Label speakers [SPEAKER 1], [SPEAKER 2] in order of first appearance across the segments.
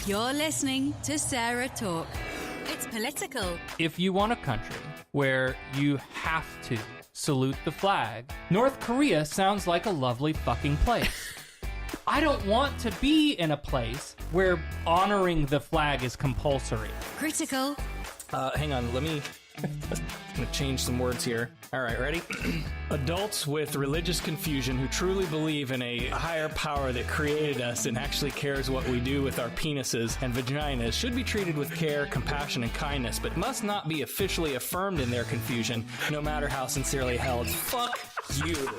[SPEAKER 1] You're listening to Sarah Talk. It's political.
[SPEAKER 2] If you want a country where you have to salute the flag, North Korea sounds like a lovely fucking place. I don't want to be in a place where honoring the flag is compulsory.
[SPEAKER 1] Critical.
[SPEAKER 3] Hang on, I'm gonna change some words here. All right, ready? Adults with religious confusion who truly believe in a higher power that created us and actually cares what we do with our penises and vaginas should be treated with care, compassion, and kindness, but must not be officially affirmed in their confusion, no matter how sincerely held. Fuck you.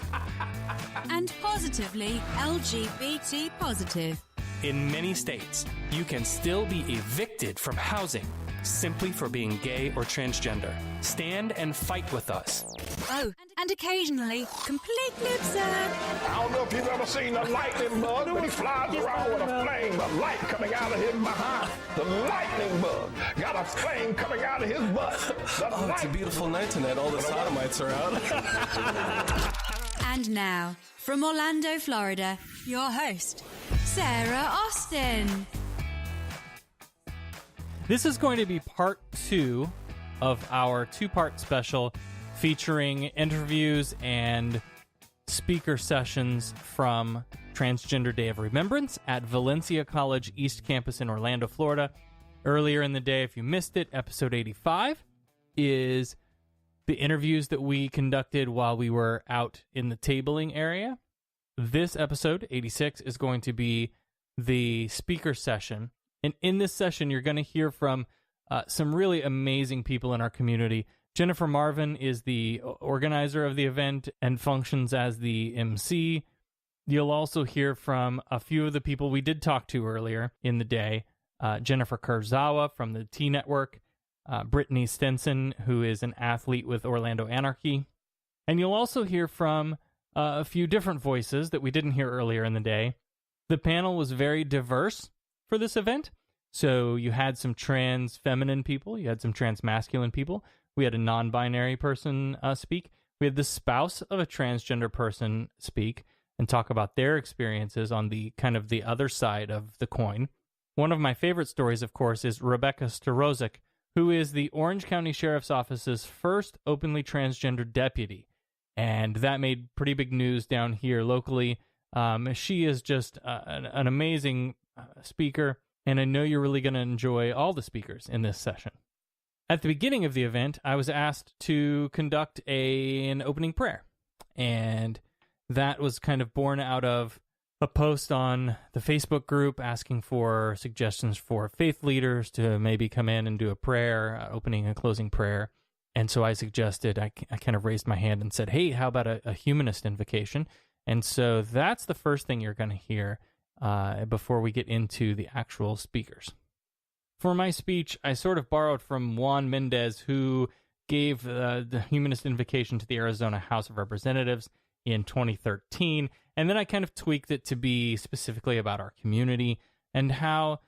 [SPEAKER 1] And positively LGBT positive.
[SPEAKER 3] In many states, you can still be evicted from housing simply for being gay or transgender. Stand and fight with us.
[SPEAKER 1] Oh, and occasionally completely absurd.
[SPEAKER 4] I don't know if you've ever seen a lightning bug, but he flies around with a flame of light coming out of his behind. The lightning bug got a flame coming out of his butt.
[SPEAKER 5] It's a beautiful night tonight. All the sodomites are out.
[SPEAKER 1] And now, from Orlando, Florida, your host, Sarah Austin.
[SPEAKER 2] This is going to be part 2 of our 2-part special featuring interviews and speaker sessions from Transgender Day of Remembrance at Valencia College East Campus in Orlando, Florida. Earlier in the day, if you missed it, episode 85 is the interviews that we conducted while we were out in the tabling area. This episode, 86, is going to be the speaker session. And in this session, you're going to hear from some really amazing people in our community. Jennifer Marvin is the organizer of the event and functions as the Emcee. You'll also hear from a few of the people we did talk to earlier in the day. Jennifer Kurzawa from the T Network, Brittany Stenson, who is an athlete with Orlando Anarchy. And you'll also hear from a few different voices that we didn't hear earlier in the day. The panel was very diverse for this event. So you had some trans feminine people, you had some trans masculine people, we had a non-binary person speak, we had the spouse of a transgender person speak and talk about their experiences on the kind of the other side of the coin. One of my favorite stories, of course, is Rebecca Starozik, who is the Orange County Sheriff's Office's first openly transgender deputy. And that made pretty big news down here locally. She is just an amazing speaker, and I know you're really going to enjoy all the speakers in this session. At the beginning of the event, I was asked to conduct an opening prayer, and that was kind of born out of a post on the Facebook group asking for suggestions for faith leaders to maybe come in and do a prayer, opening and closing prayer. And so I suggested, I kind of raised my hand and said, hey, how about a humanist invocation? And so that's the first thing you're going to hear before we get into the actual speakers. For my speech, I sort of borrowed from Juan Mendez, who gave the Humanist Invocation to the Arizona House of Representatives in 2013, and then I kind of tweaked it to be specifically about our community and how,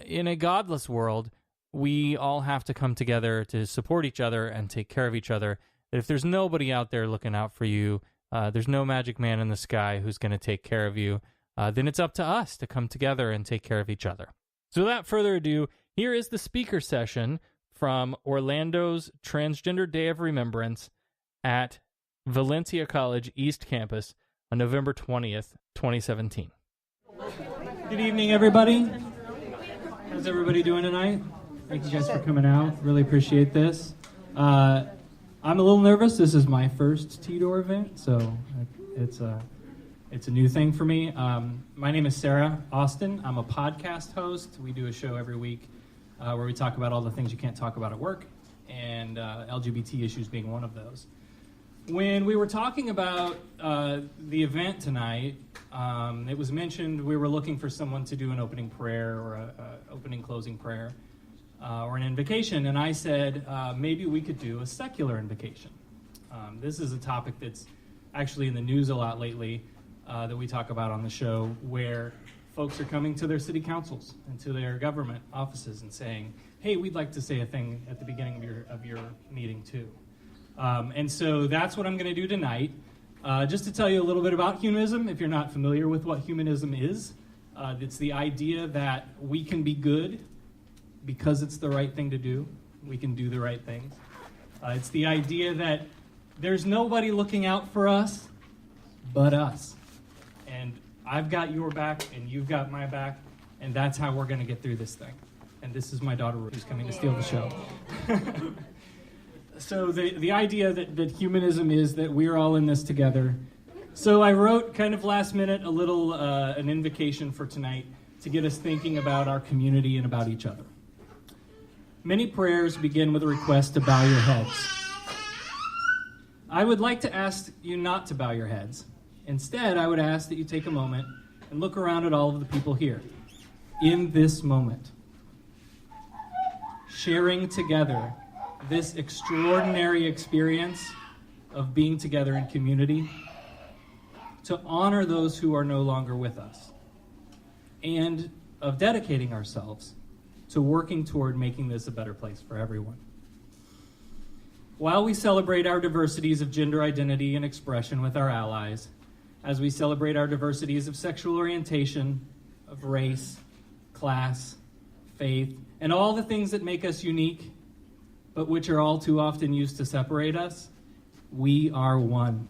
[SPEAKER 2] in a godless world, we all have to come together to support each other and take care of each other. That if there's nobody out there looking out for you, there's no magic man in the sky who's going to take care of you, then it's up to us to come together and take care of each other. So without further ado, here is the speaker session from Orlando's Transgender Day of Remembrance at Valencia College East Campus on November 20th, 2017.
[SPEAKER 6] Good evening, everybody. How's everybody doing tonight? Thank you guys for coming out. Really appreciate this. I'm a little nervous. This is my first TDOR event, so it's a new thing for me. My name is Sarah Austin. I'm a podcast host. We do a show every week where we talk about all the things you can't talk about at work, and LGBT issues being one of those. When we were talking about the event tonight, it was mentioned we were looking for someone to do an opening prayer or a opening closing prayer or an invocation, and I said maybe we could do a secular invocation. This is a topic that's actually in the news a lot lately that we talk about on the show, where folks are coming to their city councils and to their government offices and saying, hey, we'd like to say a thing at the beginning of your meeting too. And so that's what I'm going to do tonight. Just to tell you a little bit about humanism, if you're not familiar with what humanism is, It's the idea that we can be good because it's the right thing to do. We can do the right things. It's the idea that there's nobody looking out for us but us. And I've got your back and you've got my back, and that's how we're going to get through this thing. And this is my daughter who's coming to steal the show. So the idea that humanism is that we're all in this together. So I wrote kind of last minute a little an invocation for tonight to get us thinking about our community and about each other. Many prayers begin with a request to bow your heads. I would like to ask you not to bow your heads. Instead, I would ask that you take a moment and look around at all of the people here in this moment, sharing together this extraordinary experience of being together in community, to honor those who are no longer with us, and of dedicating ourselves to working toward making this a better place for everyone. While we celebrate our diversities of gender identity and expression with our allies, as we celebrate our diversities of sexual orientation, of race, class, faith, and all the things that make us unique, but which are all too often used to separate us, we are one.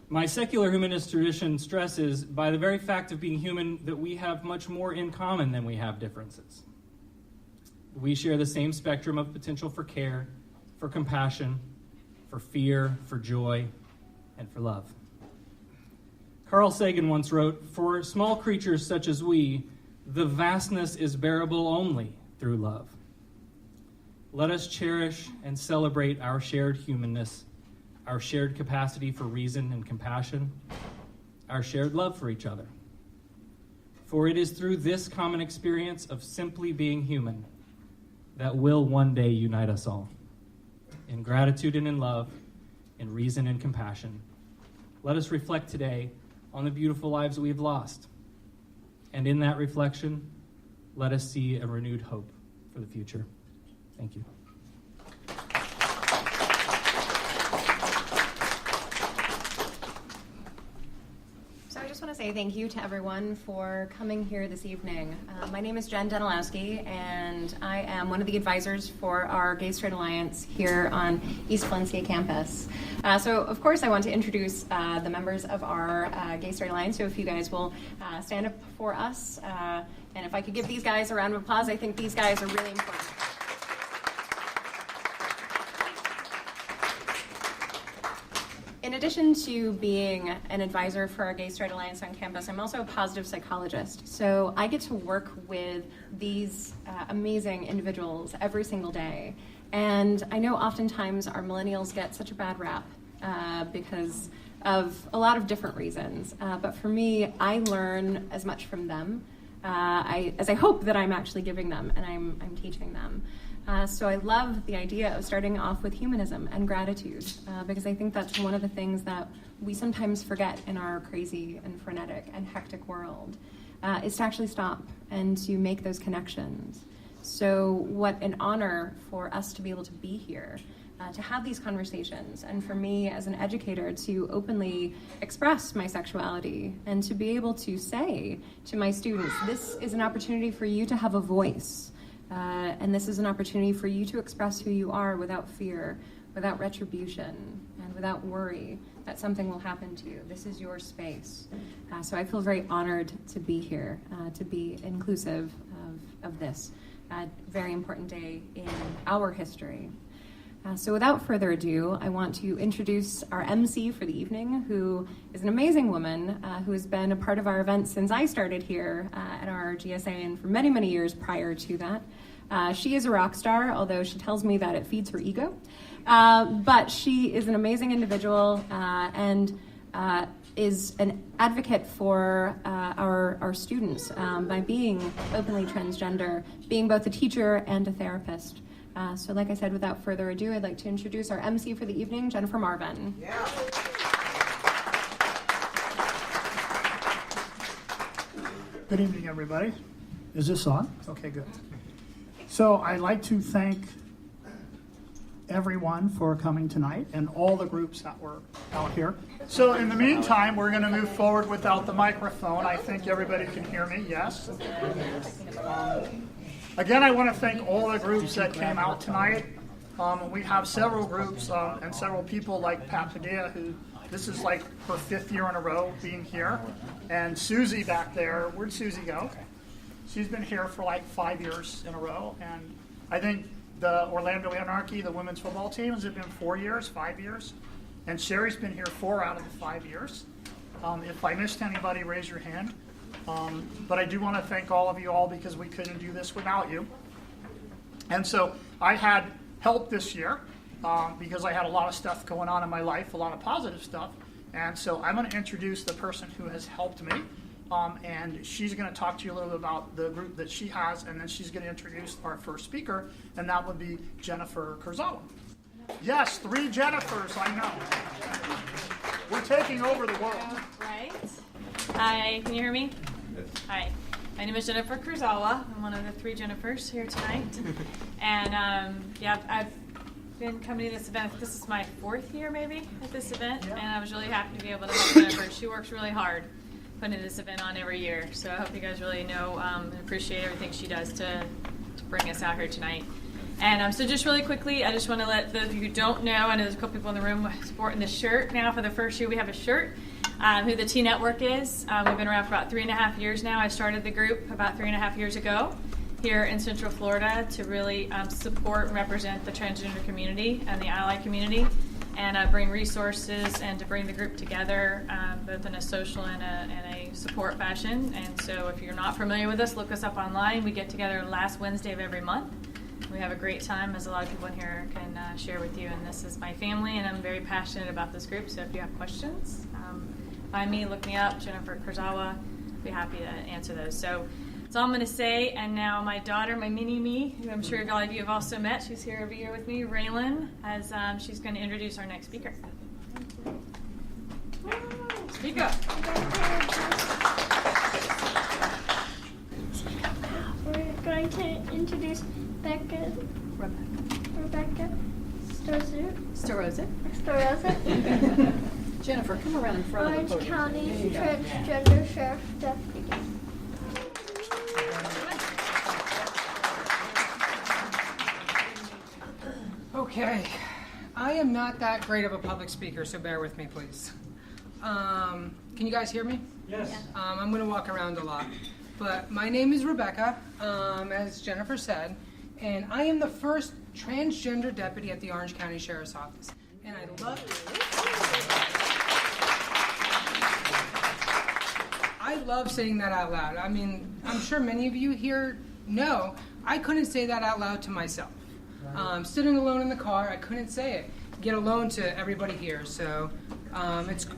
[SPEAKER 6] My secular humanist tradition stresses, by the very fact of being human, that we have much more in common than we have differences. We share the same spectrum of potential for care, for compassion, for fear, for joy, and for love. Carl Sagan once wrote, "For small creatures such as we, the vastness is bearable only through love." Let us cherish and celebrate our shared humanness, our shared capacity for reason and compassion, our shared love for each other. For it is through this common experience of simply being human that will one day unite us all. In gratitude and in love, in reason and compassion, let us reflect today on the beautiful lives that we've lost. And in that reflection, let us see a renewed hope for the future. Thank you.
[SPEAKER 7] To say thank you to everyone for coming here this evening. My name is Jen Danilowski, and I am one of the advisors for our Gay Straight Alliance here on East Valencia campus. So, of course, I want to introduce the members of our Gay Straight Alliance. So if you guys will stand up for us, and if I could give these guys a round of applause, I think these guys are really important. In addition to being an advisor for our Gay Straight Alliance on campus, I'm also a positive psychologist. So I get to work with these amazing individuals every single day. And I know oftentimes our millennials get such a bad rap because of a lot of different reasons. But for me, I learn as much from them as I hope that I'm actually giving them and I'm teaching them. So I love the idea of starting off with humanism and gratitude, because I think that's one of the things that we sometimes forget in our crazy and frenetic and hectic world, is to actually stop and to make those connections. So what an honor for us to be able to be here, to have these conversations, and for me as an educator to openly express my sexuality and to be able to say to my students, this is an opportunity for you to have a voice. And this is an opportunity for you to express who you are without fear, without retribution, and without worry that something will happen to you. This is your space. So I feel very honored to be here, to be inclusive of this very important day in our history. So without further ado, I want to introduce our Emcee for the evening, who is an amazing woman who has been a part of our events since I started here at our GSA and for many, many years prior to that. She is a rock star, although she tells me that it feeds her ego. But she is an amazing individual and is an advocate for our students by being openly transgender, being both a teacher and a therapist. So like I said, without further ado, I'd like to introduce our Emcee for the evening, Jennifer Marvin.
[SPEAKER 8] Yeah. Good evening, everybody. Is this on? Okay, good. So I'd like to thank everyone for coming tonight and all the groups that were out here. So in the meantime, we're going to move forward without the microphone. I think everybody can hear me, yes? Again, I want to thank all the groups that came out tonight. We have several groups and several people like Pat Padilla, who this is like her 5th year in a row being here. And Susie back there, where'd Susie go? She's been here for like 5 years in a row. And I think the Orlando Anarchy, the women's football team, has it been 4 years, 5 years? And Sherry's been here 4 out of the 5 years. If I missed anybody, raise your hand. But I do want to thank all of you all because we couldn't do this without you. And so I had help this year because I had a lot of stuff going on in my life, a lot of positive stuff. And so I'm going to introduce the person who has helped me. And she's going to talk to you a little bit about the group that she has, and then she's going to introduce our first speaker, and that would be Jennifer Kurzawa. Yes, 3 Jennifers, I know. We're taking over the world.
[SPEAKER 9] Right. Hi, can you hear me?
[SPEAKER 5] Yes.
[SPEAKER 9] Hi. My name is Jennifer Kurzawa. I'm one of the 3 Jennifers here tonight. And I've been coming to this event. This is my 4th year maybe at this event, and I was really happy to be able to help Jennifer. She works really hard putting this event on every year. So I hope you guys really know and appreciate everything she does to bring us out here tonight. And so just really quickly, I just want to let those of you who don't know, I know there's a couple people in the room sporting this shirt now for the first year. We have a shirt, who the T Network is. We've been around for about 3.5 years now. I started the group about 3.5 years ago here in Central Florida to really support and represent the transgender community and the ally community, and bring resources and to bring the group together both in a social and a support fashion. And so if you're not familiar with us, look us up online. We get together last Wednesday of every month. We have a great time, as a lot of people in here can share with you. And this is my family, and I'm very passionate about this group. So if you have questions, find me, look me up, Jennifer Kurzawa. I'd be happy to answer those. So that's all I'm going to say. And now my daughter, my mini-me, who I'm sure a lot of you have also met, she's here every year with me, Raylan, as she's going to introduce our next speaker. Speak up.
[SPEAKER 10] We're going to introduce Rebecca Storoza.
[SPEAKER 7] Jennifer, come around in front
[SPEAKER 10] Orange
[SPEAKER 7] of the podium.
[SPEAKER 10] County Transgender Sheriff Deputy.
[SPEAKER 11] Okay, I am not that great of a public speaker, so bear with me, please. Can you guys hear me?
[SPEAKER 6] Yes.
[SPEAKER 11] I'm going to walk around a lot. But my name is Rebecca, as Jennifer said, and I am the first transgender deputy at the Orange County Sheriff's Office. And I love saying that out loud. I mean, I'm sure many of you here know I couldn't say that out loud to myself. Sitting alone in the car, I couldn't say it, get alone to everybody here. So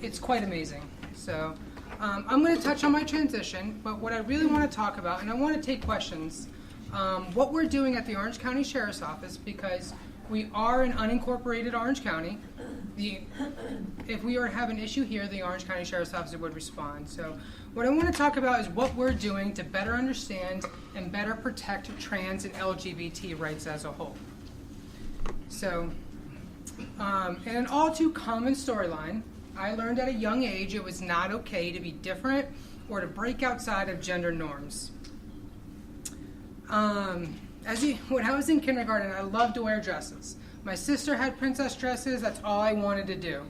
[SPEAKER 11] it's quite amazing. So I'm going to touch on my transition, but what I really want to talk about, and I want to take questions, what we're doing at the Orange County Sheriff's Office, because we are an unincorporated Orange County. If we were to have an issue here, the Orange County Sheriff's Office would respond. So what I want to talk about is what we're doing to better understand and better protect trans and LGBT rights as a whole. So, in an all too common storyline, I learned at a young age it was not okay to be different or to break outside of gender norms. When I was in kindergarten, I loved to wear dresses. My sister had princess dresses, that's all I wanted to do.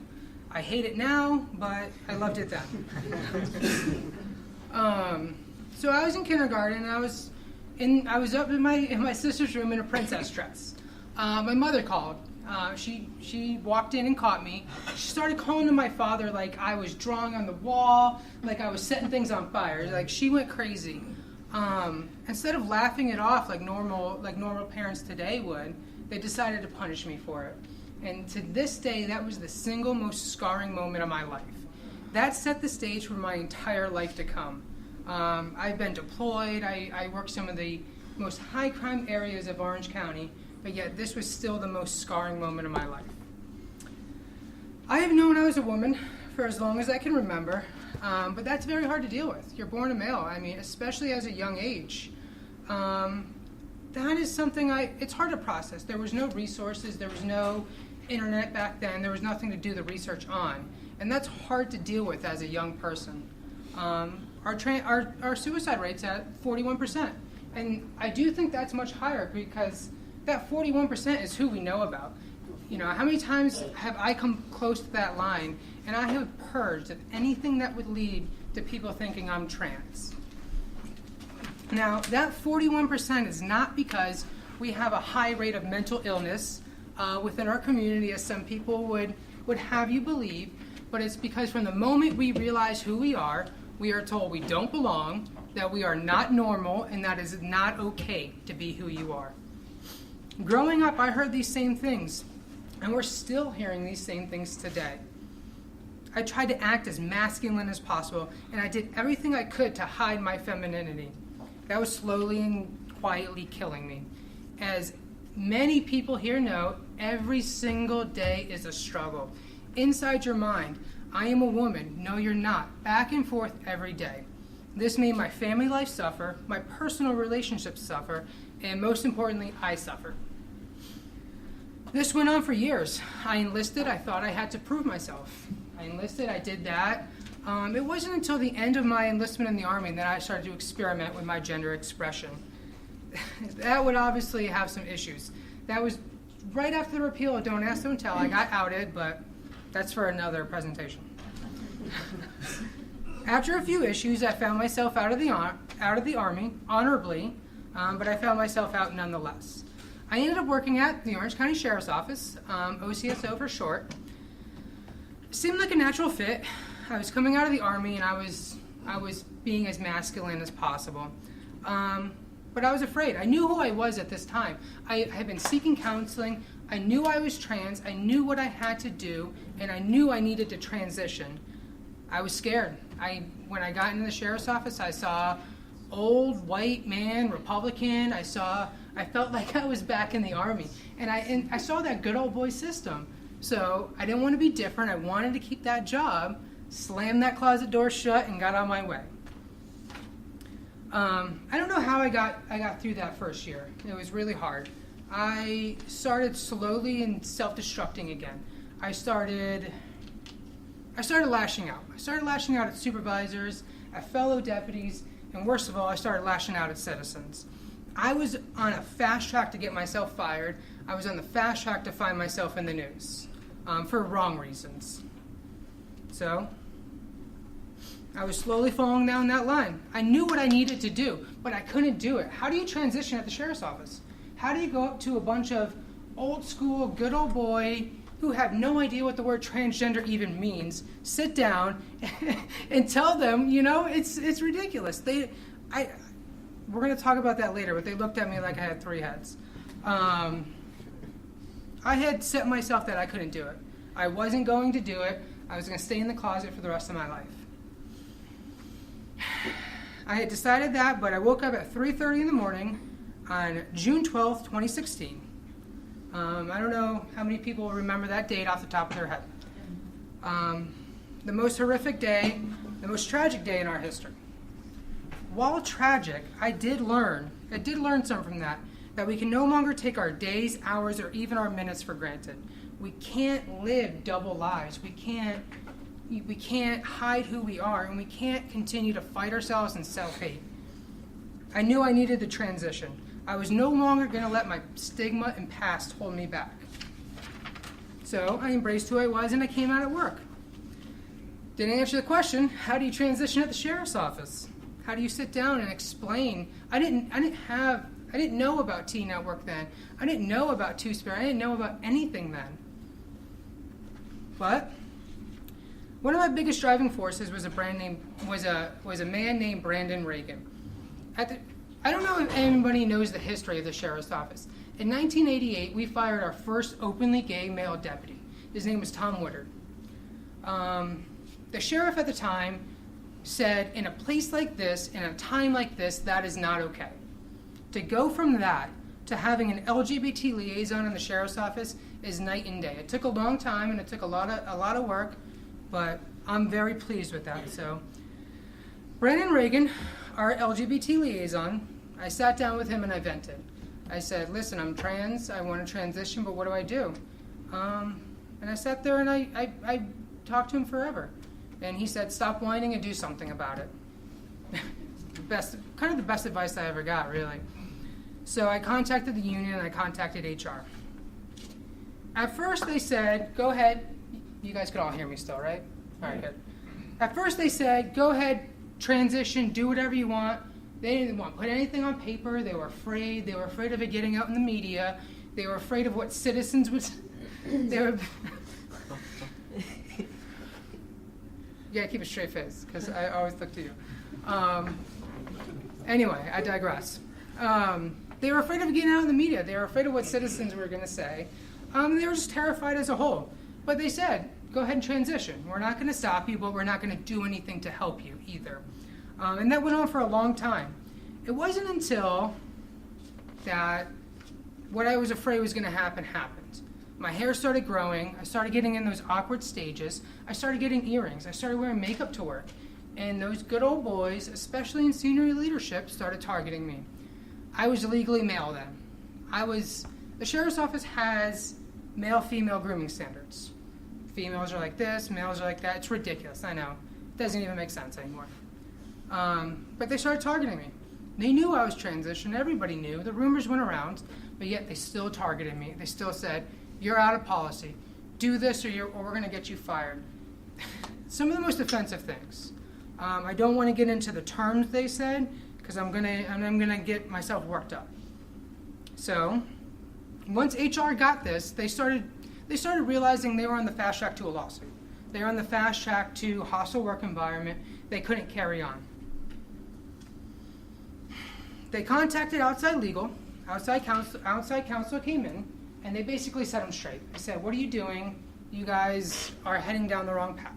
[SPEAKER 11] I hate it now, but I loved it then. So I was in kindergarten, and I was up in my sister's room in a princess dress. My mother called. She walked in and caught me. She started calling to my father like I was drawing on the wall, like I was setting things on fire. Like she went crazy. Instead of laughing it off like normal parents today would, they decided to punish me for it. And to this day, that was the single most scarring moment of my life. That set the stage for my entire life to come. I've been deployed. I worked some of the most high crime areas of Orange County, but yet this was still the most scarring moment of my life. I have known I was a woman for as long as I can remember, but that's very hard to deal with. You're born a male, especially as a young age. that is something it's hard to process. There was no resources, there was no internet back then, there was nothing to do the research on. And that's hard to deal with as a young person. Our suicide rate's at 41%. And I do think that's much higher because that 41% is who we know about. You know, how many times have I come close to that line and I have purged of anything that would lead to people thinking I'm trans? Now, that 41% is not because we have a high rate of mental illness within our community, as some people would have you believe, but it's because from the moment we realize who we are told we don't belong, that we are not normal, and that is not okay to be who you are. Growing up, I heard these same things, and we're still hearing these same things today. I tried to act as masculine as possible, and I did everything I could to hide my femininity. That was slowly and quietly killing me. As many people here know, every single day is a struggle. Inside your mind, I am a woman, no you're not, back and forth every day. This made my family life suffer, my personal relationships suffer, and most importantly, I suffer. This went on for years. I enlisted, I thought I had to prove myself. I enlisted, I did that. It wasn't until the end of my enlistment in the Army that I started to experiment with my gender expression. That would obviously have some issues. That was right after the repeal of Don't Ask, Don't Tell. I got outed, but that's for another presentation. After a few issues, I found myself out of the Army, honorably, but I found myself out nonetheless. I ended up working at the Orange County Sheriff's Office, OCSO for short. Seemed like a natural fit. I was coming out of the Army and I was being as masculine as possible. But I was afraid. I knew who I was at this time. I had been seeking counseling. I knew I was trans. I knew what I had to do, and I knew I needed to transition. I was scared. When I got into the sheriff's office, I saw old white man, Republican. I felt like I was back in the Army, and I saw that good old boy system. So I didn't want to be different. I wanted to keep that job, slammed that closet door shut, and got on my way. I don't know how I got through that first year. It was really hard. I started slowly and self-destructing again. I started lashing out. I started lashing out at supervisors, at fellow deputies, and worst of all, I started lashing out at citizens. I was on a fast track to get myself fired. I was on the fast track to find myself in the news for wrong reasons. So I was slowly falling down that line. I knew what I needed to do, but I couldn't do it. How do you transition at the sheriff's office? How do you go up to a bunch of old school, good old boy who have no idea what the word transgender even means, sit down and tell them, it's ridiculous. We're going to talk about that later, but they looked at me like I had three heads. I had set myself that I couldn't do it. I wasn't going to do it. I was going to stay in the closet for the rest of my life. I had decided that, but I woke up at 3:30 in the morning on June 12th, 2016. I don't know how many people remember that date off the top of their head. The most horrific day, the most tragic day in our history. While tragic, I did learn something from that we can no longer take our days, hours, or even our minutes for granted. We can't live double lives. We can't hide who we are, and we can't continue to fight ourselves in self-hate. I knew I needed the transition. I was no longer going to let my stigma and past hold me back. So I embraced who I was, and I came out at work. Didn't answer the question, how do you transition at the sheriff's office? How do you sit down and explain? I didn't know about T-Network then. I didn't know about Two-Spirit. I didn't know about anything then. But one of my biggest driving forces was a man named Brandon Reagan. I don't know if anybody knows the history of the sheriff's office. In 1988, we fired our first openly gay male deputy. His name was Tom Woodard. The sheriff at the time said, in a place like this, in a time like this, that is not okay. To go from that to having an LGBT liaison in the sheriff's office is night and day. It took a long time and it took a lot of work, but I'm very pleased with that. So, Brandon Reagan, our LGBT liaison, I sat down with him and I vented. I said, listen, I'm trans, I want to transition, but what do I do? And I sat there and I talked to him forever. And he said, stop whining and do something about it. Kind of the best advice I ever got, really. So I contacted the union and I contacted HR. At first they said, go ahead. You guys could all hear me still, right? All right, good. At first they said, go ahead, transition, do whatever you want. They didn't want to put anything on paper. They were afraid. They were afraid of it getting out in the media. They were afraid of what citizens would... They were... You gotta keep a straight face, because I always look to you. Anyway, I digress. They were afraid of getting out in the media. They were afraid of what citizens were going to say. They were just terrified as a whole. But they said, go ahead and transition. We're not going to stop you, but we're not going to do anything to help you either. And that went on for a long time. It wasn't until that what I was afraid was going to happen happened. My hair started growing. I started getting in those awkward stages. I started getting earrings. I started wearing makeup to work. And those good old boys, especially in senior leadership, started targeting me. I was legally male then. The sheriff's office has male-female grooming standards. Females are like this, males are like that. It's ridiculous, I know. It doesn't even make sense anymore. But they started targeting me. They knew I was transitioned. Everybody knew. The rumors went around, but yet they still targeted me. They still said, you're out of policy. Do this or we're going to get you fired. Some of the most offensive things. I don't want to get into the terms they said because I'm gonna get myself worked up. So once HR got this, they started realizing they were on the fast track to a lawsuit. They were on the fast track to hostile work environment. They couldn't carry on. They contacted outside legal. Outside counsel came in, and they basically set them straight. They said, what are you doing? You guys are heading down the wrong path.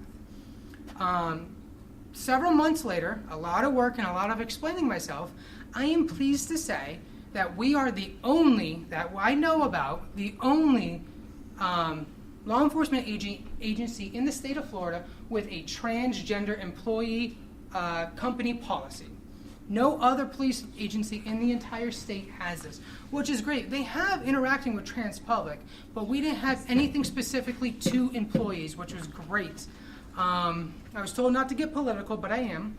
[SPEAKER 11] Several months later, a lot of work and a lot of explaining myself, I am pleased to say that we are the only, that I know about, the only law enforcement agency in the state of Florida with a transgender employee company policy. No other police agency in the entire state has this, which is great. They have interacting with trans public, but we didn't have anything specifically to employees, which was great. I was told not to get political, but I am.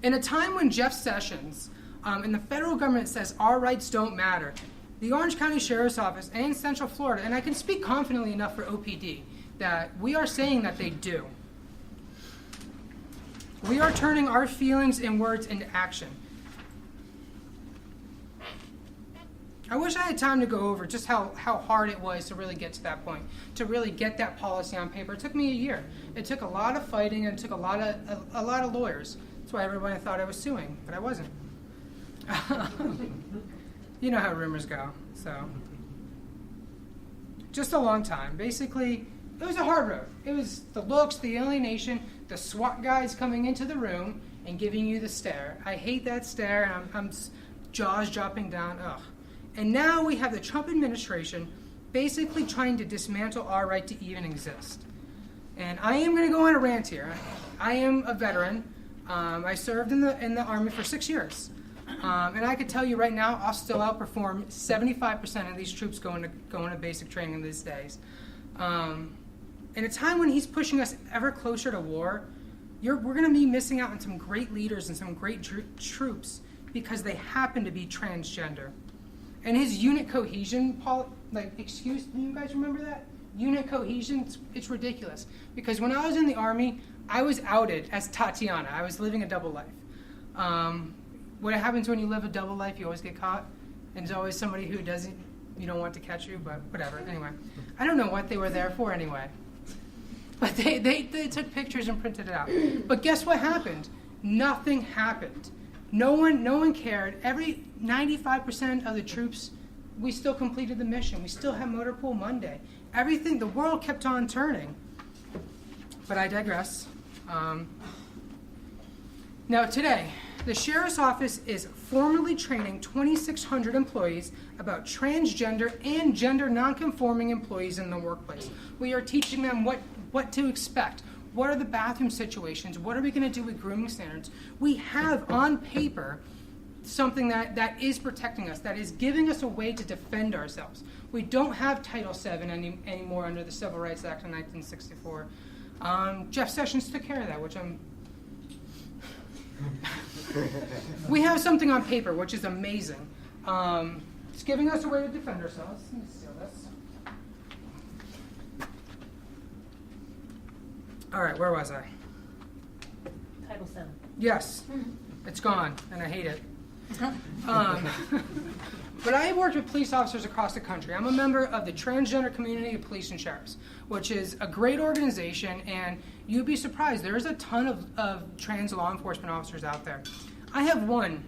[SPEAKER 11] In a time when Jeff Sessions and the federal government says our rights don't matter, the Orange County Sheriff's Office and Central Florida, and I can speak confidently enough for OPD, that we are saying that they do. We are turning our feelings and words into action. I wish I had time to go over just how hard it was to really get to that point, to really get that policy on paper. It took me a year. It took a lot of fighting, and it took a lot of lawyers. That's why everybody thought I was suing, but I wasn't. You know how rumors go, so. Just a long time. Basically, it was a hard road. It was the looks, the alienation, the SWAT guys coming into the room and giving you the stare. I hate that stare, and I'm jaws dropping down, ugh. And now we have the Trump administration basically trying to dismantle our right to even exist. And I am going to go on a rant here. I am a veteran. I served in the Army for 6 years. And I can tell you right now, I'll still outperform 75% of these troops going to basic training these days. In a time when he's pushing us ever closer to war, we're going to be missing out on some great leaders and some great troops because they happen to be transgender. And his unit cohesion, do you guys remember that? Unit cohesion, it's ridiculous. Because when I was in the Army, I was outed as Tatiana. I was living a double life. What happens when you live a double life, you always get caught. And there's always somebody who you don't want to catch you, but whatever. Anyway, I don't know what they were there for anyway. But they took pictures and printed it out. But guess what happened? Nothing happened. No one cared. 95% of the troops, we still completed the mission. We still had Motor Pool Monday. Everything, the world kept on turning. But I digress. Now today, the Sheriff's Office is formally training 2,600 employees about transgender and gender nonconforming employees in the workplace. We are teaching them what to expect. What are the bathroom situations? What are we going to do with grooming standards? We have on paper something that is protecting us, that is giving us a way to defend ourselves. We don't have Title VII anymore under the Civil Rights Act of 1964. Jeff Sessions took care of that, which I'm... We have something on paper, which is amazing. It's giving us a way to defend ourselves. Let me steal this. All right, where was I?
[SPEAKER 12] Title VII.
[SPEAKER 11] Yes, it's gone, and I hate it. But I have worked with police officers across the country. I'm a member of the Transgender Community of Police and Sheriffs, which is a great organization, and you'd be surprised. There's a ton of trans law enforcement officers out there. I have one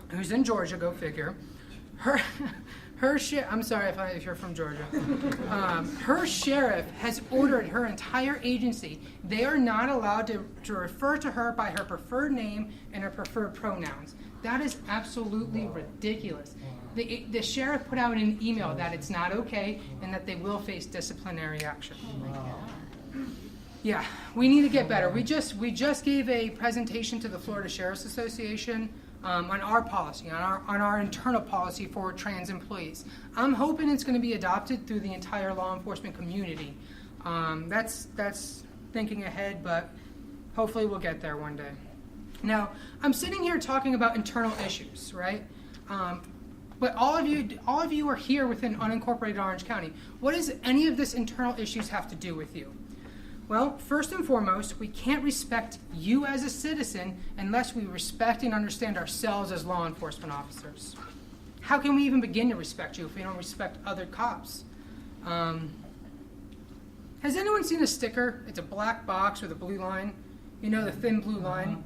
[SPEAKER 11] who's in Georgia, go figure. I'm sorry if you're from Georgia. Her sheriff has ordered her entire agency. They are not allowed to refer to her by her preferred name and her preferred pronouns. That is absolutely ridiculous. The sheriff put out an email that it's not okay and that they will face disciplinary action. Yeah, we need to get better. We just gave a presentation to the Florida Sheriff's Association on our policy, on our internal policy for trans employees. I'm hoping it's going to be adopted through the entire law enforcement community. That's thinking ahead, but hopefully we'll get there one day. Now, I'm sitting here talking about internal issues, right? But all of you are here within unincorporated Orange County. What does any of this internal issues have to do with you? Well, first and foremost, we can't respect you as a citizen unless we respect and understand ourselves as law enforcement officers. How can we even begin to respect you if we don't respect other cops? Has anyone seen a sticker? It's a black box with a blue line. You know, the thin blue line?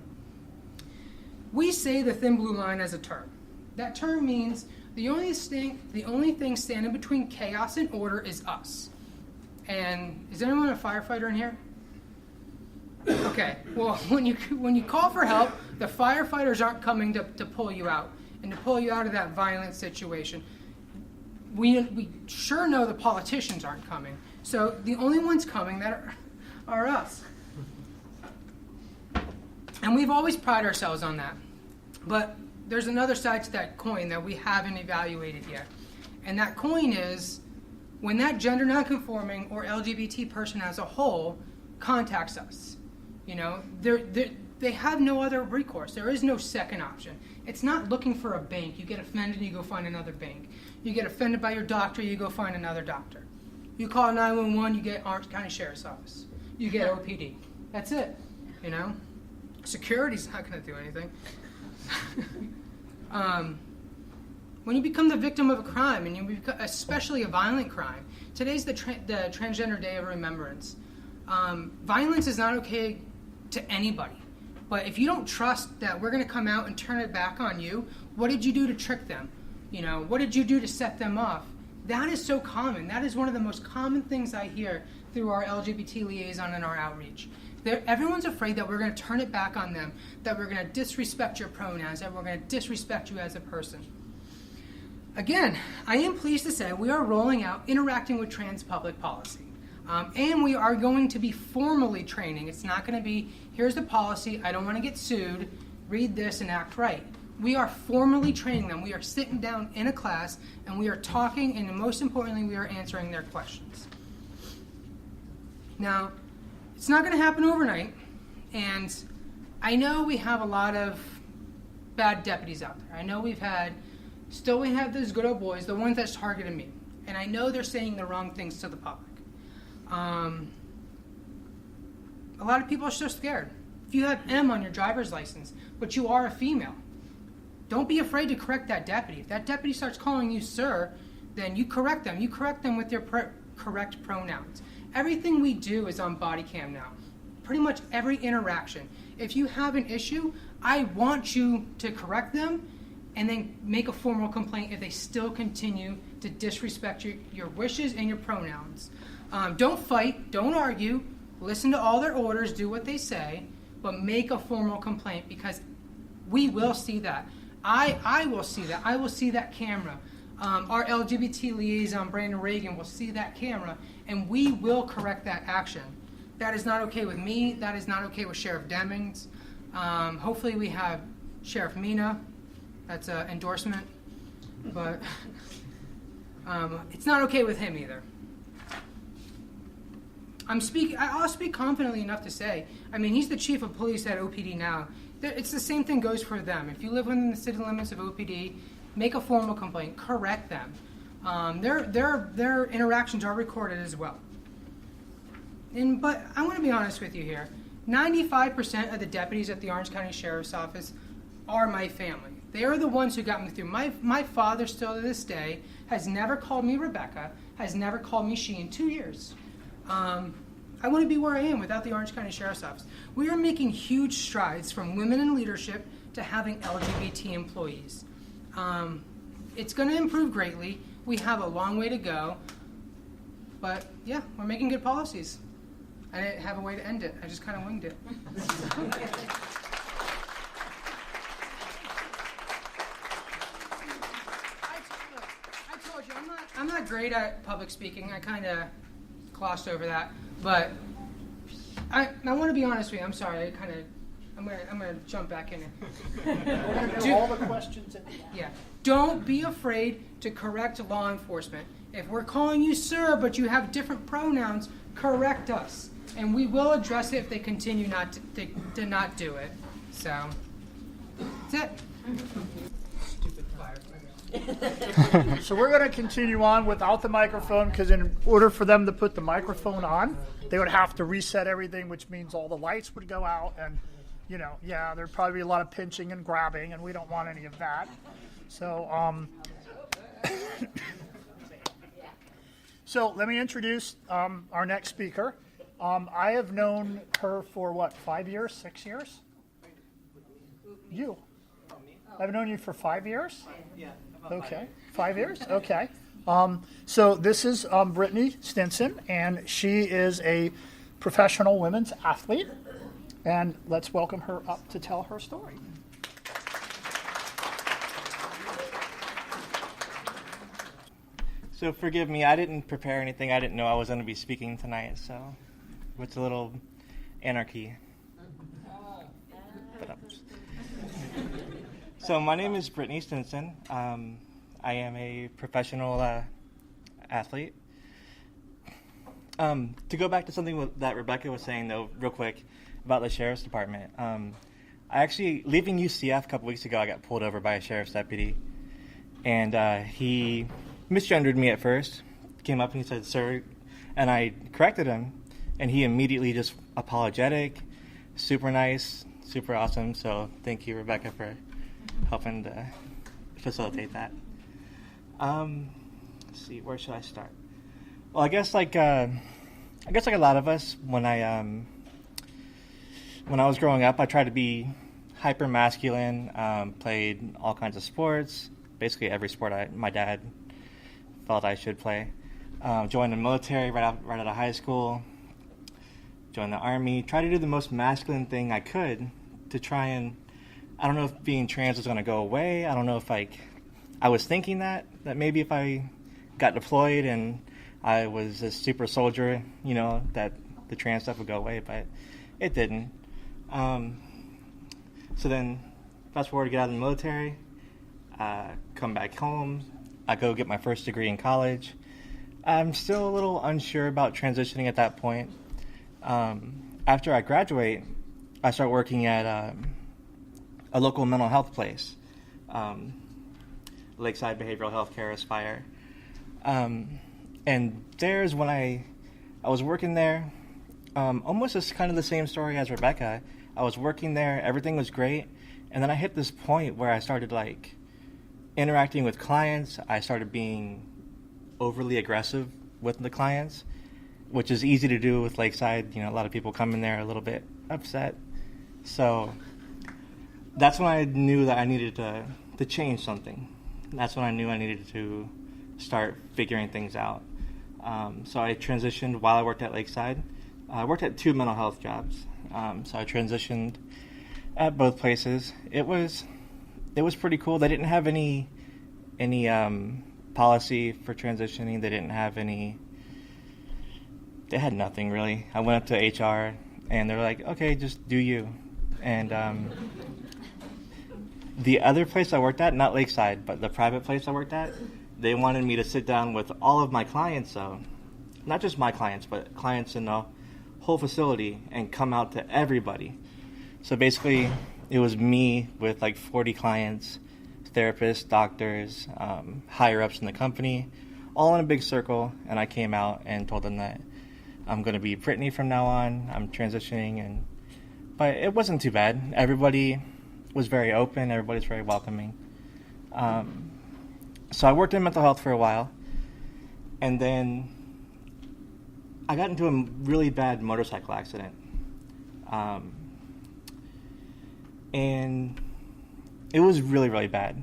[SPEAKER 11] We say the thin blue line as a term. That term means the only thing standing between chaos and order is us. And is anyone a firefighter in here? Okay, well, when you call for help, the firefighters aren't coming to pull you out and to pull you out of that violent situation. We sure know the politicians aren't coming. So the only ones coming that are us. And we've always prided ourselves on that. But there's another side to that coin that we haven't evaluated yet. And that coin is when that gender nonconforming or LGBT person as a whole contacts us. You know, they have no other recourse. There is no second option. It's not looking for a bank. You get offended, you go find another bank. You get offended by your doctor, you go find another doctor. You call 911, you get Orange County Sheriff's Office. You get OPD. That's it, you know? Security's not going to do anything. When you become the victim of a crime, and you become, especially a violent crime, today's the Transgender Day of Remembrance. Violence is not okay to anybody. But if you don't trust that we're going to come out and turn it back on you, what did you do to trick them? You know, what did you do to set them off? That is so common. That is one of the most common things I hear through our LGBT liaison and our outreach. Everyone's afraid that we're going to turn it back on them, that we're going to disrespect your pronouns, that we're going to disrespect you as a person. Again, I am pleased to say we are rolling out interacting with trans public policy. And we are going to be formally training. It's not going to be, here's the policy, I don't want to get sued, read this and act right. We are formally training them. We are sitting down in a class and we are talking, and most importantly, we are answering their questions. Now, it's not going to happen overnight, and I know we have a lot of bad deputies out there. I know we have those good old boys, the ones that's targeted me, and I know they're saying the wrong things to the public. A lot of people are so scared. If you have M on your driver's license, but you are a female, don't be afraid to correct that deputy. If that deputy starts calling you sir, then you correct them. You correct them with your correct pronouns. Everything we do is on body cam now. Pretty much every interaction. If you have an issue, I want you to correct them and then make a formal complaint if they still continue to disrespect your wishes and your pronouns. Don't fight, don't argue, listen to all their orders, do what they say, but make a formal complaint because we will see that. I will see that. I will see that camera. Our LGBT liaison, Brandon Reagan, will see that camera, and we will correct that action. That is not okay with me. That is not okay with Sheriff Demings. Hopefully we have Sheriff Mina That's an endorsement, but it's not okay with him either. I'll speak confidently enough to say, I mean, he's the chief of police at OPD now. It's the same thing goes for them. If you live within the city limits of OPD, make a formal complaint, correct them. Their interactions are recorded as well. But I want to be honest with you here. 95% of the deputies at the Orange County Sheriff's Office are my family. They are the ones who got me through. My father still to this day has never called me Rebecca, has never called me she in 2 years. I wouldn't be where I am without the Orange County Sheriff's Office. We are making huge strides from women in leadership to having LGBT employees. It's going to improve greatly. We have a long way to go. But yeah, we're making good policies. I didn't have a way to end it. I just kind of winged it. I told you, I'm not great at public speaking. I kind of glossed over that. But I want to be honest with you. I'm sorry. I'm gonna jump back in here.
[SPEAKER 8] We're going to do all the questions at the end.
[SPEAKER 11] Yeah. Don't be afraid to correct law enforcement. If we're calling you sir, but you have different pronouns, correct us. And we will address it if they continue not to not do it. So, that's it. Stupid fire.
[SPEAKER 8] So we're going to continue on without the microphone, because in order for them to put the microphone on, they would have to reset everything, which means all the lights would go out, and there'd probably be a lot of pinching and grabbing, and we don't want any of that. So, so let me introduce our next speaker. I have known her for 5 years, 6 years? You. I've known you for 5 years?
[SPEAKER 13] Yeah.
[SPEAKER 8] Okay. 5 years? Okay. So this is Brittany Stinson, and she is a professional women's athlete. And let's welcome her up to tell her story.
[SPEAKER 13] So forgive me, I didn't prepare anything. I didn't know I was going to be speaking tonight, so it's a little anarchy. So my name is Brittany Stinson. I am a professional athlete. To go back to something that Rebecca was saying, though, real quick, about the Sheriff's Department. I actually, leaving UCF a couple weeks ago, I got pulled over by a sheriff's deputy. And he misgendered me at first. Came up and he said, sir, and I corrected him. And he immediately just apologetic, super nice, super awesome. So thank you, Rebecca, for helping to facilitate that. Let's see, where should I start? Well, I guess like a lot of us, when I was growing up, I tried to be hyper masculine. Played all kinds of sports, basically every sport my dad felt I should play. Joined the military right out of high school. Joined the Army. Tried to do the most masculine thing I could to try and, I don't know if being trans was going to go away. I don't know if I was thinking that maybe if I got deployed and I was a super soldier, that the trans stuff would go away, but it didn't. So then, fast forward to get out of the military, come back home, I go get my first degree in college. I'm still a little unsure about transitioning at that point. After I graduate, I start working at a local mental health place, Lakeside Behavioral Health Care, Aspire. And there's when I was working there, almost just kind of the same story as Rebecca. I was working there, everything was great, and then I hit this point where I started interacting with clients. I started being overly aggressive with the clients, which is easy to do with Lakeside. A lot of people come in there a little bit upset. So that's when I knew that I needed to change something. That's when I knew I needed to start figuring things out. So I transitioned while I worked at Lakeside. I worked at 2 mental health jobs. So I transitioned at both places. It was pretty cool. They didn't have any policy for transitioning. They didn't have they had nothing really. I went up to HR and they're like, okay, just do you. And the other place I worked at, not Lakeside, but the private place I worked at, they wanted me to sit down with all of my clients, so not just my clients, but clients in the whole facility, and come out to everybody. So basically, it was me with like 40 clients, therapists, doctors, higher ups in the company, all in a big circle, and I came out and told them that I'm going to be Brittany from now on. I'm transitioning, but it wasn't too bad. Everybody was very open. Everybody's very welcoming. So I worked in mental health for a while, and then I got into a really bad motorcycle accident. And it was really, really bad.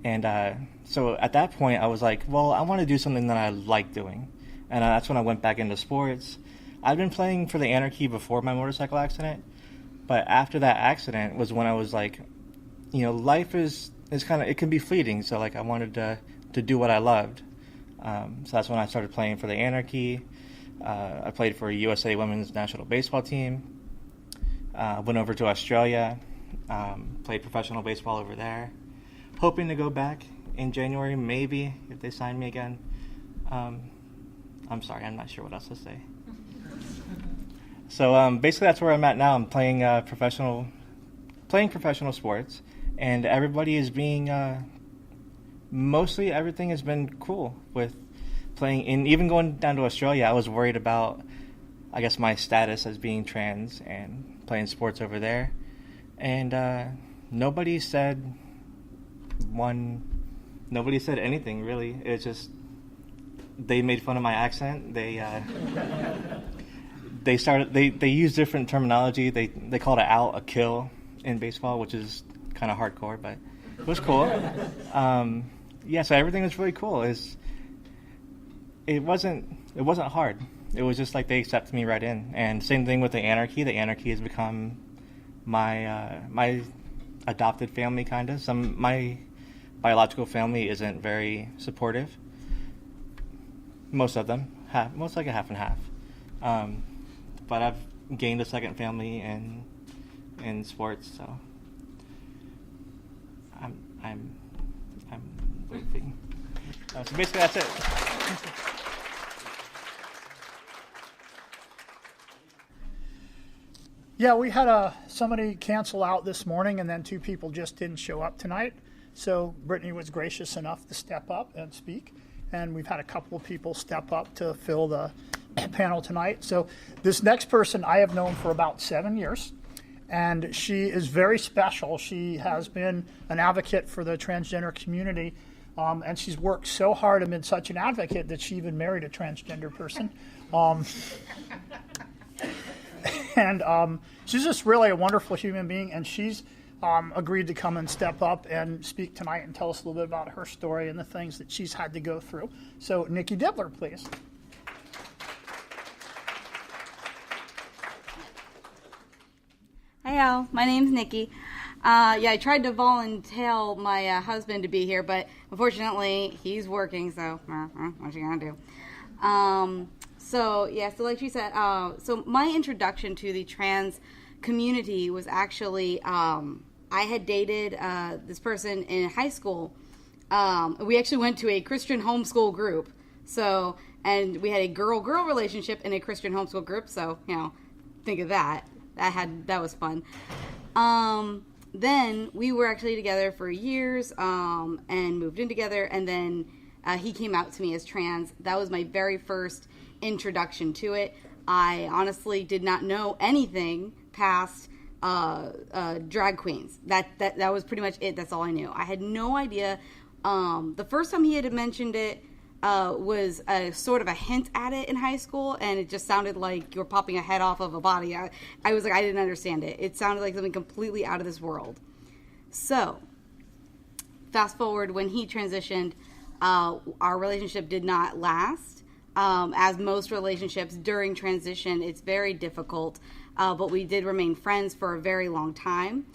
[SPEAKER 13] And so at that point, I was like, well, I want to do something that I like doing. And that's when I went back into sports. I'd been playing for the Anarchy before my motorcycle accident, but after that accident was when I was like, life is kind of, it can be fleeting. So like I wanted to do what I loved. So that's when I started playing for the Anarchy. I played for a USA Women's National Baseball team. Went over to Australia, played professional baseball over there. Hoping to go back in January, maybe, if they sign me again. I'm sorry, I'm not sure what else to say. So basically that's where I'm at now. I'm playing professional sports, and everybody is being, mostly everything has been cool with playing. And even going down to Australia, I was worried about, I guess, my status as being trans and playing sports over there. And nobody said anything, really. It's just, they made fun of my accent. They use different terminology. They called it out a kill in baseball, which is kind of hardcore, but it was cool. So everything was really cool. It wasn't hard. It was just like they accepted me right in. And same thing with the Anarchy. The Anarchy has become my adopted family, kind of. My biological family isn't very supportive. Most of them, most like a half and half. But I've gained a second family in sports, so I'm moving. So basically, that's it.
[SPEAKER 8] Yeah, we had somebody cancel out this morning, and then 2 people just didn't show up tonight. So Brittany was gracious enough to step up and speak, and we've had a couple of people step up to fill the panel tonight. So this next person I have known for about 7 years, and she is very special. She has been an advocate for the transgender community, and she's worked so hard and been such an advocate that she even married a transgender person. And she's just really a wonderful human being, and she's agreed to come and step up and speak tonight and tell us a little bit about her story and the things that she's had to go through. So, Nikki Dibbler, please.
[SPEAKER 14] Hey, Al. My name's Nikki. I tried to volunteer my husband to be here, but unfortunately, he's working, so what you gonna do? So like she said, so my introduction to the trans community was actually, I had dated this person in high school. We actually went to a Christian homeschool group. So, and we had a girl-girl relationship in a Christian homeschool group. So, think of that. That was fun. Then we were actually together for years, and moved in together. And then he came out to me as trans. That was my very first introduction to it. I honestly did not know anything past drag queens. That was pretty much it. That's all I knew. I had no idea. The first time he had mentioned it was a sort of a hint at it in high school, and it just sounded like you're popping a head off of a body. I was like, I didn't understand it. It sounded like something completely out of this world. So, fast forward, when he transitioned, our relationship did not last. As most relationships during transition, it's very difficult, but we did remain friends for a very long time.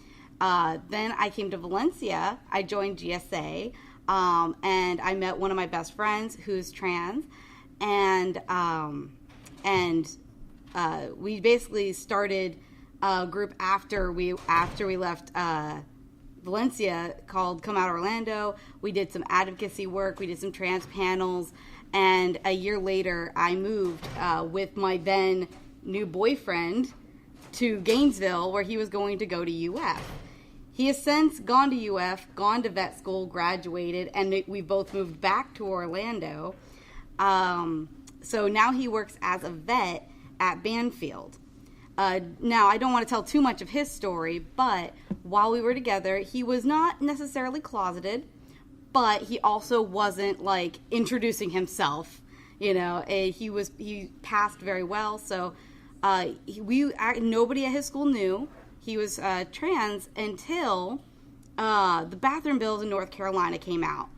[SPEAKER 14] Then I came to Valencia. I joined GSA, and I met one of my best friends who's trans, and we basically started a group after we left Valencia called Come Out Orlando. We did some advocacy work. We did some trans panels. And a year later, I moved with my then new boyfriend to Gainesville, where he was going to go to UF. He has since gone to UF, gone to vet school, graduated, and we both moved back to Orlando. So now he works as a vet at Banfield. Now, I don't want to tell too much of his story, but while we were together, he was not necessarily closeted, but he also wasn't, like, introducing himself. You know, he passed very well, so nobody at his school knew he was trans until the bathroom bills in North Carolina came out.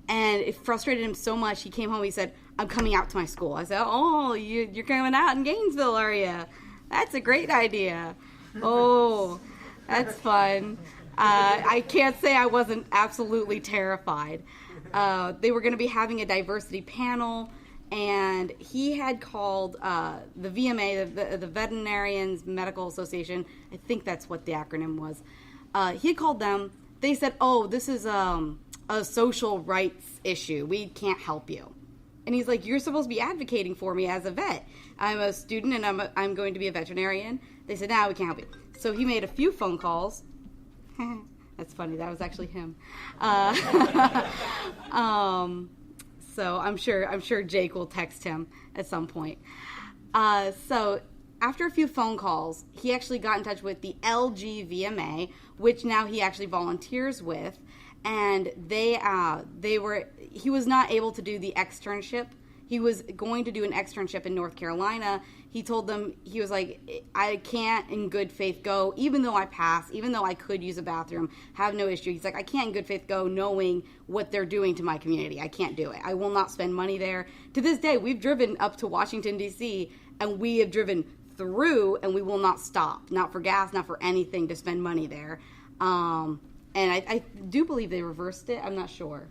[SPEAKER 14] And it frustrated him so much, he came home, he said, I'm coming out to my school. I said, oh, you're coming out in Gainesville, are you? That's a great idea. Oh, that's fun. I can't say I wasn't absolutely terrified. They were going to be having a diversity panel, and he had called the VMA, the Veterinarians Medical Association. I think that's what the acronym was. He had called them. They said, oh, this is a social rights issue. We can't help you. And he's like, you're supposed to be advocating for me as a vet. I'm a student, and I'm going to be a veterinarian. They said, we can't help you. So he made a few phone calls. That's funny. That was actually him. So I'm sure Jake will text him at some point. So after a few phone calls, he actually got in touch with the LGVMA, which now he actually volunteers with. And he was not able to do the externship. He was going to do an externship in North Carolina. He told them, he was like, I can't in good faith go, even though I pass, even though I could use a bathroom, have no issue. He's like, I can't in good faith go knowing what they're doing to my community. I can't do it. I will not spend money there. To this day, we've driven up to Washington, D.C., and we have driven through, and we will not stop. Not for gas, not for anything to spend money there. And I do believe they reversed it. I'm not sure.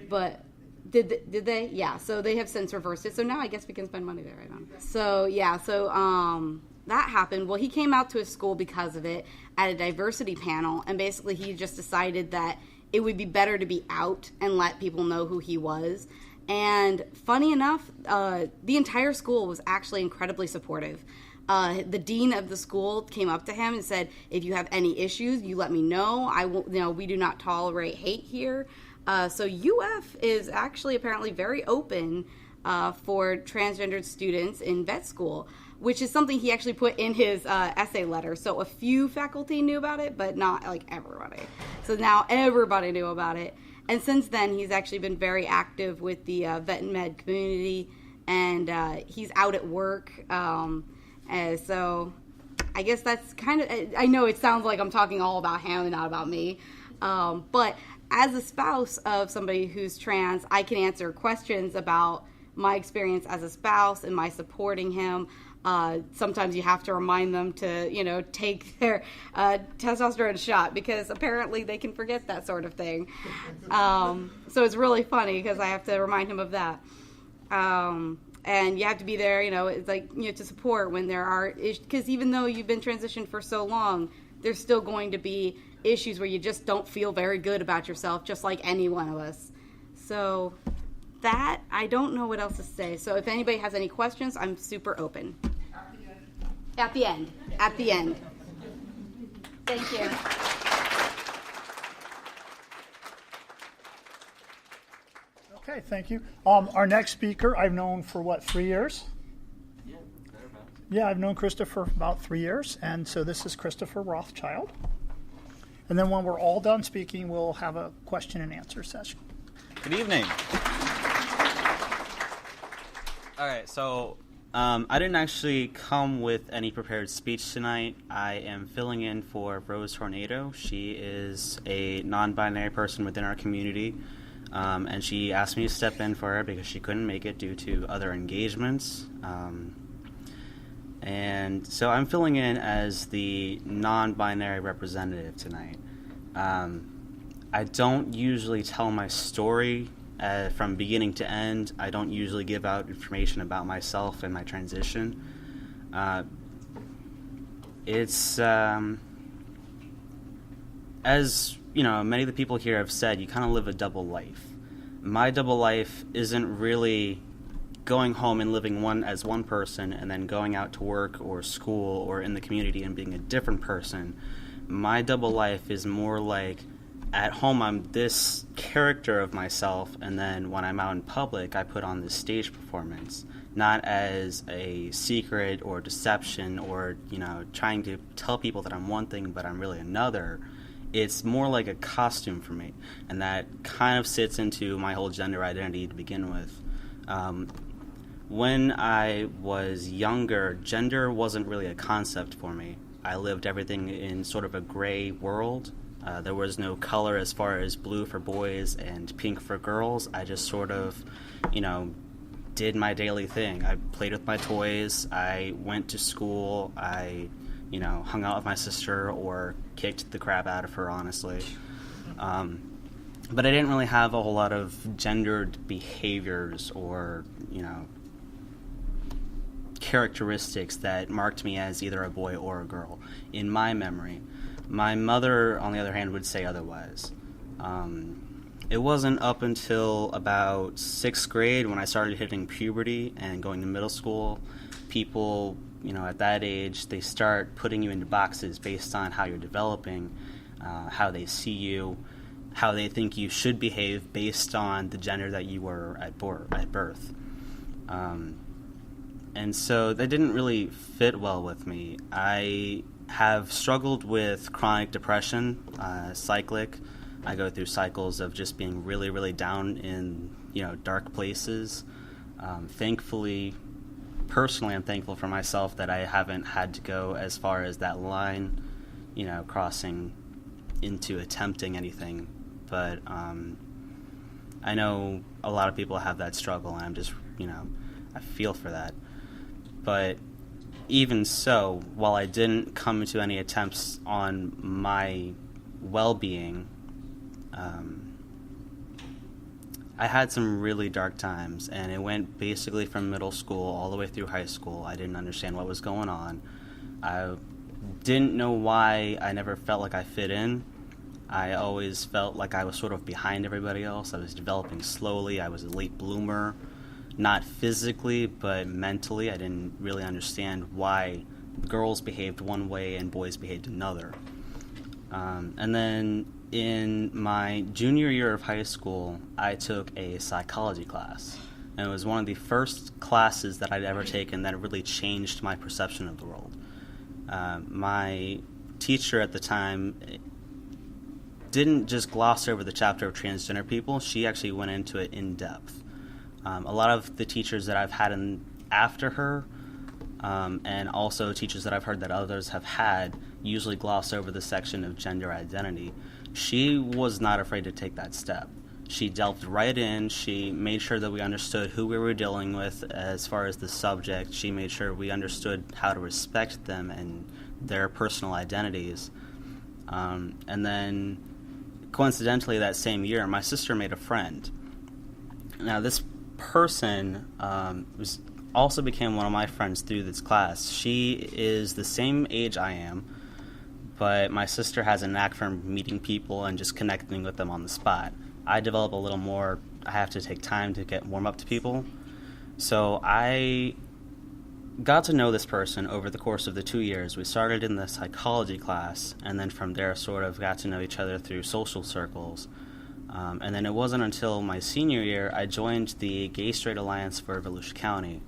[SPEAKER 14] But did they? Yeah, so they have since reversed it. So now I guess we can spend money there right now. So, yeah, that happened. Well, he came out to his school because of it at a diversity panel. And basically he just decided that it would be better to be out and let people know who he was. And funny enough, the entire school was actually incredibly supportive. The dean of the school came up to him and said, if you have any issues, you let me know. We do not tolerate hate here. So UF is actually apparently very open for transgendered students in vet school, which is something he actually put in his essay letter. So a few faculty knew about it, but not like everybody. So now everybody knew about it. And since then, he's actually been very active with the vet and med community, and he's out at work. So I guess that's kind of, I know it sounds like I'm talking all about him and not about me, but as a spouse of somebody who's trans, I can answer questions about my experience as a spouse and my supporting him. Sometimes you have to remind them to, take their testosterone shot, because apparently they can forget that sort of thing. So it's really funny because I have to remind him of that. And you have to be there, it's like, to support when there are issues, because even though you've been transitioned for so long, there's still going to be issues where you just don't feel very good about yourself, just like any one of us. So that, I don't know what else to say. So if anybody has any questions, I'm super open. At the end. Thank you.
[SPEAKER 8] Okay, thank you. Our next speaker I've known for 3 years? Yeah, I've known Christopher for about 3 years, and so this is Christopher Rothschild. And then when we're all done speaking, we'll have a question and answer session.
[SPEAKER 15] Good evening. All right, so I didn't actually come with any prepared speech tonight. I am filling in for Rose Tornado. She is a non-binary person within our community. And she asked me to step in for her because she couldn't make it due to other engagements. And so I'm filling in as the non-binary representative tonight. I don't usually tell my story from beginning to end. I don't usually give out information about myself and my transition. It's as many of the people here have said, you kind of live a double life. My double life isn't really going home and living as one person and then going out to work or school or in the community and being a different person. My double life is more like, at home I'm this character of myself, and then when I'm out in public I put on this stage performance, not as a secret or deception or trying to tell people that I'm one thing but I'm really another. It's more like a costume for me, and that kind of sits into my whole gender identity to begin with. When I was younger, gender wasn't really a concept for me. I lived everything in sort of a gray world. There was no color as far as blue for boys and pink for girls. I just sort of, did my daily thing. I played with my toys. I went to school. I, hung out with my sister or kicked the crap out of her, honestly. But I didn't really have a whole lot of gendered behaviors or, characteristics that marked me as either a boy or a girl in my memory. My mother, on the other hand, would say otherwise. It wasn't up until about 6th grade when I started hitting puberty and going to middle school. People, at that age, they start putting you into boxes based on how you're developing, how they see you, how they think you should behave based on the gender that you were at birth. And so that didn't really fit well with me. I have struggled with chronic depression, cyclic. I go through cycles of just being really, really down in, dark places. Thankfully, personally, I'm thankful for myself that I haven't had to go as far as that line, crossing into attempting anything. But I know a lot of people have that struggle, and I'm just, I feel for that. But even so, while I didn't come into any attempts on my well-being, I had some really dark times, and it went basically from middle school all the way through high school. I didn't understand what was going on. I didn't know why I never felt like I fit in. I always felt like I was sort of behind everybody else. I was developing slowly. I was a late bloomer. Not physically, but mentally. I didn't really understand why girls behaved one way and boys behaved another. And then in my junior year of high school, I took a psychology class. And it was one of the first classes that I'd ever taken that really changed my perception of the world. My teacher at the time didn't just gloss over the chapter of transgender people. She actually went into it in depth. A lot of the teachers that I've had after her, and also teachers that I've heard that others have had, usually gloss over the section of gender identity. She was not afraid to take that step. She delved right in. She made sure that we understood who we were dealing with as far as the subject. She made sure we understood how to respect them and their personal identities. And then, coincidentally, that same year, my sister made a friend. Now, this person also became one of my friends through this class. She is the same age I am, but my sister has a knack for meeting people and just connecting with them on the spot. I develop a little more. I have to take time to warm up to people. So I got to know this person over the course of the 2 years. We started in the psychology class, and then from there sort of got to know each other through social circles. And then it wasn't until my senior year I joined the Gay Straight Alliance for Volusia County.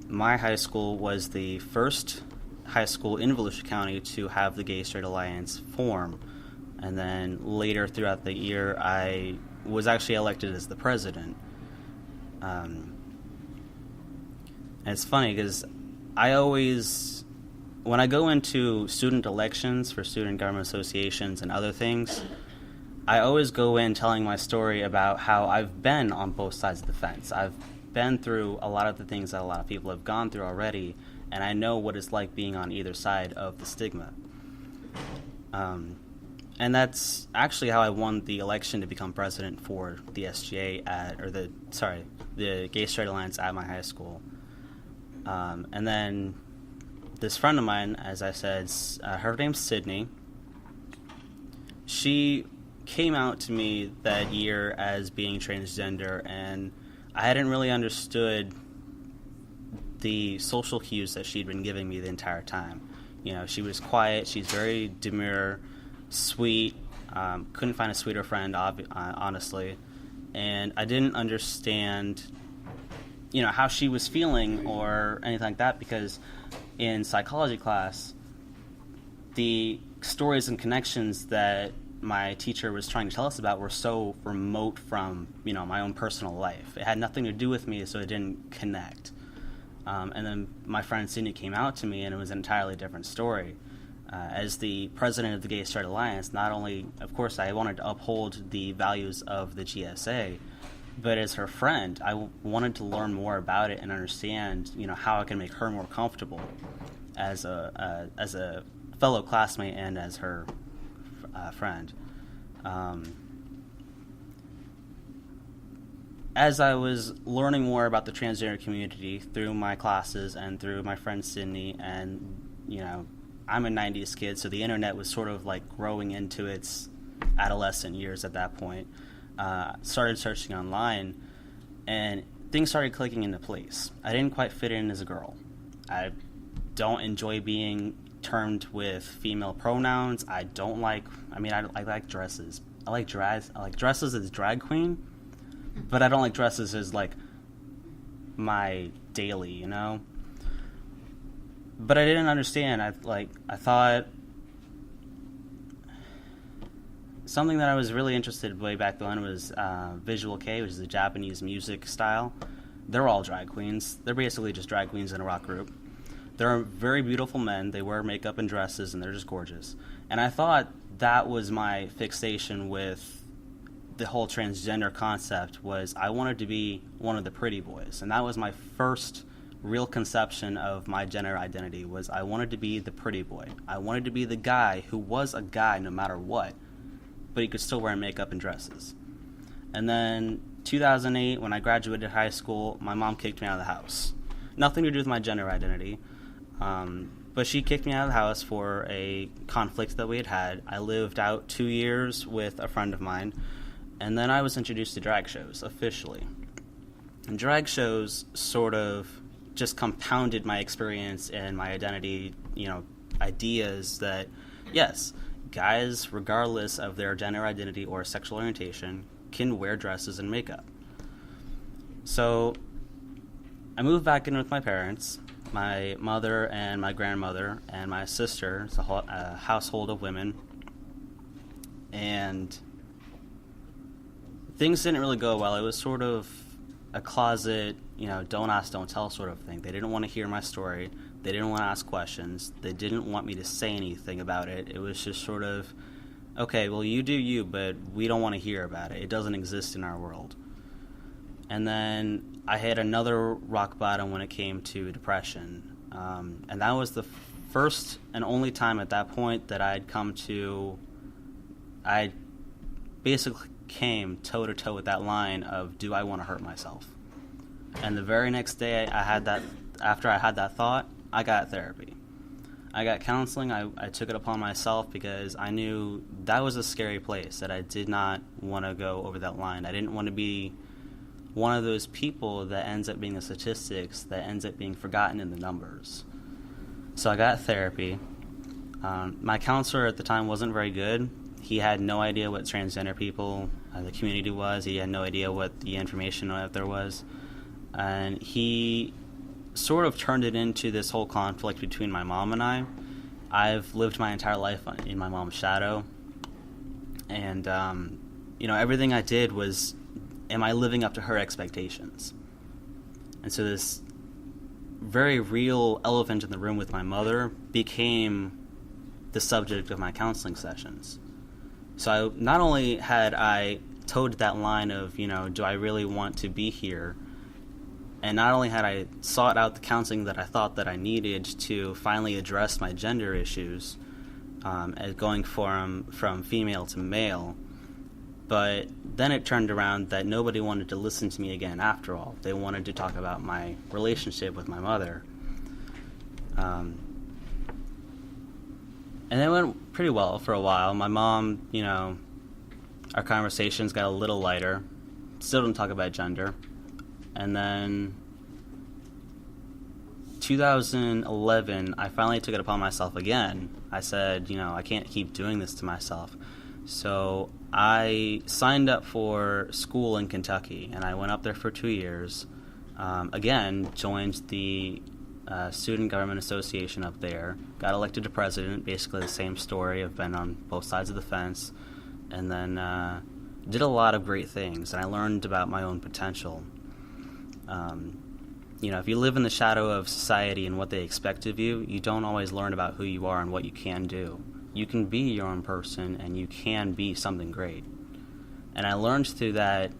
[SPEAKER 15] My high school was the first high school in Volusia County to have the Gay Straight Alliance form. And then later throughout the year, I was actually elected as the president. And it's funny because I always, when I go into student elections for student government associations and other things, I always go in telling my story about how I've been on both sides of the fence. I've been through a lot of the things that a lot of people have gone through already, and I know what it's like being on either side of the stigma. And that's actually how I won the election to become president for the SGA the Gay Straight Alliance at my high school. And then this friend of mine, as I said, her name's Sydney. she came out to me that year as being transgender, and I hadn't really understood the social cues that she'd been giving me the entire time. You know, she was quiet, she's very demure, sweet, couldn't find a sweeter friend, honestly, and I didn't understand, you know, how she was feeling or anything like that, because in psychology class, the stories and connections that my teacher was trying to tell us about were so remote from, you know, my own personal life. It had nothing to do with me, so it didn't connect. And then my friend Sydney came out to me, and it was an entirely different story. As the president of the Gay Straight Alliance, not only, of course, I wanted to uphold the values of the GSA, but as her friend, I wanted to learn more about it and understand, you know, how I can make her more comfortable as a fellow classmate and as her friend. As I was learning more about the transgender community through my classes and through my friend Sydney, and, you know, I'm a 90s kid, so the internet was sort of like growing into its adolescent years at that point. Started searching online, and things started clicking into place. I didn't quite fit in as a girl. I don't enjoy being termed with female pronouns. I like dresses. I like dresses as drag queen, but I don't like dresses as like my daily, you know? But I didn't understand. I thought something that I was really interested in way back then was Visual Kei, which is a Japanese music style. They're all drag queens. They're basically just drag queens in a rock group. They're very beautiful men. They wear makeup and dresses, and they're just gorgeous. And I thought that was my fixation with the whole transgender concept, was I wanted to be one of the pretty boys. And that was my first real conception of my gender identity, was I wanted to be the pretty boy. I wanted to be the guy who was a guy no matter what, but he could still wear makeup and dresses. And then 2008, when I graduated high school, my mom kicked me out of the house. Nothing to do with my gender identity. But she kicked me out of the house for a conflict that we had. I lived out 2 years with a friend of mine, and then I was introduced to drag shows, officially. And drag shows sort of just compounded my experience and my identity, you know, ideas that, yes, guys, regardless of their gender identity or sexual orientation, can wear dresses and makeup. So I moved back in with my parents, my mother and my grandmother and my sister. It's a household of women. And things didn't really go well. It was sort of a closet, you know, don't ask, don't tell sort of thing. They didn't want to hear my story. They didn't want to ask questions. They didn't want me to say anything about it. It was just sort of, okay, well, you do you, but we don't want to hear about it. It doesn't exist in our world. And then I had another rock bottom when it came to depression. And that was the first and only time at that point that I basically came toe-to-toe with that line of, do I want to hurt myself? And the very next day after I had that thought, I got therapy. I got counseling. I took it upon myself because I knew that was a scary place, that I did not want to go over that line. I didn't want to be one of those people that ends up being the statistics, that ends up being forgotten in the numbers. So I got therapy. My counselor at the time wasn't very good. He had no idea what transgender people, the community was. He had no idea what the information out there was. And he sort of turned it into this whole conflict between my mom and I. I've lived my entire life in my mom's shadow. And, you know, everything I did was, am I living up to her expectations? And so this very real elephant in the room with my mother became the subject of my counseling sessions. So not only had I towed that line of, you know, do I really want to be here? And not only had I sought out the counseling that I thought that I needed to finally address my gender issues, as going from female to male, but then it turned around that nobody wanted to listen to me again after all. They wanted to talk about my relationship with my mother. And it went pretty well for a while. My mom, you know, our conversations got a little lighter. Still didn't talk about gender. And then 2011, I finally took it upon myself again. I said, you know, I can't keep doing this to myself. So I signed up for school in Kentucky, and I went up there for 2 years. Again, joined the Student Government Association up there, got elected to president, basically the same story. I've been on both sides of the fence, and then did a lot of great things, and I learned about my own potential. You know, if you live in the shadow of society and what they expect of you, you don't always learn about who you are and what you can do. You can be your own person, and you can be something great. And I learned through that,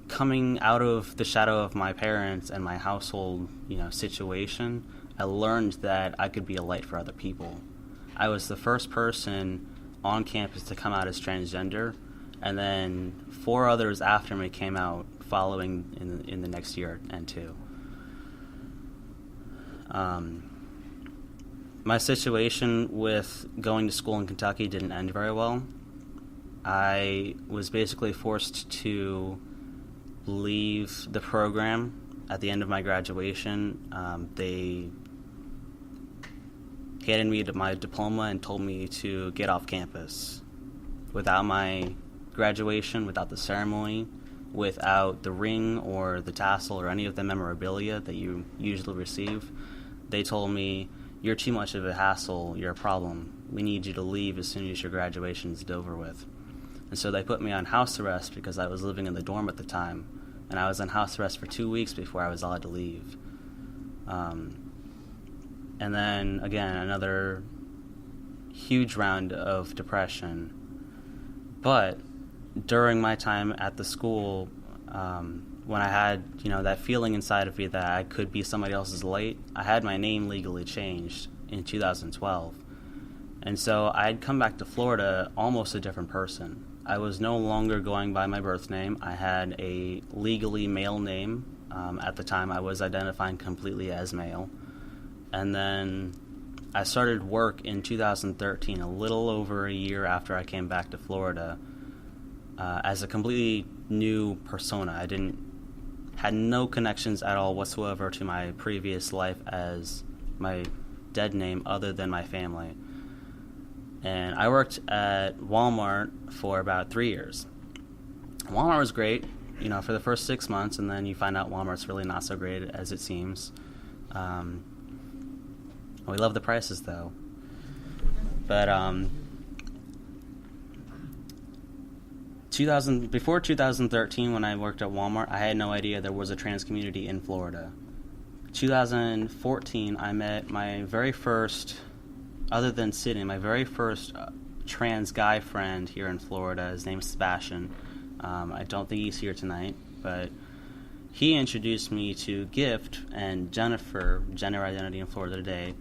[SPEAKER 15] coming out of the shadow of my parents and my household, you know, situation, I learned that I could be a light for other people. I was the first person on campus to come out as transgender, and then 4 others after me came out following in the next year and 2. My situation with going to school in Kentucky didn't end very well. I was basically forced to leave the program at the end of my graduation. They handed me my diploma and told me to get off campus. Without my graduation, without the ceremony, without the ring or the tassel or any of the memorabilia that you usually receive, they told me, "You're too much of a hassle, you're a problem. We need you to leave as soon as your graduation's over with." And so they put me on house arrest because I was living in the dorm at the time, and I was on house arrest for 2 weeks before I was allowed to leave. And then, again, another huge round of depression. But during my time at the school, when I had, you know, that feeling inside of me that I could be somebody else's light, I had my name legally changed in 2012. And so I had come back to Florida almost a different person. I was no longer going by my birth name. I had a legally male name. At the time, I was identifying completely as male. And then I started work in 2013, a little over a year after I came back to Florida, as a completely new persona. I had no connections at all whatsoever to my previous life as my dead name other than my family. And I worked at Walmart for about 3 years. Walmart was great, you know, for the first 6 months, and then you find out Walmart's really not so great as it seems. We love the prices, though. But before 2013, when I worked at Walmart, I had no idea there was a trans community in Florida. 2014, I met my very first, other than Sydney, my very first trans guy friend here in Florida. His name's Sebastian. I don't think he's here tonight, but he introduced me to Gift and Jennifer, Gender Identity in Florida Today,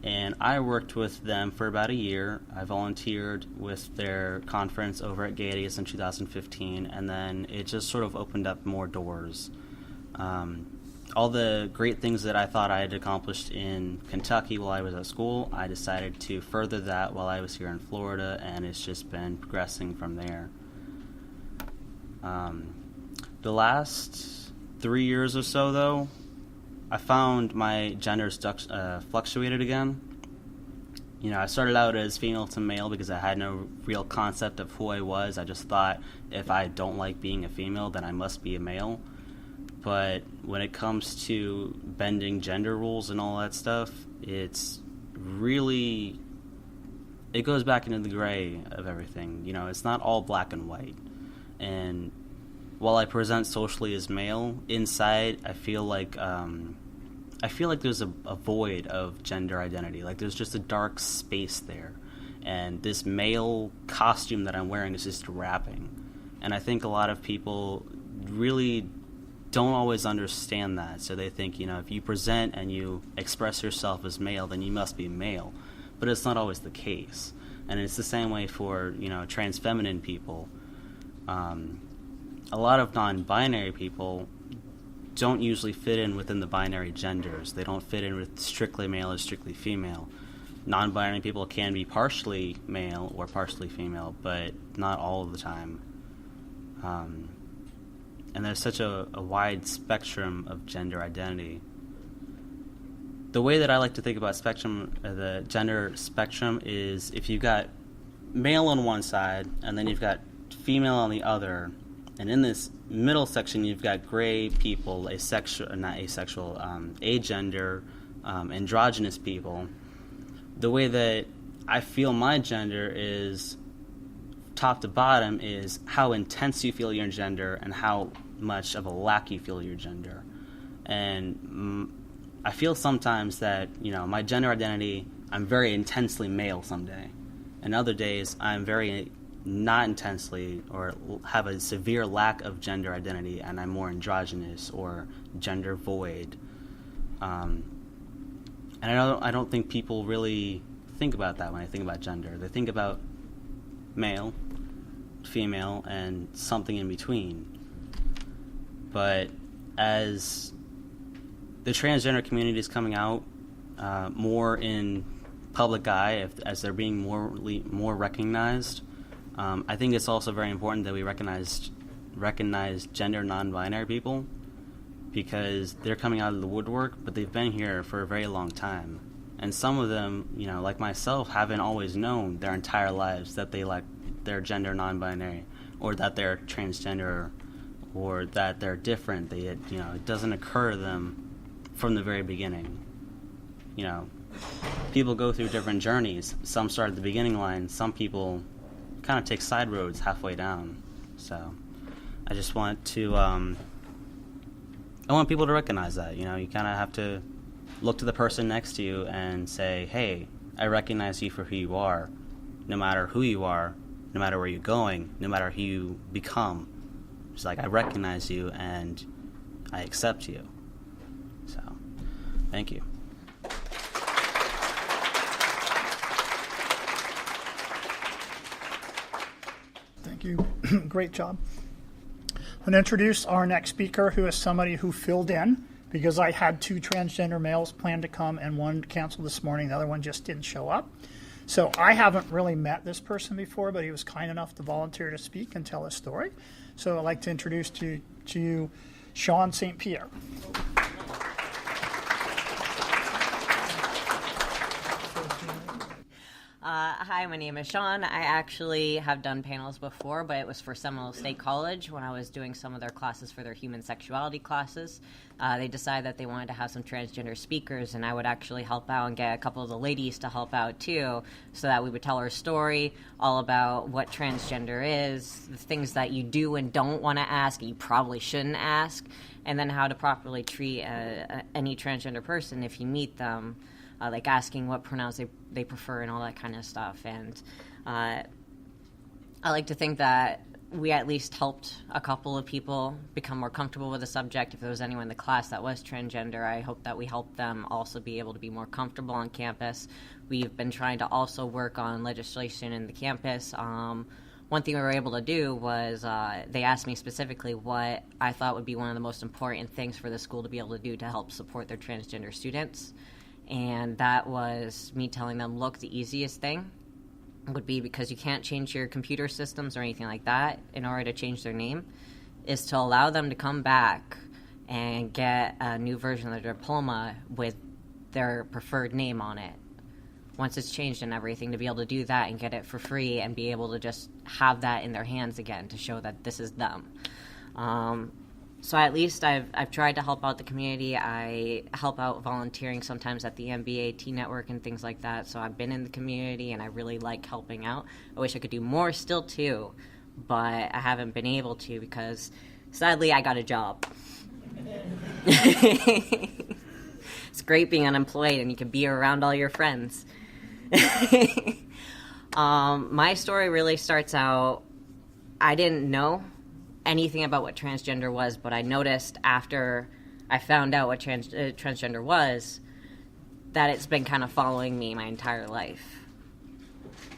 [SPEAKER 15] and I worked with them for about a year. I volunteered with their conference over at Gaieties in 2015, and then it just sort of opened up more doors. All the great things that I thought I had accomplished in Kentucky while I was at school, I decided to further that while I was here in Florida, and it's just been progressing from there. The last 3 years or so, though, I found my genders fluctuated again. You know, I started out as female to male because I had no real concept of who I was. I just thought if I don't like being a female, then I must be a male. But when it comes to bending gender rules and all that stuff, it's really, it goes back into the gray of everything. You know, it's not all black and white. And while I present socially as male, inside I feel like there's a void of gender identity. Like there's just a dark space there. And this male costume that I'm wearing is just wrapping. And I think a lot of people really don't always understand that. So they think, you know, if you present and you express yourself as male, then you must be male. But it's not always the case. And it's the same way for, you know, trans feminine people. A lot of non-binary people don't usually fit in within the binary genders. They don't fit in with strictly male or strictly female. non-binary people can be partially male or partially female, but not all of the time. And there's such a wide spectrum of gender identity. The way that I like to think about the gender spectrum is if you've got male on one side and then you've got female on the other, and in this middle section you've got gray people, agender, androgynous people. The way that I feel my gender is top to bottom is how intense you feel your gender and how much of a lack you feel your gender. And I feel sometimes that, my gender identity, I'm very intensely male someday. And other days, I'm very not intensely or have a severe lack of gender identity and I'm more androgynous or gender void. And I don't think people really think about that when they think about gender. They think about male, female, and something in between. But as the transgender community is coming out more in public eye, as they're being more recognized, I think it's also very important that we recognize gender non-binary people, because they're coming out of the woodwork, but they've been here for a very long time. And some of them, like myself, haven't always known their entire lives that they're gender non-binary, or that they're transgender, or that they're different. It doesn't occur to them from the very beginning. People go through different journeys. Some start at the beginning line. Some people kind of take side roads halfway down. So I just want to, I want people to recognize that. You kind of have to look to the person next to you and say, hey, I recognize you for who you are, no matter who you are, no matter where you're going, no matter who you become. It's like, I recognize you and I accept you. So, thank you.
[SPEAKER 8] Thank you. Great job. I'm going to introduce our next speaker, who is somebody who filled in because I had 2 transgender males planned to come and one canceled this morning. The other one just didn't show up. So I haven't really met this person before, but he was kind enough to volunteer to speak and tell his story. So I'd like to introduce to you Sean St. Pierre.
[SPEAKER 16] Hi, my name is Sean. I actually have done panels before, but it was for Seminole State College when I was doing some of their classes for their human sexuality classes. They decided that they wanted to have some transgender speakers, and I would actually help out and get a couple of the ladies to help out too, so that we would tell our story all about what transgender is, the things that you do and don't want to ask, you probably shouldn't ask, and then how to properly treat any transgender person if you meet them. Like asking what pronouns they prefer and all that kind of stuff. And I like to think that we at least helped a couple of people become more comfortable with the subject. If there was anyone in the class that was transgender, I hope that we helped them also be able to be more comfortable on campus. We've been trying to also work on legislation in the campus. One thing we were able to do was they asked me specifically what I thought would be one of the most important things for the school to be able to do to help support their transgender students. And that was me telling them, look, the easiest thing would be, because you can't change your computer systems or anything like that in order to change their name, is to allow them to come back and get a new version of their diploma with their preferred name on it. Once it's changed and everything, to be able to do that and get it for free and be able to just have that in their hands again to show that this is them. So at least I've tried to help out the community. I help out volunteering sometimes at the NBA T Network and things like that. So I've been in the community and I really like helping out. I wish I could do more still too, but I haven't been able to because sadly I got a job. It's great being unemployed and you can be around all your friends. My story really starts out, I didn't know anything about what transgender was, but I noticed after I found out what transgender was that it's been kind of following me my entire life.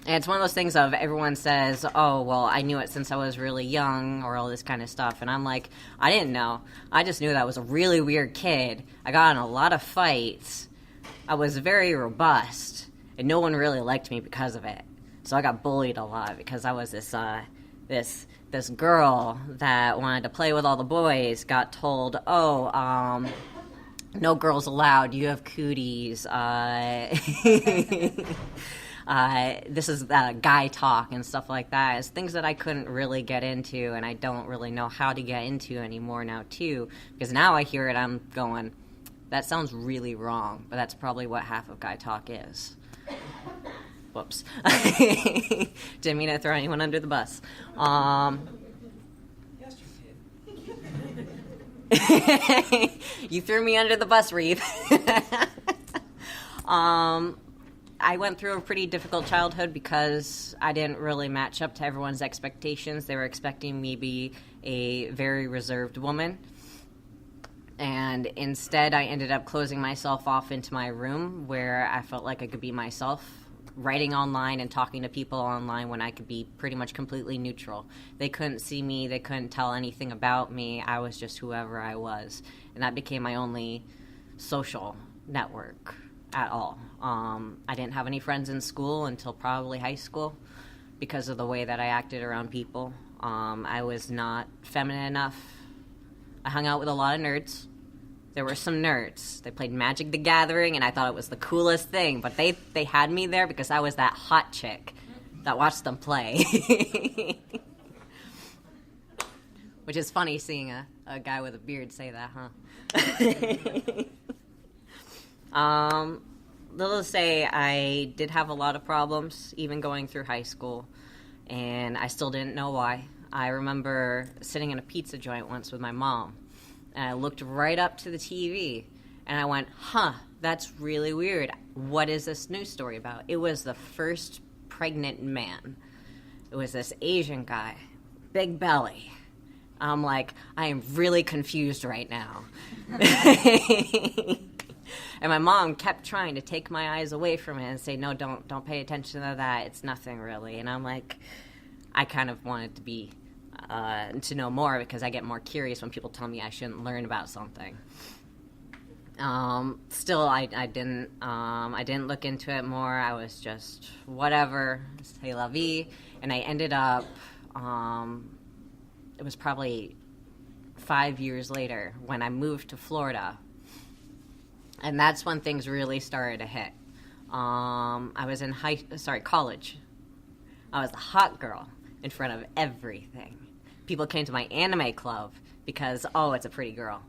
[SPEAKER 16] And it's one of those things of everyone says, oh, well, I knew it since I was really young or all this kind of stuff. And I'm like, I didn't know. I just knew that I was a really weird kid. I got in a lot of fights. I was very robust. and no one really liked me because of it. So I got bullied a lot because I was this girl that wanted to play with all the boys. Got told, no girls allowed. You have cooties. This is guy talk and stuff like that. It's things that I couldn't really get into, and I don't really know how to get into anymore now too. Because now I hear it, I'm going, that sounds really wrong. But that's probably what half of guy talk is. Whoops. Didn't mean to throw anyone under the bus.
[SPEAKER 11] Yes, you did.
[SPEAKER 16] You threw me under the bus, Reeve. I went through a pretty difficult childhood because I didn't really match up to everyone's expectations. They were expecting me to be a very reserved woman. And instead, I ended up closing myself off into my room where I felt like I could be myself, writing online and talking to people online when I could be pretty much completely neutral. They couldn't see me. They couldn't tell anything about me. I was just whoever I was. And that became my only social network at all. I didn't have any friends in school until probably high school because of the way that I acted around people. I was not feminine enough. I hung out with a lot of nerds. There were some nerds. They played Magic the Gathering, and I thought it was the coolest thing. But they had me there because I was that hot chick that watched them play. Which is funny seeing a guy with a beard say that, huh? Little to say, I did have a lot of problems, even going through high school, and I still didn't know why. I remember sitting in a pizza joint once with my mom, and I looked right up to the TV, and I went, that's really weird. What is this news story about? It was the first pregnant man. It was this Asian guy, big belly. I'm like, I am really confused right now. And my mom kept trying to take my eyes away from it and say, no, don't pay attention to that. It's nothing really. And I'm like, I kind of wanted to be, to know more because I get more curious when people tell me I shouldn't learn about something. Still, I didn't look into it more. I was just whatever, c'est la vie. And I ended up, it was probably 5 years later when I moved to Florida. And that's when things really started to hit. I was in college. I was the hot girl in front of everything. People came to my anime club because, it's a pretty girl.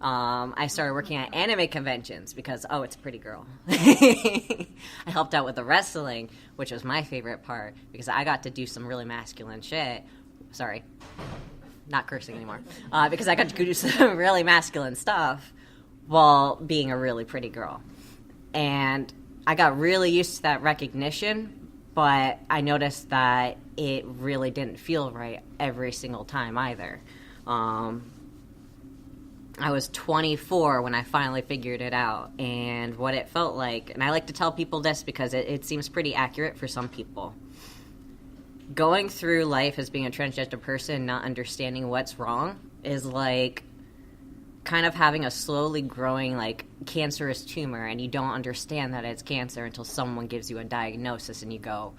[SPEAKER 16] I started working at anime conventions because, it's a pretty girl. I helped out with the wrestling, which was my favorite part because I got to do some really masculine shit. Sorry, not cursing anymore. Because I got to do some really masculine stuff while being a really pretty girl. And I got really used to that recognition, but I noticed that it really didn't feel right every single time either. I was 24 when I finally figured it out, and what it felt like, and I like to tell people this because it seems pretty accurate for some people. Going through life as being a transgender person, not understanding what's wrong, is like kind of having a slowly growing cancerous tumor, and you don't understand that it's cancer until someone gives you a diagnosis and you go,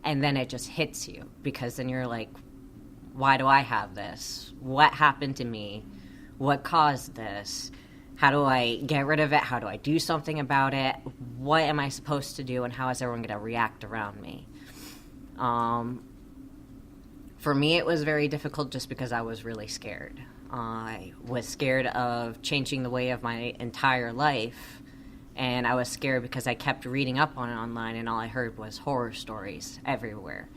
[SPEAKER 16] and then it just hits you because then you're like, why do I have this? What happened to me? What caused this? How do I get rid of it? How do I do something about it? What am I supposed to do, and how is everyone going to react around me? For me, it was very difficult just because I was really scared. I was scared of changing the way of my entire life, and I was scared because I kept reading up on it online, and all I heard was horror stories everywhere.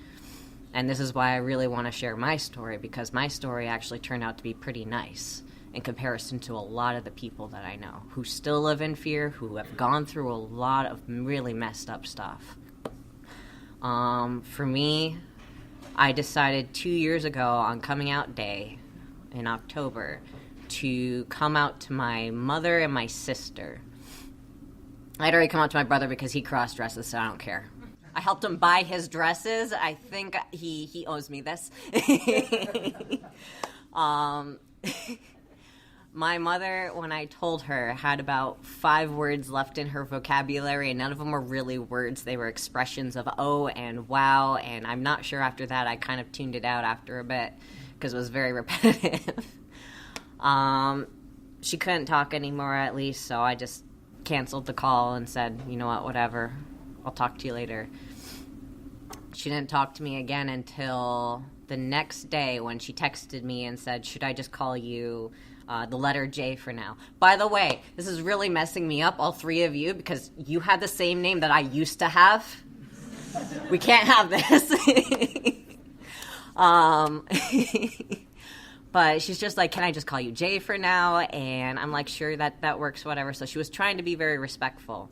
[SPEAKER 16] And this is why I really want to share my story, because my story actually turned out to be pretty nice in comparison to a lot of the people that I know who still live in fear, who have gone through a lot of really messed up stuff. For me, I decided 2 years ago on coming out day in October to come out to my mother and my sister. I'd already come out to my brother because he cross-dresses, so I don't care. I helped him buy his dresses. I think he owes me this. My mother, when I told her, had about 5 words left in her vocabulary, and none of them were really words. They were expressions of oh and wow, and I'm not sure after that. I kind of tuned it out after a bit because it was very repetitive. She couldn't talk anymore, at least, so I just canceled the call and said, you know what, whatever. I'll talk to you later. She didn't talk to me again until the next day when she texted me and said, should I just call you the letter J for now? By the way, this is really messing me up, all 3 of you, because you had the same name that I used to have. We can't have this. But she's just like, can I just call you J for now? And I'm like, sure, that works, whatever. So she was trying to be very respectful.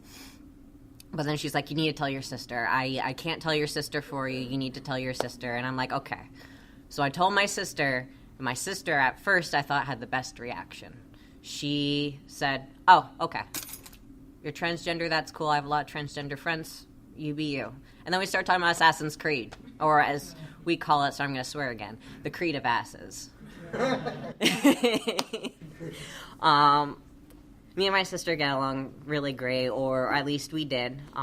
[SPEAKER 16] But then she's like, you need to tell your sister. I can't tell your sister for you. You need to tell your sister. And I'm like, okay. So I told my sister. And my sister, at first, I thought had the best reaction. She said, oh, okay. You're transgender. That's cool. I have a lot of transgender friends. You be you. And then we start talking about Assassin's Creed. Or as we call it, so I'm going to swear again, the Creed of Asses. Me and my sister get along really great, or at least we did. That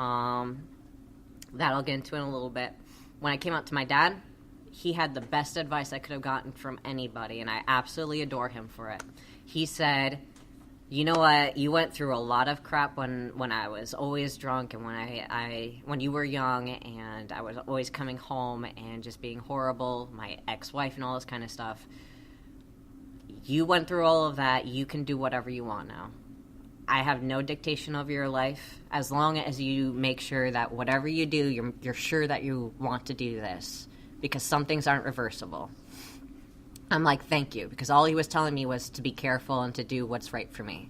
[SPEAKER 16] I'll get into in a little bit. When I came out to my dad, he had the best advice I could have gotten from anybody, and I absolutely adore him for it. He said, you know what, you went through a lot of crap when I was always drunk, and when you were young, and I was always coming home and just being horrible, my ex-wife and all this kind of stuff. You went through all of that. You can do whatever you want now. I have no dictation of your life as long as you make sure that whatever you do, you're sure that you want to do this, because some things aren't reversible. I'm like, thank you, because all he was telling me was to be careful and to do what's right for me.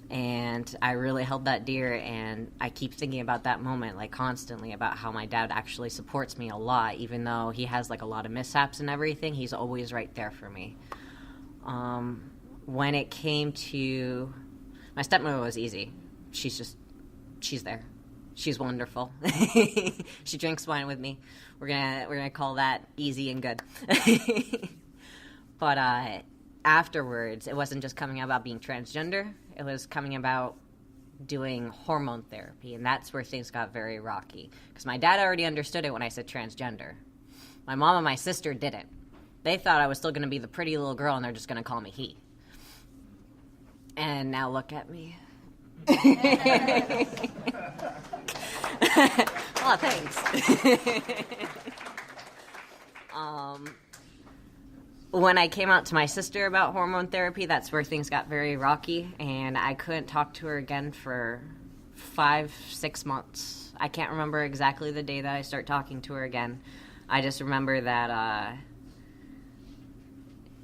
[SPEAKER 16] And I really held that dear, and I keep thinking about that moment, like, constantly, about how my dad actually supports me a lot. Even though he has, like, a lot of mishaps and everything, he's always right there for me. When it came to... My stepmother was easy. She's there. She's wonderful. She drinks wine with me. We're gonna call that easy and good. But afterwards, it wasn't just coming out about being transgender. It was coming about doing hormone therapy, and that's where things got very rocky. Because my dad already understood it when I said transgender. My mom and my sister didn't. They thought I was still going to be the pretty little girl, and they're just going to call me he. And now look at me. Oh, thanks. When I came out to my sister about hormone therapy, that's where things got very rocky, and I couldn't talk to her again for 5-6 months. I can't remember exactly the day that I start talking to her again. I just remember that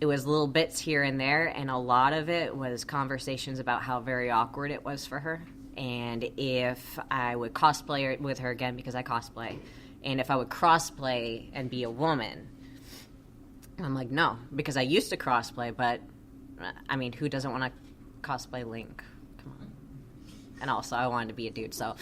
[SPEAKER 16] it was little bits here and there, and a lot of it was conversations about how very awkward it was for her, and if I would cosplay with her again, because I cosplay, and if I would crossplay and be a woman. I'm like, no, because I used to crossplay, but, I mean, who doesn't want to cosplay Link? Come on. And also, I wanted to be a dude, so.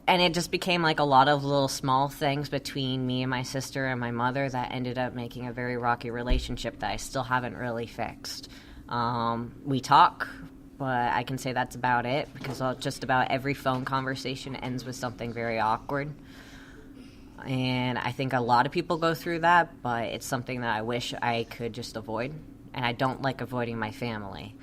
[SPEAKER 16] And it just became like a lot of little small things between me and my sister and my mother that ended up making a very rocky relationship that I still haven't really fixed. We talk, but I can say that's about it, because just about every phone conversation ends with something very awkward. And I think a lot of people go through that, but it's something that I wish I could just avoid. And I don't like avoiding my family.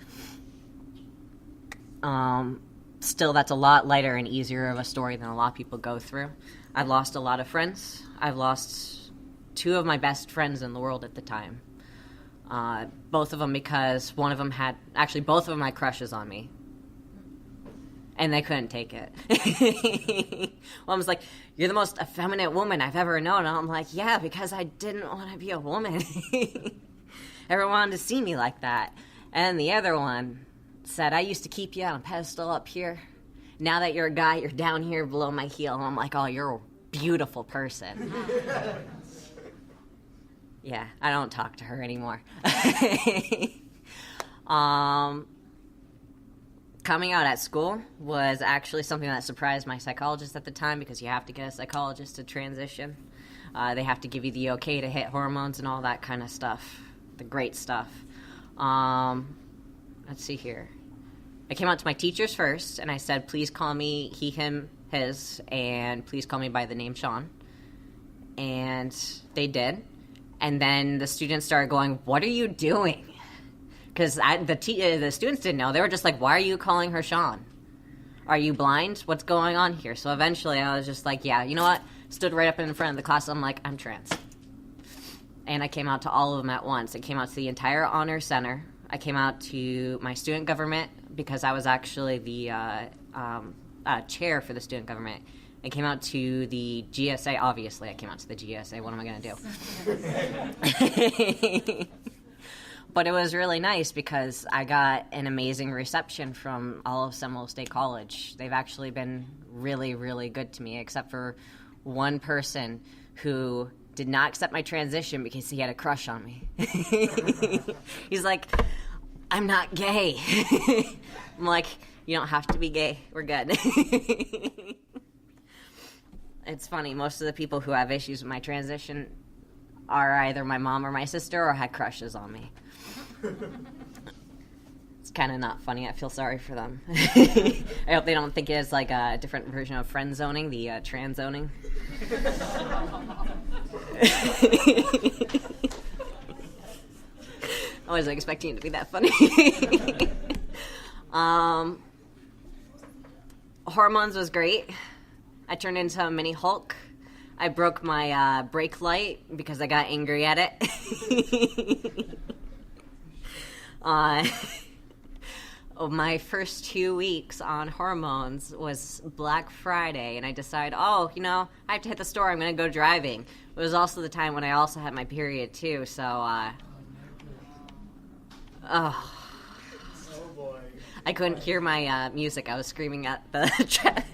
[SPEAKER 16] Still, that's a lot lighter and easier of a story than a lot of people go through. I've lost a lot of friends. I've lost 2 of my best friends in the world at the time. Both of them because both of them had crushes on me. And they couldn't take it. One was like, you're the most effeminate woman I've ever known. And I'm like, yeah, because I didn't want to be a woman. Everyone wanted to see me like that. And the other one said, I used to keep you on a pedestal up here. Now that you're a guy, you're down here below my heel. And I'm like, oh, you're a beautiful person. Yeah, I don't talk to her anymore. Coming out at school was actually something that surprised my psychologist at the time, because you have to get a psychologist to transition. They have to give you the okay to hit hormones and all that kind of stuff. the great stuff. Let's see here. I came out to my teachers first, and I said, please call me he, him, his, and please call me by the name Sean. And they did. And then the students started going, what are you doing? Because the students didn't know. They were just like, why are you calling her Sean? Are you blind? What's going on here? So eventually I was just like, yeah, you know what? Stood right up in front of the class. I'm like, I'm trans. And I came out to all of them at once. I came out to the entire Honor Center. I came out to my student government because I was actually the chair for the student government. I came out to the GSA. Obviously, I came out to the GSA. What am I going to do? But it was really nice because I got an amazing reception from all of Seminole State College. They've actually been really, really good to me, except for one person who did not accept my transition because he had a crush on me. He's like, I'm not gay. I'm like, you don't have to be gay. We're good. It's funny. Most of the people who have issues with my transition are either my mom or my sister or had crushes on me. It's kind of not funny. I feel sorry for them. I hope they don't think it is like a different version of friend zoning, the trans zoning. I wasn't expecting it to be that funny. Hormones was great. I turned into a mini Hulk. I broke my brake light because I got angry at it. My first 2 weeks on hormones was Black Friday, and I decided, I have to hit the store. I'm going to go driving. It was also the time when I also had my period, too, so, I couldn't hear my music. I was screaming at the traffic.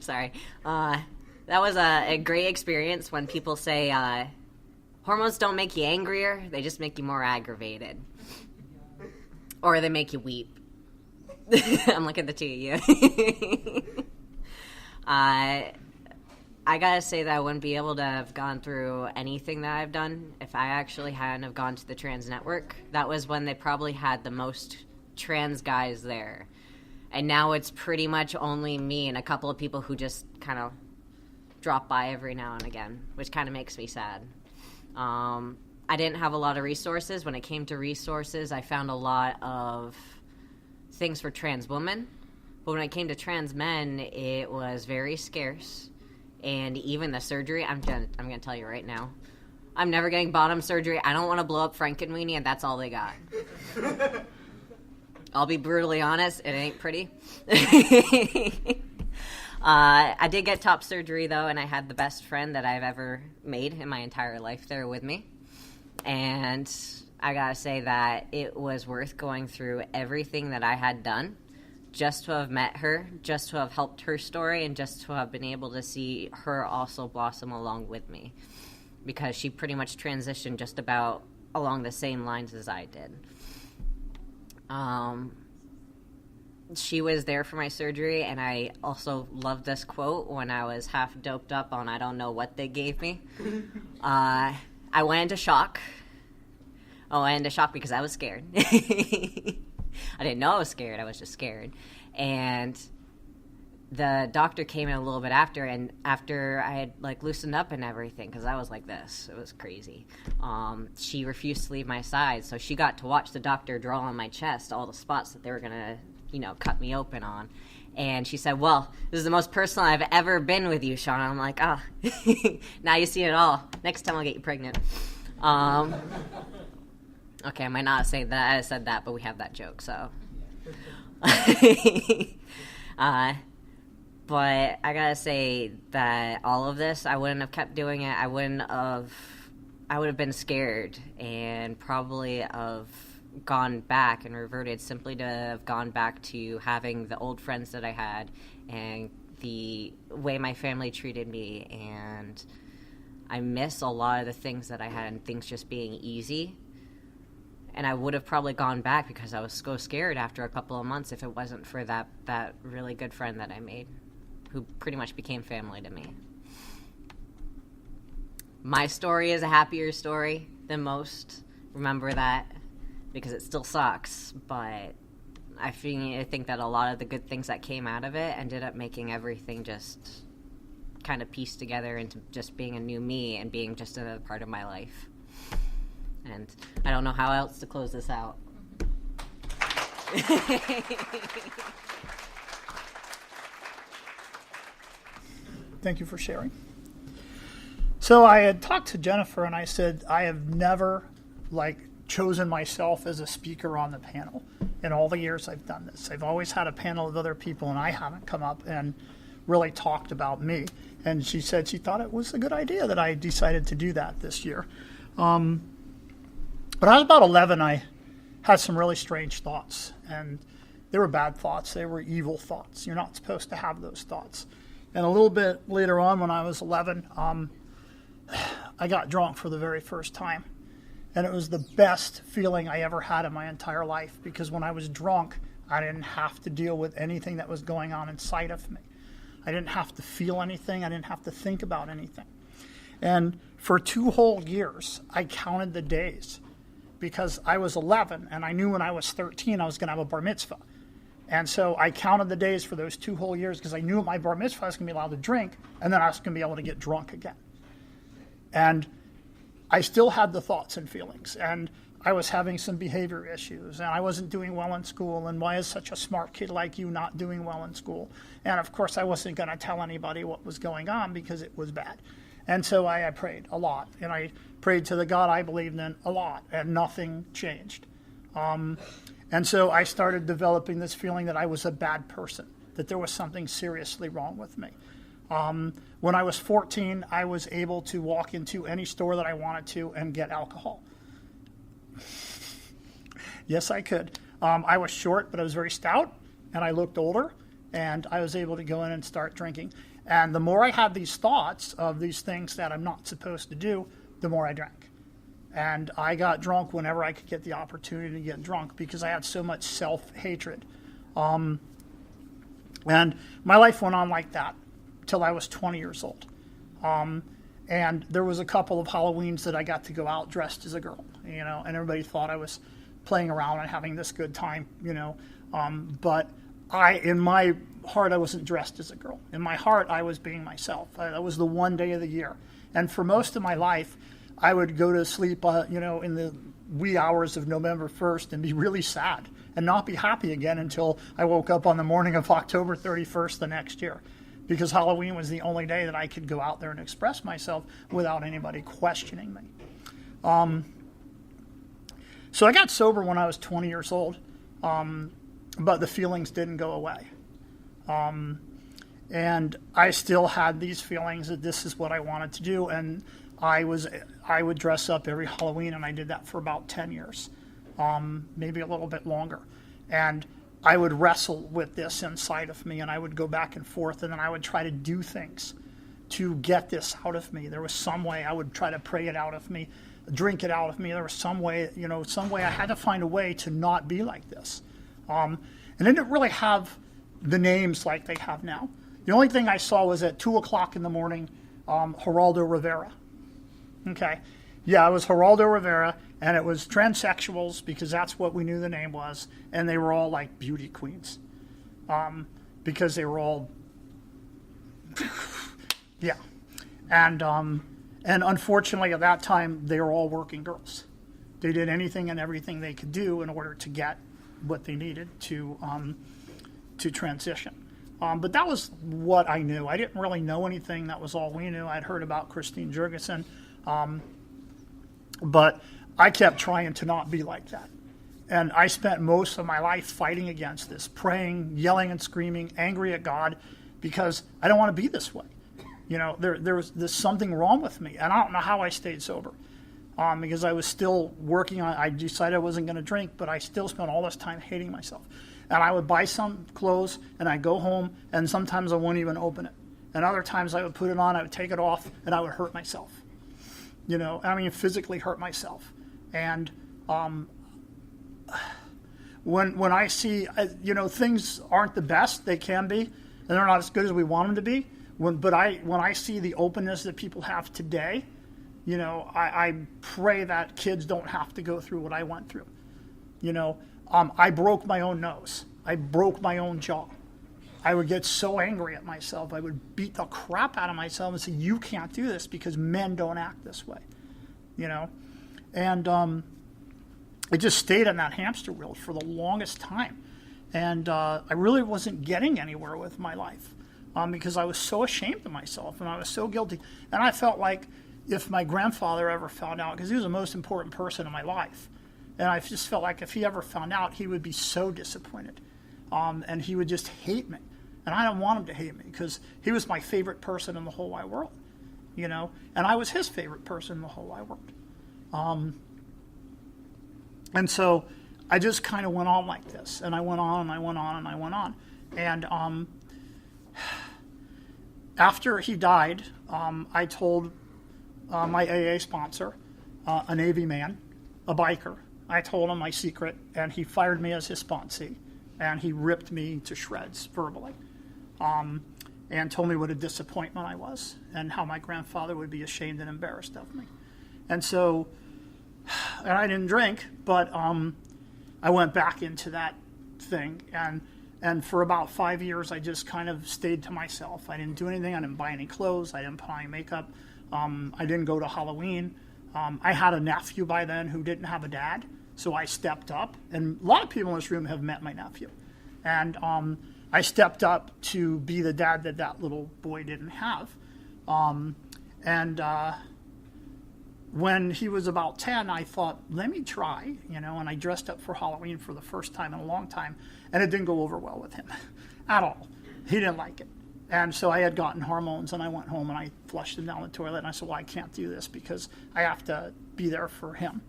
[SPEAKER 16] Sorry. That was a great experience when people say, hormones don't make you angrier, they just make you more aggravated. Or they make you weep. I'm looking at the two of you. I gotta say that I wouldn't be able to have gone through anything that I've done if I actually hadn't have gone to the trans network. That was when they probably had the most trans guys there. And now it's pretty much only me and a couple of people who just kind of drop by every now and again, which kind of makes me sad. I didn't have a lot of resources. When it came to resources, I found a lot of things for trans women. But when it came to trans men, it was very scarce. And even the surgery, I'm gonna tell you right now, I'm never getting bottom surgery. I don't want to blow up Frankenweenie, and that's all they got. I'll be brutally honest, it ain't pretty. I did get top surgery, though, and I had the best friend that I've ever made in my entire life there with me. And I gotta say that it was worth going through everything that I had done just to have met her, just to have helped her story, and just to have been able to see her also blossom along with me. Because she pretty much transitioned just about along the same lines as I did. She was there for my surgery, and I also loved this quote when I was half doped up on I don't know what they gave me. I went into shock. I went into shock because I was scared. I didn't know I was scared. I was just scared. And the doctor came in a little bit after, and after I had loosened up and everything, because I was like this, it was crazy. She refused to leave my side, so she got to watch the doctor draw on my chest all the spots that they were gonna, cut me open on. And she said, "Well, this is the most personal I've ever been with you, Sean." I'm like, now you see it all. Next time I'll get you pregnant. Okay, I might not say that I said that, but we have that joke, so. But I gotta say that all of this, I wouldn't have kept doing it. I would have been scared and probably have gone back and reverted simply to have gone back to having the old friends that I had and the way my family treated me. And I miss a lot of the things that I had and things just being easy. And I would have probably gone back because I was so scared after a couple of months if it wasn't for that really good friend that I made, who pretty much became family to me. My story is a happier story the most. Remember that, because it still sucks, but I think that a lot of the good things that came out of it ended up making everything just kind of pieced together into just being a new me and being just another part of my life. And I don't know how else to close this out.
[SPEAKER 8] Thank you for sharing. So I had talked to Jennifer and I said, I have never chosen myself as a speaker on the panel in all the years I've done this. I've always had a panel of other people and I haven't come up and really talked about me. And she said she thought it was a good idea that I decided to do that this year. But I was about 11, I had some really strange thoughts, and they were bad thoughts. They were evil thoughts. You're not supposed to have those thoughts. And a little bit later on, when I was 11, I got drunk for the very first time. And it was the best feeling I ever had in my entire life, because when I was drunk, I didn't have to deal with anything that was going on inside of me. I didn't have to feel anything. I didn't have to think about anything. And for 2 whole years, I counted the days, because I was 11 and I knew when I was 13 I was going to have a bar mitzvah. And so I counted the days for those 2 whole years, because I knew at my bar mitzvah I was going to be allowed to drink, and then I was going to be able to get drunk again. And I still had the thoughts and feelings, and I was having some behavior issues, and I wasn't doing well in school, and why is such a smart kid like you not doing well in school? And of course I wasn't going to tell anybody what was going on, because it was bad. And so I prayed a lot, and I prayed to the God I believed in a lot, and nothing changed. And so I started developing this feeling that I was a bad person, that there was something seriously wrong with me. When I was 14, I was able to walk into any store that I wanted to and get alcohol. Yes, I could. I was short, but I was very stout, and I looked older, and I was able to go in and start drinking. And the more I had these thoughts of these things that I'm not supposed to do, the more I drank. And I got drunk whenever I could get the opportunity to get drunk, because I had so much self-hatred. And my life went on like that till I was 20 years old. And there was a couple of Halloweens that I got to go out dressed as a girl, and everybody thought I was playing around and having this good time, but in my heart, I wasn't dressed as a girl. In my heart, I was being myself. That was the one day of the year. And for most of my life, I would go to sleep, in the wee hours of November 1st and be really sad and not be happy again until I woke up on the morning of October 31st the next year, because Halloween was the only day that I could go out there and express myself without anybody questioning me. So I got sober when I was 20 years old, but the feelings didn't go away. And I still had these feelings that this is what I wanted to do, and I would dress up every Halloween, and I did that for about 10 years, maybe a little bit longer. And I would wrestle with this inside of me, and I would go back and forth, and then I would try to do things to get this out of me. There was some way I would try to pray it out of me, drink it out of me. There was some way I had to find a way to not be like this. And they didn't really have the names like they have now. The only thing I saw was at 2 o'clock in the morning, Geraldo Rivera. Okay. Yeah, it was Geraldo Rivera, and it was transsexuals, because that's what we knew the name was, and they were all like beauty queens, because they were all, yeah. And unfortunately at that time, they were all working girls. They did anything and everything they could do in order to get what they needed to transition. But that was what I knew. I didn't really know anything. That was all we knew. I'd heard about Christine Jurgensen, but I kept trying to not be like that. And I spent most of my life fighting against this, praying, yelling and screaming, angry at God, because I don't want to be this way. There's something wrong with me, and I don't know how I stayed sober, because I was still working on. I decided I wasn't going to drink, but I still spent all this time hating myself. And I would buy some clothes, and I'd go home, and sometimes I wouldn't even open it. And other times I would put it on, I would take it off, and I would hurt myself. Physically hurt myself. And when I see, things aren't the best they can be, and they're not as good as we want them to be. When I see the openness that people have today, You know, I pray that kids don't have to go through what I went through. You know, I broke my own nose. I broke my own jaw. I would get so angry at myself. I would beat the crap out of myself and say, you can't do this because men don't act this way. You know? And I just stayed on that hamster wheel for the longest time. And I really wasn't getting anywhere with my life because I was so ashamed of myself and I was so guilty. And I felt like if my grandfather ever found out, because he was the most important person in my life, and I just felt like if he ever found out, he would be so disappointed. And he would just hate me. And I don't want him to hate me because he was my favorite person in the whole wide world, you know, and I was his favorite person in the whole wide world. And so I just kind of went on like this, and I went on and I went on and I went on. And after he died, I told my AA sponsor, a Navy man, a biker, I told him my secret, and he fired me as his sponsee. And he ripped me to shreds verbally, and told me what a disappointment I was and how my grandfather would be ashamed and embarrassed of me. And so, and I didn't drink, but I went back into that thing. And for about 5 years, I just kind of stayed to myself. I didn't do anything. I didn't buy any clothes. I didn't put on any makeup. I didn't go to Halloween. I had a nephew by then who didn't have a dad. So I stepped up, and a lot of people in this room have met my nephew. And I stepped up to be the dad that that little boy didn't have. When he was about 10, I thought, let me try, you know, and I dressed up for Halloween for the first time in a long time, and it didn't go over well with him at all. He didn't like it. And so I had gotten hormones, and I went home and I flushed him down the toilet, and I said, well, I can't do this because I have to be there for him.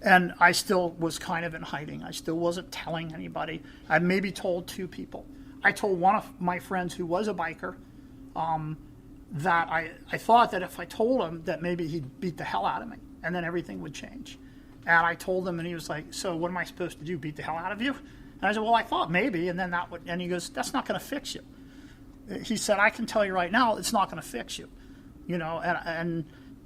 [SPEAKER 8] And I still was kind of in hiding. I still wasn't telling anybody. I maybe told 2 people. I told one of my friends who was a biker that I thought that if I told him that maybe he'd beat the hell out of me and then everything would change. And I told him and he was like, so what am I supposed to do, beat the hell out of you? And I said, well, I thought maybe, and then that would, and he goes, that's not going to fix you. He said, I can tell you right now, it's not going to fix you. You know,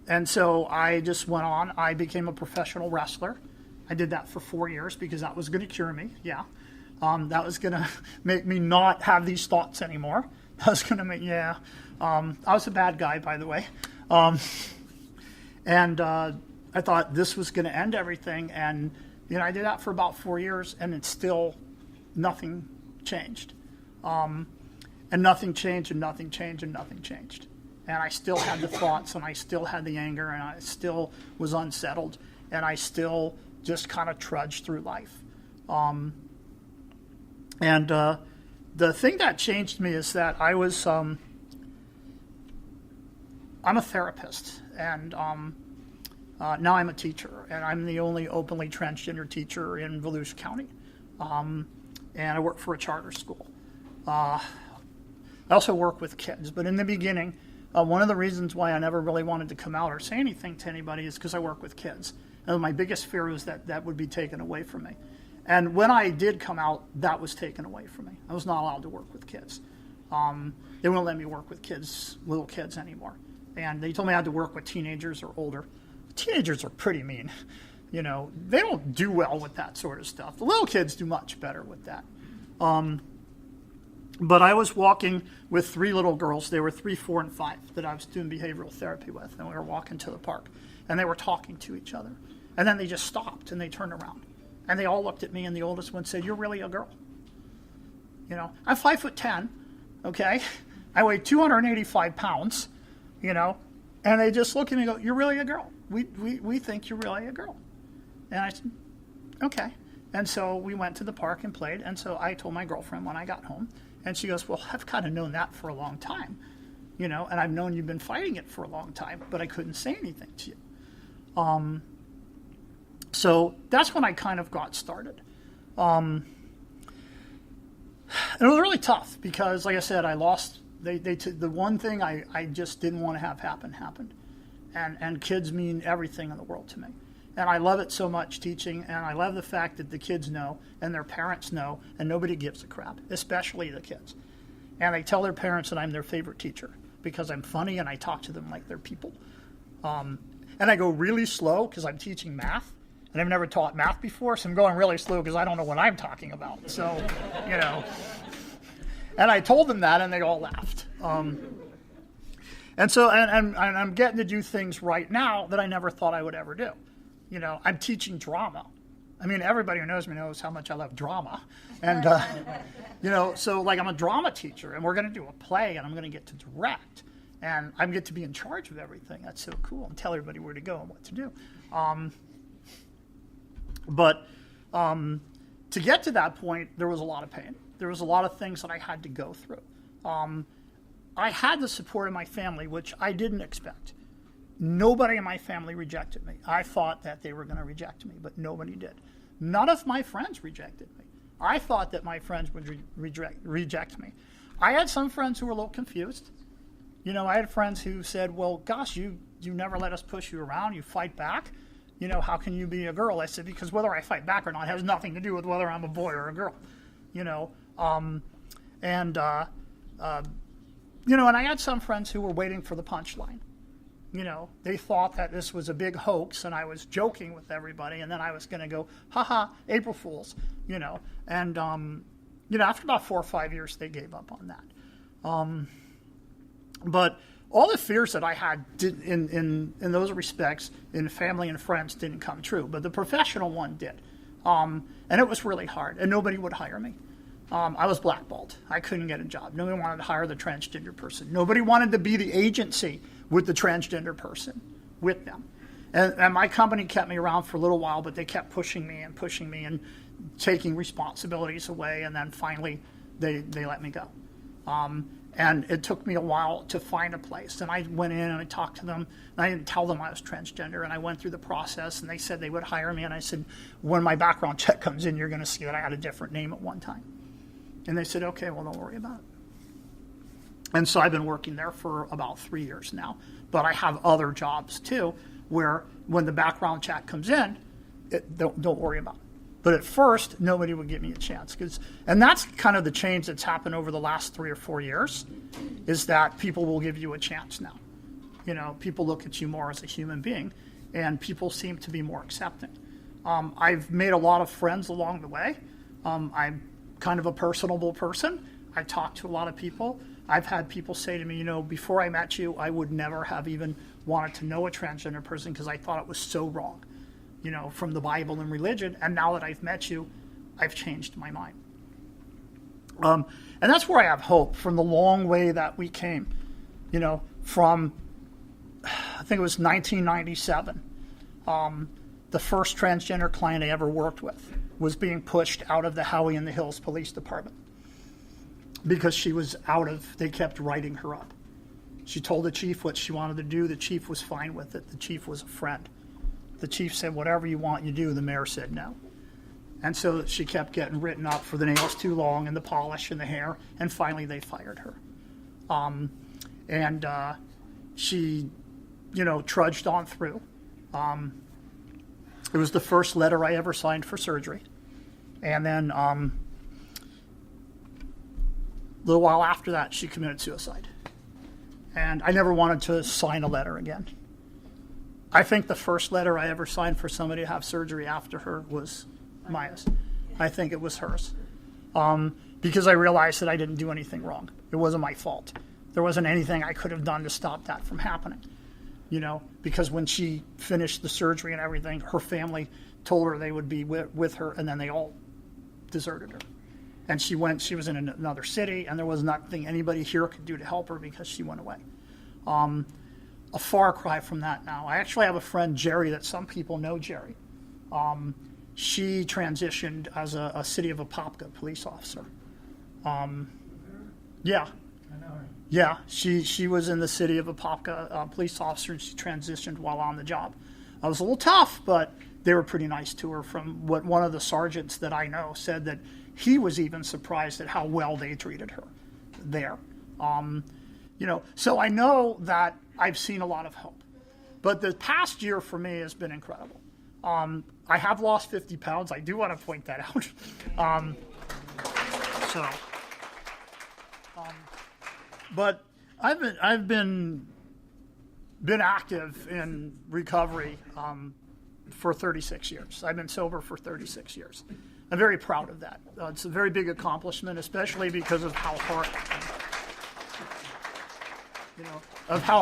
[SPEAKER 8] and so I just went on. I became a professional wrestler. I did that for 4 years because that was going to cure me. Yeah. That was going to make me not have these thoughts anymore. That was going to make, yeah. I was a bad guy, by the way. And I thought this was going to end everything. And, you know, I did that for about 4 years, and it's still nothing changed. And nothing changed, and nothing changed, and nothing changed. And I still had the thoughts, and I still had the anger, and I still was unsettled, and I still just kind of trudged through life. The thing that changed me is that I was, I'm a therapist, and now I'm a teacher, and I'm the only openly transgender teacher in Volusia County, and I work for a charter school. I also work with kids, but in the beginning, one of the reasons why I never really wanted to come out or say anything to anybody is because I work with kids. And my biggest fear was that that would be taken away from me. And when I did come out, that was taken away from me. I was not allowed to work with kids. They wouldn't let me work with kids, little kids anymore. And they told me I had to work with teenagers or older. Teenagers are pretty mean. You know, they don't do well with that sort of stuff. The little kids do much better with that. But I was walking with 3 little girls. They were 3, 4, and 5 that I was doing behavioral therapy with. And we were walking to the park. And they were talking to each other. And then they just stopped and they turned around. And they all looked at me, and the oldest one said, you're really a girl. You know, I'm 5'10", okay? I weigh 285 pounds, you know? And they just look at me and go, you're really a girl. We think you're really a girl. And I said, okay. And so we went to the park and played. And so I told my girlfriend when I got home. And she goes, well, I've kind of known that for a long time, you know, and I've known you've been fighting it for a long time, but I couldn't say anything to you. So that's when I kind of got started. And it was really tough because, like I said, I lost, the one thing I just didn't want to have happened. And kids mean everything in the world to me. And I love it so much teaching, and I love the fact that the kids know and their parents know, and nobody gives a crap, especially the kids. And they tell their parents that I'm their favorite teacher. because I'm funny and I talk to them like they're people. And I go really slow because I'm teaching math, and I've never taught math before, so I'm going really slow because I don't know what I'm talking about. So, you know. And I told them that, and they all laughed. And so, and I'm getting to do things right now that I never thought I would ever do. You know, I'm teaching drama. I mean, everybody who knows me knows how much I love drama. And, you know, so like I'm a drama teacher, and we're going to do a play, and I'm going to get to direct. And I get to be in charge of everything. That's so cool. And tell everybody where to go and what to do. But to get to that point, there was a lot of pain. There was a lot of things that I had to go through. I had the support of my family, which I didn't expect. Nobody in my family rejected me. I thought that they were going to reject me, but nobody did. None of my friends rejected me. I thought that my friends would reject me. I had some friends who were a little confused. You know, I had friends who said, well, gosh, you never let us push you around. You fight back. You know, how can you be a girl? I said, because whether I fight back or not has nothing to do with whether I'm a boy or a girl. You know, you know, and I had some friends who were waiting for the punchline. You know, they thought that this was a big hoax and I was joking with everybody, and then I was going to go, haha, April Fools, you know. And, you know, after about 4 or 5 years, they gave up on that. But all the fears that I had in those respects in family and friends didn't come true, but the professional one did. And it was really hard, and nobody would hire me. I was blackballed. I couldn't get a job. Nobody wanted to hire the transgender person. Nobody wanted to be the agency with the transgender person, with them. And my company kept me around for a little while, but they kept pushing me and taking responsibilities away, and then finally they let me go. And it took me a while to find a place. And I went in and I talked to them. And I didn't tell them I was transgender. And I went through the process, and they said they would hire me. And I said, when my background check comes in, you're going to see that I had a different name at one time. And they said, okay, well, don't worry about it. And so I've been working there for about 3 years now. But I have other jobs, too, where when the background check comes in, don't worry about it. But at first, nobody would give me a chance. And that's kind of the change that's happened over the last 3 or 4 years, is that people will give you a chance now. You know, people look at you more as a human being, and people seem to be more accepting. I've made a lot of friends along the way. I'm kind of a personable person. I talk to a lot of people. I've had people say to me, you know, before I met you, I would never have even wanted to know a transgender person because I thought it was so wrong, you know, from the Bible and religion. And now that I've met you, I've changed my mind. And that's where I have hope from the long way that we came, you know, from, I think it was 1997. The first transgender client I ever worked with was being pushed out of the Howey in the Hills Police Department because she was they kept writing her up. She told the chief what she wanted to do. The chief was fine with it. The chief was a friend. The chief said, whatever you want, you do. The mayor said no. And so she kept getting written up for the nails too long and the polish and the hair, and finally they fired her. She, you know, trudged on through. It was the first letter I ever signed for surgery. And then a little while after that, she committed suicide. And I never wanted to sign a letter again. I think the first letter I ever signed for somebody to have surgery after her was Maya's. I think it was hers. Because I realized that I didn't do anything wrong. It wasn't my fault. There wasn't anything I could have done to stop that from happening. You know, because when she finished the surgery and everything, her family told her they would be with her, and then they all deserted her. And she was in another city, and there was nothing anybody here could do to help her because she went away. A far cry from that now. I actually have a friend, Jerry, that some people know Jerry. She transitioned as a City of Apopka police officer. Yeah.
[SPEAKER 6] I know her.
[SPEAKER 8] Yeah, she was in the City of Apopka police officer, and she transitioned while on the job. It was a little tough, but they were pretty nice to her. From what one of the sergeants that I know said, that he was even surprised at how well they treated her there. You know, so I know that I've seen a lot of hope. But the past year for me has been incredible. I have lost 50 pounds. I do want to point that out. But I've been active in recovery for 36 years. I've been sober for 36 years. I'm very proud of that. It's a very big accomplishment, especially because of how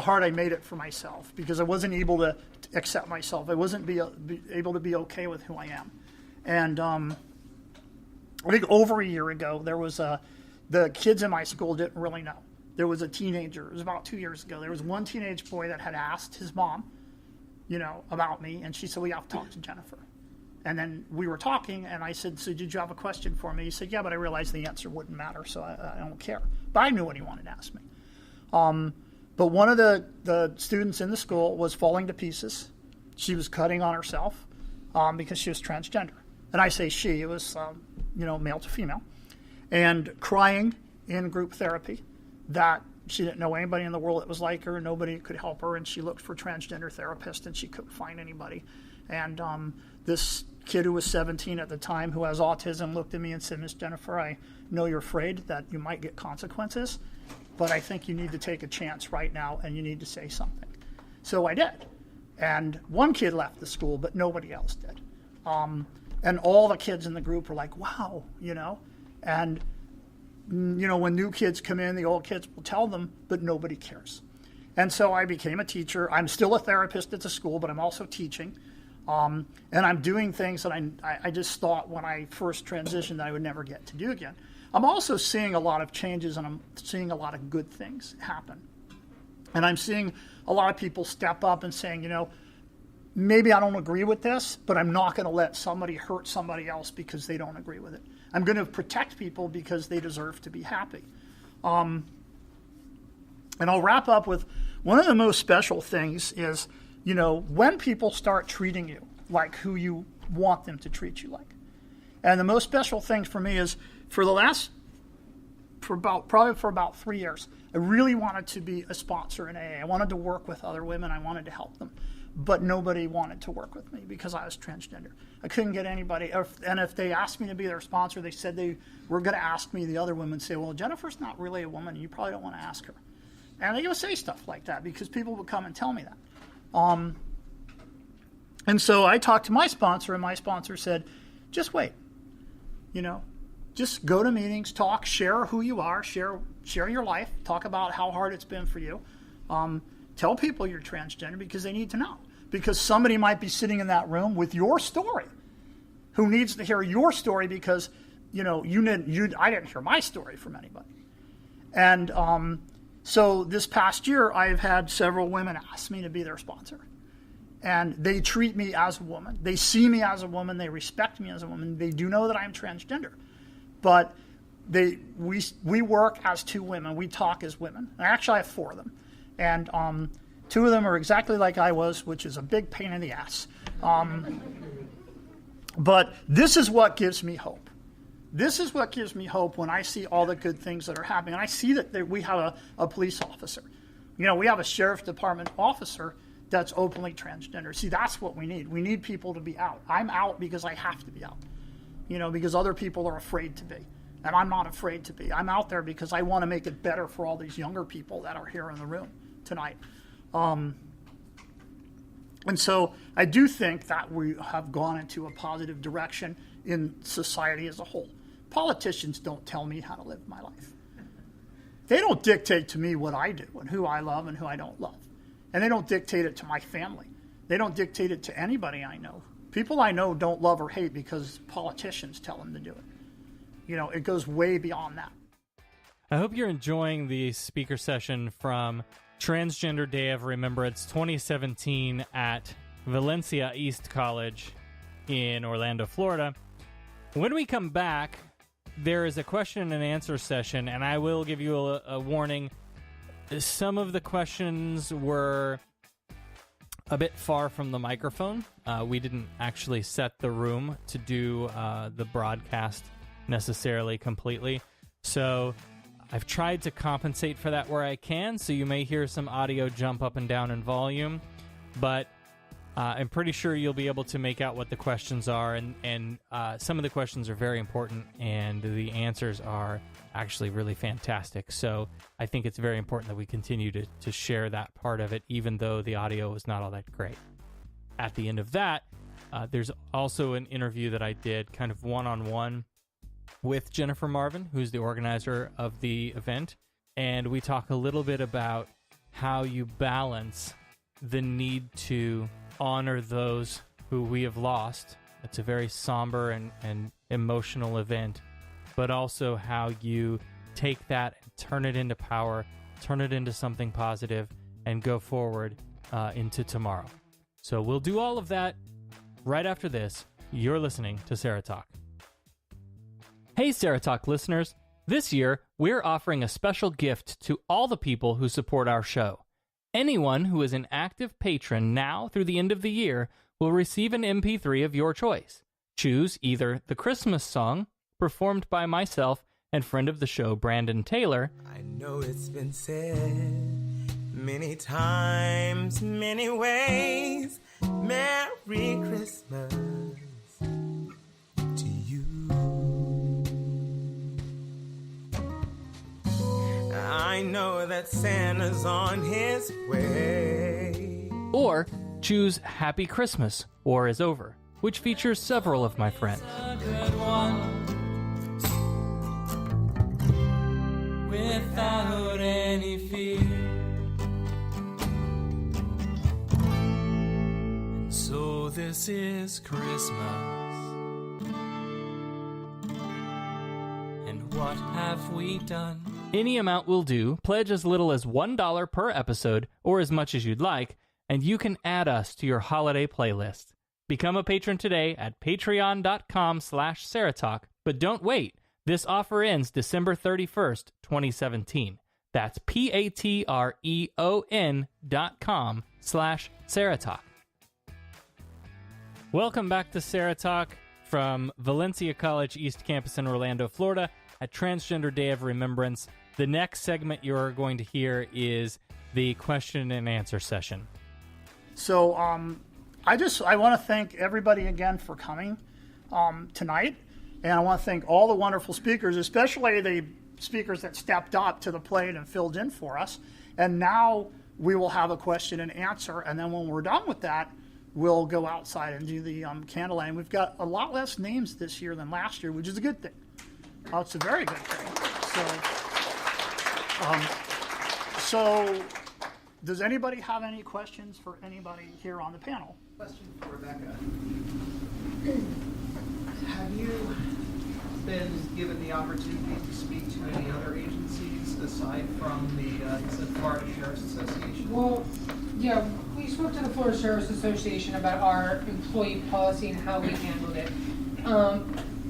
[SPEAKER 8] hard I made it for myself, because I wasn't able to accept myself. I wasn't able to be okay with who I am. And I think over a year ago, there was the kids in my school didn't really know. There was a teenager, it was about 2 years ago, there was one teenage boy that had asked his mom, about me, and she said, we have to talk to Jennifer. And then we were talking, and I said, so did you have a question for me? He said, yeah, but I realized the answer wouldn't matter, so I don't care. But I knew what he wanted to ask me. But one of the students in the school was falling to pieces. She was cutting on herself because she was transgender. And I say she, it was, male to female. And crying in group therapy that she didn't know anybody in the world that was like her, nobody could help her, and she looked for transgender therapists, and she couldn't find anybody. And this kid who was 17 at the time, who has autism, looked at me and said, Miss Jennifer, I know you're afraid that you might get consequences, but I think you need to take a chance right now, and you need to say something. So I did. And one kid left the school, but nobody else did. And all the kids in the group were like, wow, And, when new kids come in, the old kids will tell them, but nobody cares. And so I became a teacher. I'm still a therapist at the school, but I'm also teaching. And I'm doing things that I just thought when I first transitioned that I would never get to do again. I'm also seeing a lot of changes, and I'm seeing a lot of good things happen. And I'm seeing a lot of people step up and saying, maybe I don't agree with this, but I'm not going to let somebody hurt somebody else because they don't agree with it. I'm going to protect people because they deserve to be happy. And I'll wrap up with one of the most special things is, when people start treating you like who you want them to treat you like. And the most special thing for me is for about 3 years, I really wanted to be a sponsor in AA. I wanted to work with other women. I wanted to help them. But nobody wanted to work with me because I was transgender. I couldn't get anybody. And if they asked me to be their sponsor, they said they were going to ask me, the other women say, well, Jennifer's not really a woman. You probably don't want to ask her. And they would say stuff like that because people would come and tell me that. And so I talked to my sponsor, and my sponsor said, just wait. Just go to meetings, talk, share who you are, share your life, talk about how hard it's been for you. Tell people you're transgender because they need to know. Because somebody might be sitting in that room with your story who needs to hear your story because, I didn't hear my story from anybody. And so this past year, I've had several women ask me to be their sponsor. And they treat me as a woman. They see me as a woman. They respect me as a woman. They do know that I'm transgender. But we work as two women. We talk as women. I actually have 4 of them. And 2 of them are exactly like I was, which is a big pain in the ass. But this is what gives me hope. This is what gives me hope when I see all the good things that are happening. And I see that we have a police officer. We have a sheriff department officer that's openly transgender. See, that's what we need. We need people to be out. I'm out because I have to be out. Because other people are afraid to be. And I'm not afraid to be. I'm out there because I want to make it better for all these younger people that are here in the room tonight. And so I do think that we have gone into a positive direction in society as a whole. Politicians don't tell me how to live my life. They don't dictate to me what I do and who I love and who I don't love. And they don't dictate it to my family. They don't dictate it to anybody I know. People I know don't love or hate because politicians tell them to do it. It goes way beyond that.
[SPEAKER 2] I hope you're enjoying the speaker session from Transgender Day of Remembrance 2017 at Valencia East College in Orlando, Florida. When we come back, there is a question and answer session, and I will give you a warning. Some of the questions were a bit far from the microphone. We didn't actually set the room to do the broadcast necessarily completely. So I've tried to compensate for that where I can, so you may hear some audio jump up and down in volume, but I'm pretty sure you'll be able to make out what the questions are, and some of the questions are very important, and the answers are actually really fantastic. So I think it's very important that we continue to share that part of it, even though the audio was not all that great. At the end of that, there's also an interview that I did kind of one-on-one with Jennifer Marvin, who's the organizer of the event. And we talk a little bit about how you balance the need to honor those who we have lost. It's a very somber and emotional event, but also how you take that and turn it into power, turn it into something positive, and go forward into tomorrow. So we'll do all of that right after this. You're listening to SarahTalk. Hey, SarahTalk listeners. This year, we're offering a special gift to all the people who support our show. Anyone who is an active patron now through the end of the year will receive an MP3 of your choice. Choose either the Christmas song, performed by myself and friend of the show, Brandon Taylor.
[SPEAKER 17] I know it's been said many times, many ways, Merry Christmas to you. I know that Santa's on his way.
[SPEAKER 2] Or choose Happy Christmas, War is Over, which features several of my friends.
[SPEAKER 17] Without any fear. And so this is Christmas. And what have we done?
[SPEAKER 2] Any amount will do. Pledge as little as $1 per episode, or as much as you'd like, and you can add us to your holiday playlist. Become a patron today at patreon.com/SarahTalk, but don't wait. This offer ends December 31st, 2017. That's patreon.com/SarahTalk. Welcome back to SarahTalk from Valencia College East Campus in Orlando, Florida, at Transgender Day of Remembrance. The next segment you're going to hear is the question and answer session.
[SPEAKER 8] So I want to thank everybody again for coming tonight. And I want to thank all the wonderful speakers, especially the speakers that stepped up to the plate and filled in for us. And now we will have a question and answer. And then when we're done with that, we'll go outside and do the candlelight. And we've got a lot less names this year than last year, which is a good thing. It's a very good thing. So does anybody have any questions for anybody here on the panel?
[SPEAKER 18] Question for Rebecca. Have you been given the opportunity to speak to any other agencies aside from the Florida Sheriff's Association?
[SPEAKER 11] Well, yeah, we spoke to the Florida Sheriff's Association about our employee policy and how we handled it.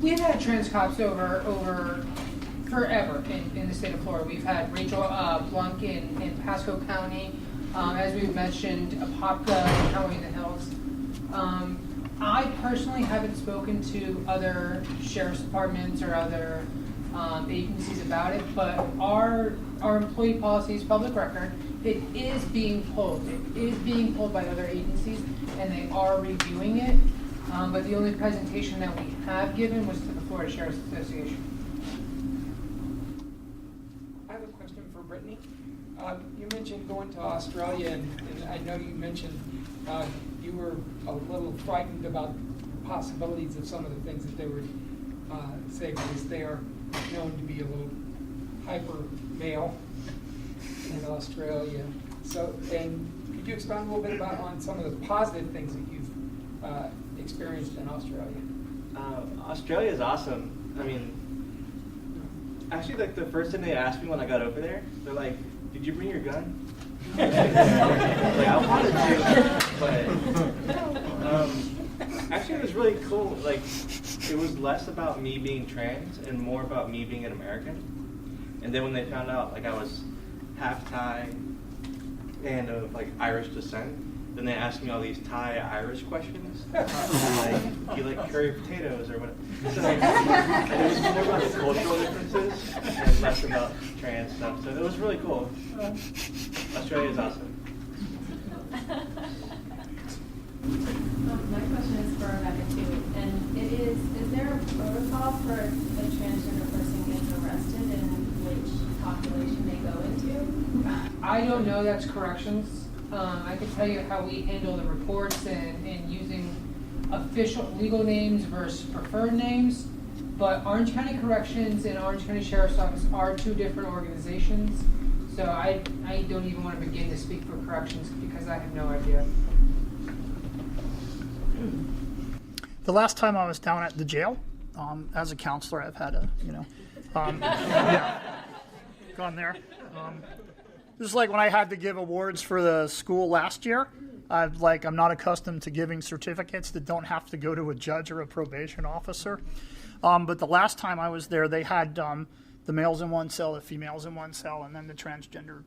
[SPEAKER 11] We've had trans cops over forever in the state of Florida. We've had Rachel Blunk in Pasco County, as we've mentioned, Apopka County in the Hills. I personally haven't spoken to other sheriff's departments or other agencies about it, but our employee policy is public record. It is being pulled. It is being pulled by other agencies, and they are reviewing it. But the only presentation that we have given was to the Florida Sheriff's Association.
[SPEAKER 19] I have a question for Brittany. You mentioned going to Australia, and I know you mentioned you were a little frightened about the possibilities of some of the things that they would say, because they are known to be a little hyper male in Australia. So, and could you expound a little bit on some of the positive things that you've experienced in Australia?
[SPEAKER 13] Australia is awesome. I mean, actually, like the first thing they asked me when I got over there, they're like, "Did you bring your gun?" Like, I wanted to, but actually, it was really cool. Like, it was less about me being trans and more about me being an American. And then when they found out, like, I was half Thai and of like Irish descent, then they asked me all these Thai-Irish questions. Like, you like curry potatoes or what? So, it was more about the cultural differences and less about trans stuff. So it was really cool. Australia is awesome.
[SPEAKER 20] My question is for Rebecca too, and it is there a protocol for a transgender person getting arrested in
[SPEAKER 11] don't know, that's corrections. I can tell you how we handle the reports and using official legal names versus preferred names. But Orange County Corrections and Orange County Sheriff's Office are two different organizations. So I don't even want to begin to speak for corrections because I have no idea.
[SPEAKER 8] The last time I was down at the jail, as a counselor, I've had gone there. This is like when I had to give awards for the school last year. I'm not accustomed to giving certificates that don't have to go to a judge or a probation officer. But the last time I was there, they had the males in one cell, the females in one cell, and then the transgender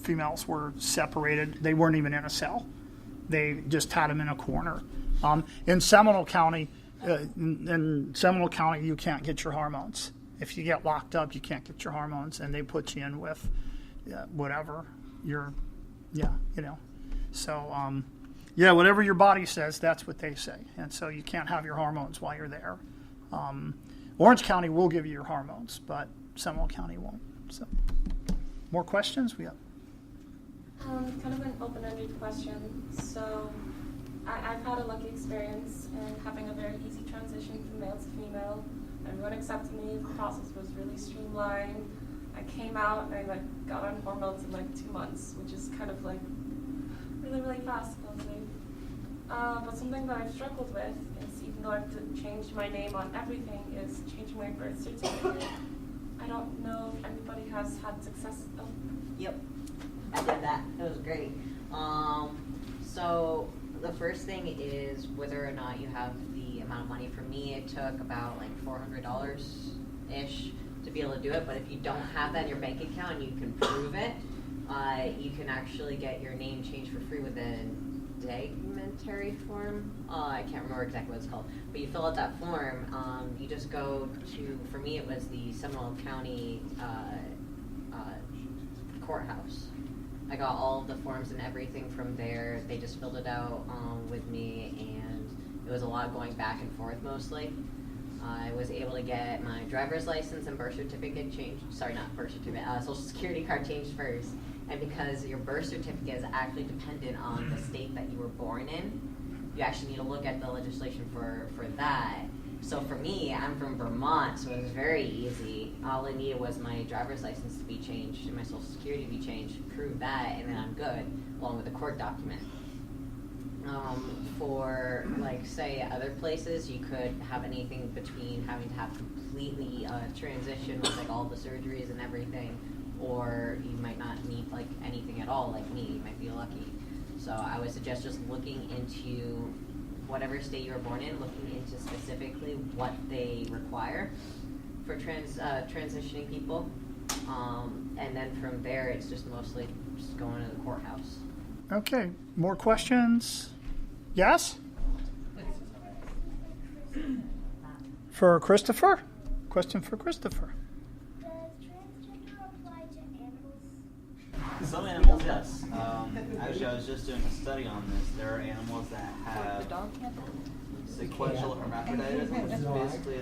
[SPEAKER 8] females were separated. They weren't even in a cell. They just had them in a corner. In Seminole County, you can't get your hormones. If you get locked up, you can't get your hormones, and they put you in with whatever So, whatever your body says, that's what they say. And so you can't have your hormones while you're there. Orange County will give you your hormones, but Seminole County won't. So, more questions? We have.
[SPEAKER 20] Kind of an open-ended question. So, I've had a lucky experience in having a very easy transition from male to female. Everyone accepted me. The process was really streamlined. I came out and I got on hormones in 2 months, which is kind of really, really fast, honestly. But something that I've struggled with is, even though I've changed my name on everything, is changing my birth certificate. I don't know if anybody has had success. Oh.
[SPEAKER 16] Yep, I did that. It was great. So the first thing is whether or not you have the amount of money. For me, it took about $400-ish to be able to do it. But if you don't have that in your bank account and you can prove it, you can actually get your name changed for free with a documentary form. I can't remember exactly what it's called. But you fill out that form. You just go to, for me it was the Seminole County courthouse. I got all of the forms and everything from there. They just filled it out with me, and it was a lot going back and forth mostly. I was able to get my driver's license and birth certificate changed. Sorry, not birth certificate, social security card changed first. And because your birth certificate is actually dependent on the state that you were born in, you actually need to look at the legislation for that. So for me, I'm from Vermont, so it was very easy. All I needed was my driver's license to be changed and my social security to be changed, prove that, and then I'm good, along with a court document. For, say, other places, you could have anything between having to have completely transition with, all the surgeries and everything, or you might not need, anything at all, like me. You might be lucky. So I would suggest just looking into whatever state you were born in, looking into specifically what they require for transitioning people. And then from there, it's just mostly just going to the courthouse.
[SPEAKER 8] Okay, more questions? Yes? For Christopher? Question for Christopher.
[SPEAKER 10] Does transgender apply to animals?
[SPEAKER 15] Some animals, yes. Actually, I was just doing a study on this. There are animals that have sequential hermaphroditism, which is basically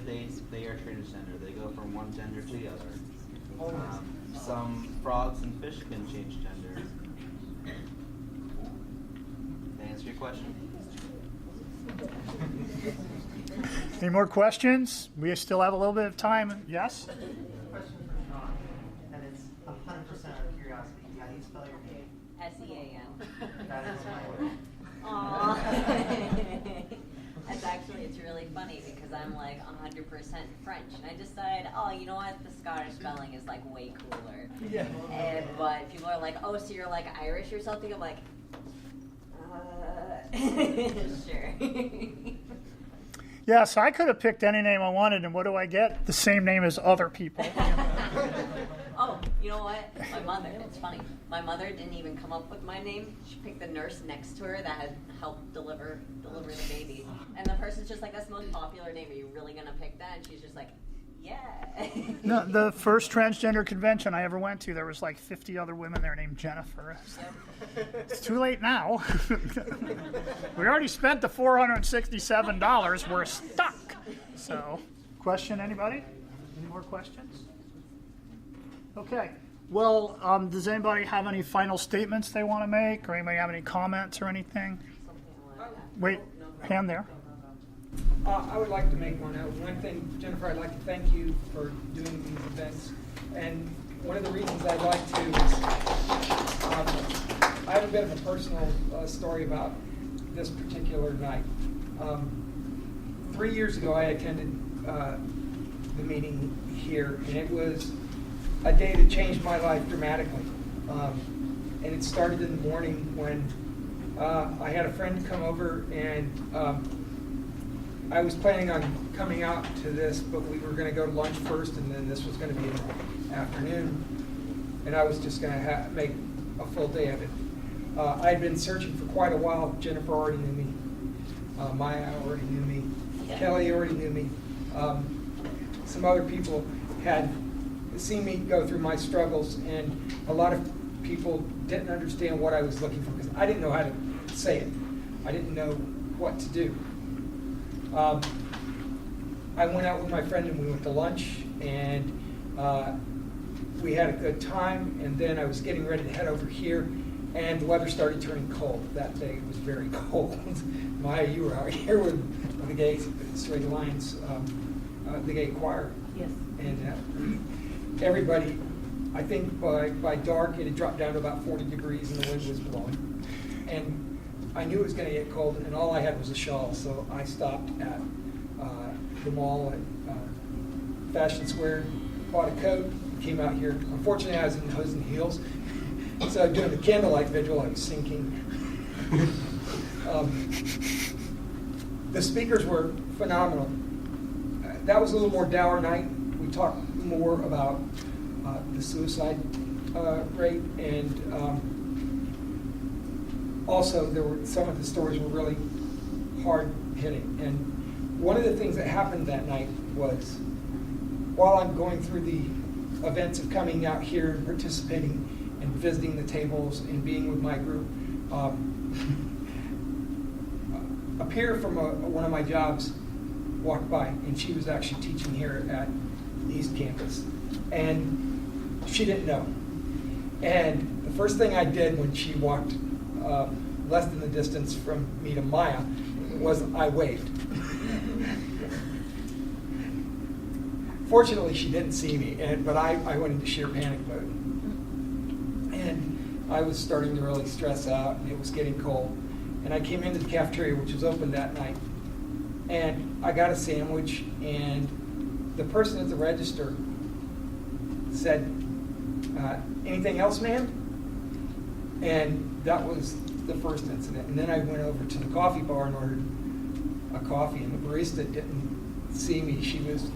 [SPEAKER 15] they are transgender. They go from one gender to the other. Some frogs and fish can change gender. Did I answer your question?
[SPEAKER 8] Any more questions? We still have a little bit of time. Yes?
[SPEAKER 21] Question for Sean, and it's 100% out of curiosity. How do you spell your name?
[SPEAKER 16] SEAN.
[SPEAKER 21] That is my word.
[SPEAKER 16] Aww. It's really funny because I'm 100% French, and I decided, you know what, the Scottish spelling is way cooler.
[SPEAKER 21] Yeah.
[SPEAKER 16] But people are like, oh, so you're Irish or something? I'm like, sure.
[SPEAKER 8] Yeah, so I could have picked any name I wanted, and what do I get? The same name as other people.
[SPEAKER 16] Oh, you know what? My mother, it's funny. My mother didn't even come up with my name. She picked the nurse next to her that had helped deliver the baby. And the person's just that's the most popular name. Are you really going to pick that? And she's just yeah.
[SPEAKER 8] No, the first transgender convention I ever went to, there was 50 other women there named Jennifer. It's too late now. We already spent the $467. We're stuck. So, question, anybody? Any more questions? Okay. Well, does anybody have any final statements they want to make, or anybody have any comments or anything? Wait, hand there.
[SPEAKER 19] I would like to make one. One thing, Jennifer, I'd like to thank you for doing these events. And one of the reasons I'd like to is I have a bit of a personal story about this particular night. 3 years ago, I attended the meeting here, and it was a day that changed my life dramatically. And it started in the morning when I had a friend come over, and I was planning on coming out to this, but we were going to go to lunch first, and then this was going to be in the afternoon, and I was just going to make a full day of it. I had been searching for quite a while. Jennifer already knew me. Maya already knew me. Yeah. Kelly already knew me. Some other people had seen me go through my struggles, and a lot of people didn't understand what I was looking for because I didn't know how to say it. I didn't know what to do. I went out with my friend and we went to lunch, and we had a good time, and then I was getting ready to head over here, and the weather started turning cold. That day it was very cold. Maya, you were out here with the Gay Straight Alliance, the gay choir.
[SPEAKER 12] Yes.
[SPEAKER 19] And everybody, I think by dark it had dropped down to about 40 degrees and the wind was blowing. And I knew it was going to get cold, and all I had was a shawl, so I stopped at the mall at Fashion Square, bought a coat, came out here. Unfortunately, I was in hose and heels, so doing the candlelight vigil, I was sinking. The speakers were phenomenal. That was a little more dour night. We talked more about the suicide rate, and also there were some of the stories were really hard hitting. And one of the things that happened that night was, while I'm going through the events of coming out here and participating and visiting the tables and being with my group, a peer from one of my jobs walked by, and she was actually teaching here at the East Campus, and she didn't know. And the first thing I did when she walked less than the distance from me to Maya was I waved. Fortunately, she didn't see me, but I went into sheer panic mode. And I was starting to really stress out, and it was getting cold. And I came into the cafeteria, which was open that night, and I got a sandwich, and the person at the register said, anything else, ma'am? And that was the first incident. And then I went over to the coffee bar and ordered a coffee, and the barista didn't see me.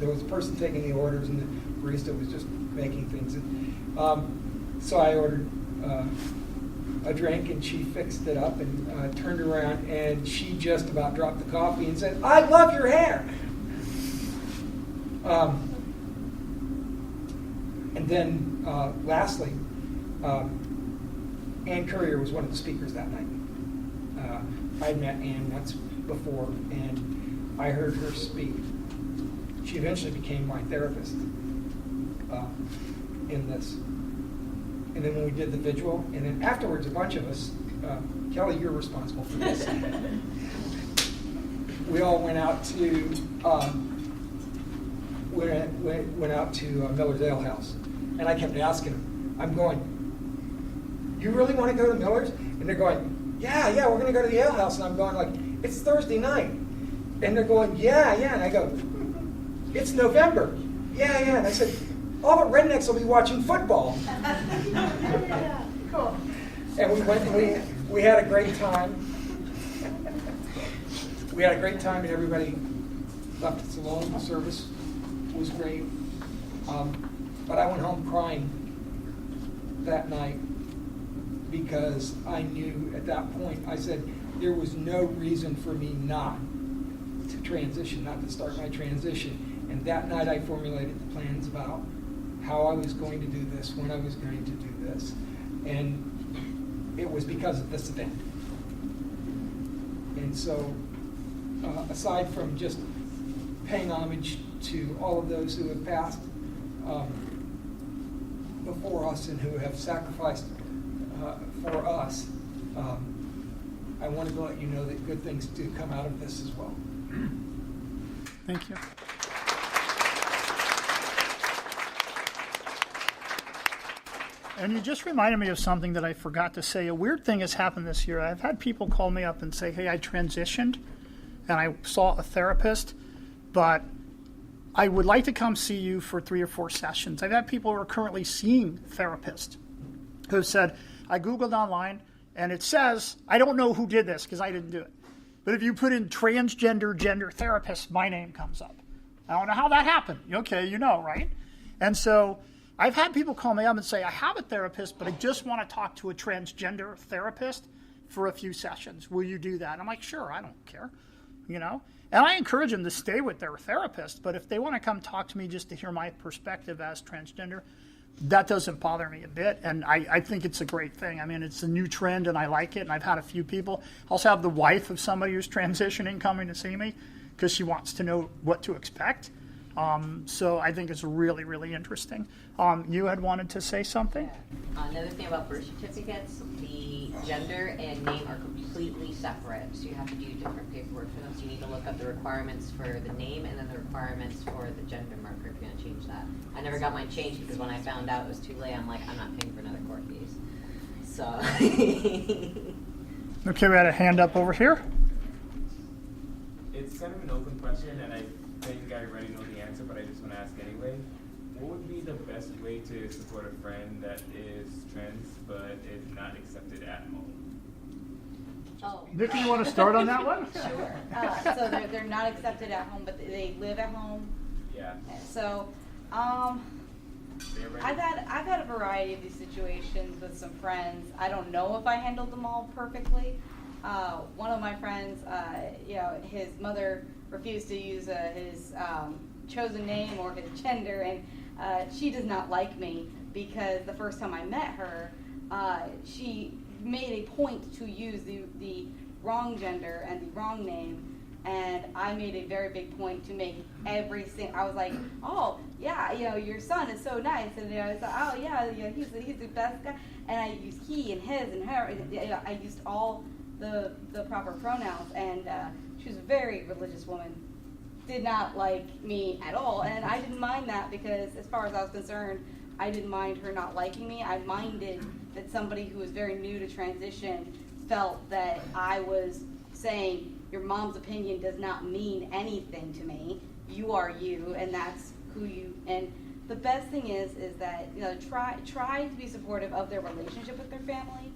[SPEAKER 19] There was a person taking the orders, and the barista was just making things. And, so I ordered a drink, and she fixed it up and turned around, and she just about dropped the coffee and said, "I love your hair." And then lastly, Ann Courier was one of the speakers that night. I'd met Ann once before, and I heard her speak. She eventually became my therapist in this. And then when we did the vigil, and then afterwards, a bunch of us, Kelly, you're responsible for this. We all went out to Miller's Ale House, and I kept asking them. I'm going, "You really want to go to Miller's?" And they're going, "Yeah, we're going to go to the Ale House." And I'm going like, "It's Thursday night," and they're going, "Yeah," and I go, "It's November." Yeah, and I said, "All the rednecks will be watching football." Cool. And we went and we had a great time. We had a great time, and everybody left us alone. The service was great. But I went home crying that night because I knew at that point, I said, there was no reason for me not to transition, not to start my transition. And that night I formulated the plans about how I was going to do this, when I was going to do this. And it was because of this event. And so, aside from just paying homage to all of those who have passed, before us and who have sacrificed for us, I wanted to let you know that good things do come out of this as well.
[SPEAKER 8] Thank you. And you just reminded me of something that I forgot to say. A weird thing has happened this year. I've had people call me up and say, hey, I transitioned and I saw a therapist, but I would like to come see you for 3 or 4 sessions. I've had people who are currently seeing therapists who have said, I Googled online and it says, I don't know who did this because I didn't do it, but if you put in transgender gender therapist, my name comes up. I don't know how that happened. Okay, you know, right? And so I've had people call me up and say, I have a therapist, but I just want to talk to a transgender therapist for a few sessions. Will you do that? I'm like, sure, I don't care, you know? And I encourage them to stay with their therapist, but if they want to come talk to me just to hear my perspective as transgender, that doesn't bother me a bit, and I think it's a great thing. I mean, it's a new trend, and I like it, and I've had a few people. I also have the wife of somebody who's transitioning coming to see me because she wants to know what to expect. So I think it's really, really interesting. You had wanted to say something?
[SPEAKER 16] Another thing about birth certificates, the gender and name are completely separate. So you have to do different paperwork for them. So you need to look up the requirements for the name and then the requirements for the gender marker if you're going to change that. I never got mine changed because when I found out it was too late, I'm like, I'm not paying for another court case. So.
[SPEAKER 8] Okay, we had a hand up over here.
[SPEAKER 3] It's kind of an open question, and I think I already know the answer, but I just want to ask anyway. What would be the best way to support a friend that is trans but is not accepted at home?
[SPEAKER 14] Oh.
[SPEAKER 8] Nikki, you want to start on that one?
[SPEAKER 14] Sure. So they're not accepted at home, but they live at home.
[SPEAKER 3] Yeah.
[SPEAKER 14] So, I've had a variety of these situations with some friends. I don't know if I handled them all perfectly. One of my friends, his mother refused to use his chosen name or his gender, and she does not like me because the first time I met her, she made a point to use the wrong gender and the wrong name, and I made a very big point to make I was like, oh yeah, your son is so nice, and I was like, oh yeah, he's the best guy, and I used he and his and her, I used all the proper pronouns, and she was a very religious woman, did not like me at all, and I didn't mind that because as far as I was concerned, I didn't mind her not liking me. I minded that somebody who was very new to transition felt that I was saying, your mom's opinion does not mean anything to me. You are you, and that's who you, and the best thing is that, try to be supportive of their relationship with their family.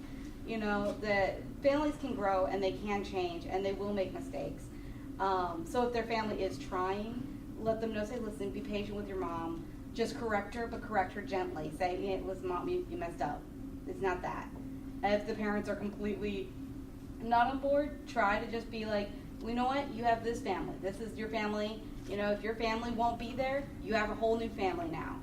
[SPEAKER 14] That families can grow and they can change and they will make mistakes. So if their family is trying, let them know, say, listen, be patient with your mom. Just correct her, but correct her gently. Say, listen, Mom, you messed up. It's not that. And if the parents are completely not on board, try to just be like, well, you know what? You have this family. This is your family. If your family won't be there, you have a whole new family now.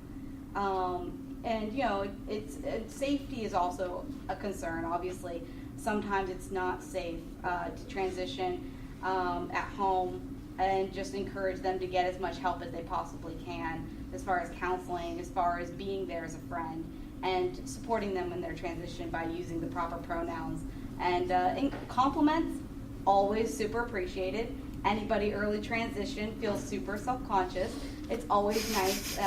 [SPEAKER 14] And safety is also a concern. Obviously, sometimes it's not safe to transition at home, and just encourage them to get as much help as they possibly can, as far as counseling, as far as being there as a friend, and supporting them in their transition by using the proper pronouns. And compliments, always super appreciated. Anybody early transition feels super self-conscious. It's always nice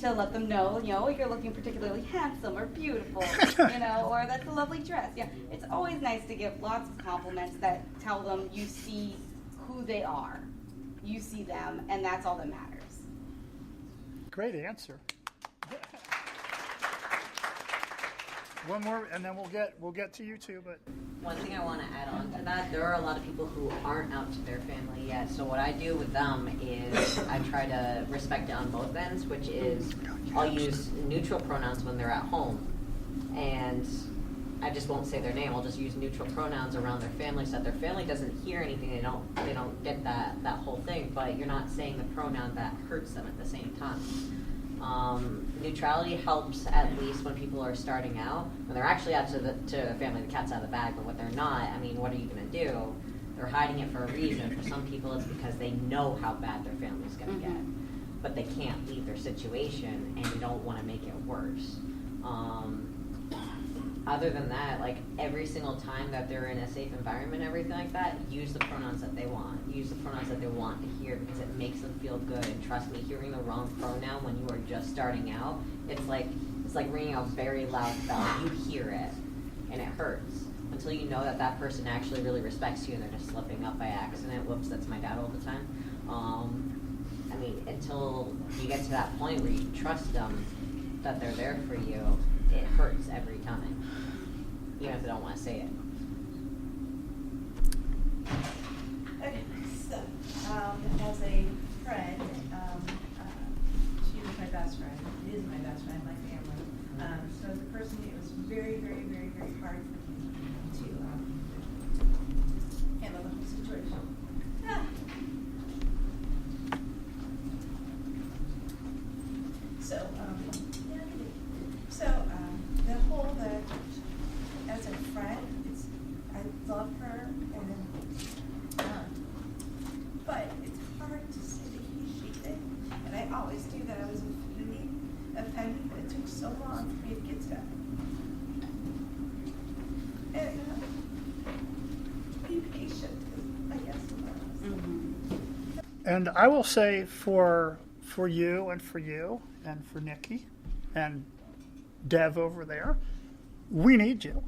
[SPEAKER 14] to let them know, you're looking particularly handsome or beautiful, or that's a lovely dress. Yeah, it's always nice to give lots of compliments that tell them you see who they are. You see them, and that's all that matters.
[SPEAKER 8] Great answer. One more, and then we'll get to you too. But
[SPEAKER 16] one thing I want to add on to that, there are a lot of people who aren't out to their family yet. So what I do with them is I try to respect it on both ends, which is I'll use neutral pronouns when they're at home, and I just won't say their name. I'll just use neutral pronouns around their family so that their family doesn't hear anything. They don't get that whole thing. But you're not saying the pronoun that hurts them at the same time. Neutrality helps at least when people are starting out. When they're actually out to the family, the cat's out of the bag. But when they're not, what are you going to do? They're hiding it for a reason. For some people, it's because they know how bad their family's going to get, but they can't leave their situation, and they don't want to make it worse. Other than that, like every single time that they're in a safe environment, everything like that, use the pronouns that they want. Use the pronouns that they want to hear because it makes them feel good. And trust me, hearing the wrong pronoun when you are just starting out, it's like ringing a very loud bell. You hear it, and it hurts until you know that that person actually really respects you and they're just slipping up by accident. Whoops, that's my dad all the time. I mean, until you get to that point where you trust them that they're there for you, it hurts every time, even if they don't want to say it.
[SPEAKER 4] Okay, so as a friend, she was my best friend, is my best friend, my family. So as a person, it was very, very, very, very hard for me to handle the whole situation. The whole as a friend, I love her, and but it's hard to say the he, she thing, and I always knew that I was offended, but it took so long for me to get to that. And be patient, I guess.
[SPEAKER 8] And I will say for you and for you and for Nikki and Dev over there, we need you.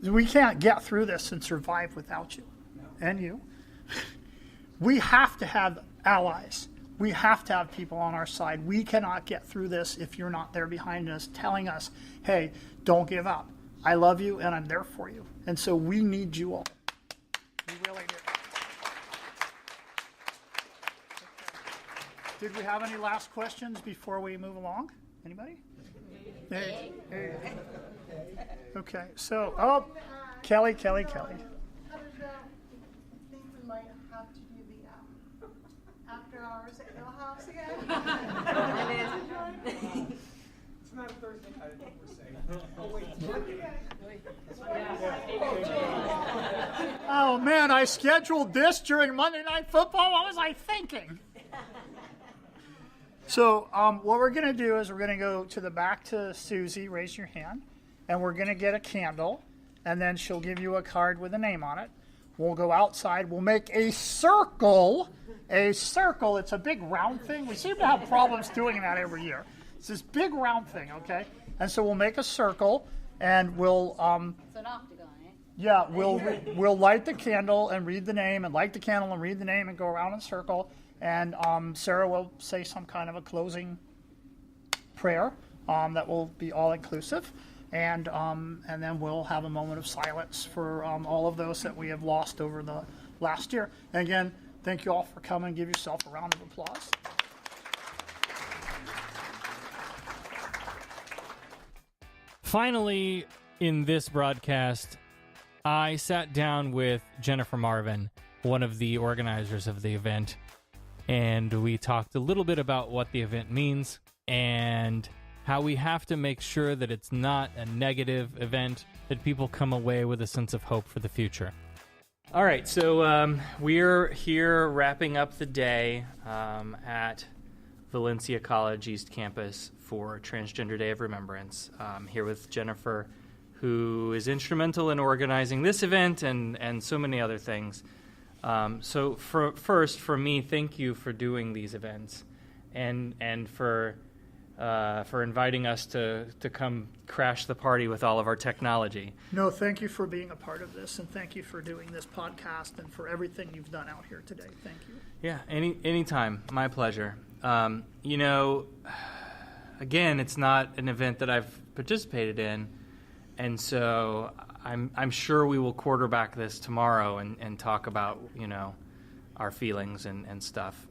[SPEAKER 8] We can't get through this and survive without you. No. And you. We have to have allies. We have to have people on our side. We cannot get through this if you're not there behind us telling us, hey, don't give up. I love you and I'm there for you. And so we need you all. We really do. Okay. Did we have any last questions before we move along? Anybody? Hey. Okay, so, Kelly.
[SPEAKER 22] I don't know. I think we might have to do the after hours at your house again.
[SPEAKER 19] It's not a Thursday night, I think we're saying.
[SPEAKER 8] Oh man, I scheduled this during Monday Night Football. What was I thinking? So what we're going to do is we're going to go to the back to Susie, raise your hand, and we're going to get a candle, and then she'll give you a card with a name on it. We'll go outside. We'll make a circle. It's a big round thing. We seem to have problems doing that every year. It's this big round thing, okay? And so we'll make a circle, and we'll...
[SPEAKER 14] It's an octagon, eh?
[SPEAKER 8] Yeah, we'll light the candle and read the name, and light the candle and read the name, and go around in a circle. And Sarah will say some kind of a closing prayer that will be all-inclusive. And then we'll have a moment of silence for all of those that we have lost over the last year. And again, thank you all for coming. Give yourself a round of applause.
[SPEAKER 2] Finally, in this broadcast, I sat down with Jennifer Marvin, one of the organizers of the event, and we talked a little bit about what the event means and how we have to make sure that it's not a negative event, that people come away with a sense of hope for the future. All right, so we're here wrapping up the day at Valencia College East Campus for Transgender Day of Remembrance. Here with Jennifer, who is instrumental in organizing this event and so many other things. So for me, thank you for doing these events and for inviting us to come crash the party with all of our technology.
[SPEAKER 8] No, thank you for being a part of this, and thank you for doing this podcast and for everything you've done out here today. Thank you.
[SPEAKER 2] Yeah, anytime. My pleasure. Again, it's not an event that I've participated in, and so I'm sure we will quarterback this tomorrow and talk about, our feelings and stuff.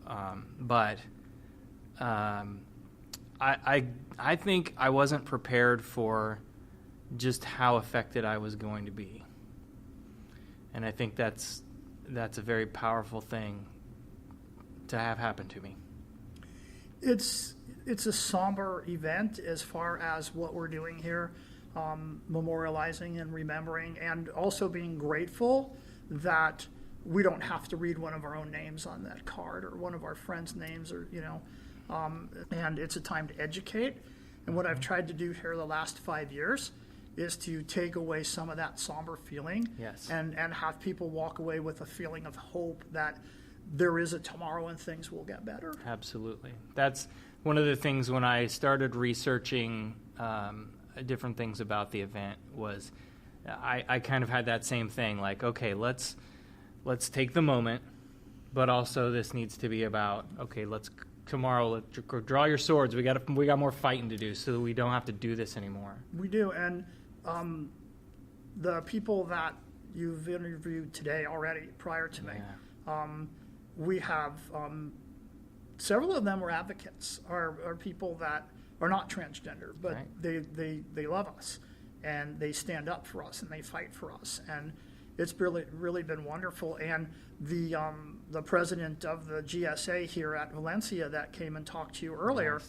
[SPEAKER 2] I think I wasn't prepared for just how affected I was going to be. And I think that's a very powerful thing to have happen to me.
[SPEAKER 8] It's a somber event as far as what we're doing here, memorializing and remembering, and also being grateful that we don't have to read one of our own names on that card or one of our friends' names, or and it's a time to educate. And what I've tried to do here the last 5 years is to take away some of that somber feeling,
[SPEAKER 2] Yes.
[SPEAKER 8] and have people walk away with a feeling of hope that there is a tomorrow and things will get better.
[SPEAKER 2] Absolutely. That's one of the things when I started researching different things about the event was I kind of had that same thing, like, okay, let's take the moment, but also this needs to be about, okay, tomorrow draw your swords. We got more fighting to do so that we don't have to do this anymore.
[SPEAKER 8] We do, and the people that you've interviewed today already prior to me, we have several of them were advocates, are people that are not transgender, but they love us, and they stand up for us, and they fight for us, and it's really been wonderful. And the president of the GSA here at Valencia that came and talked to you earlier,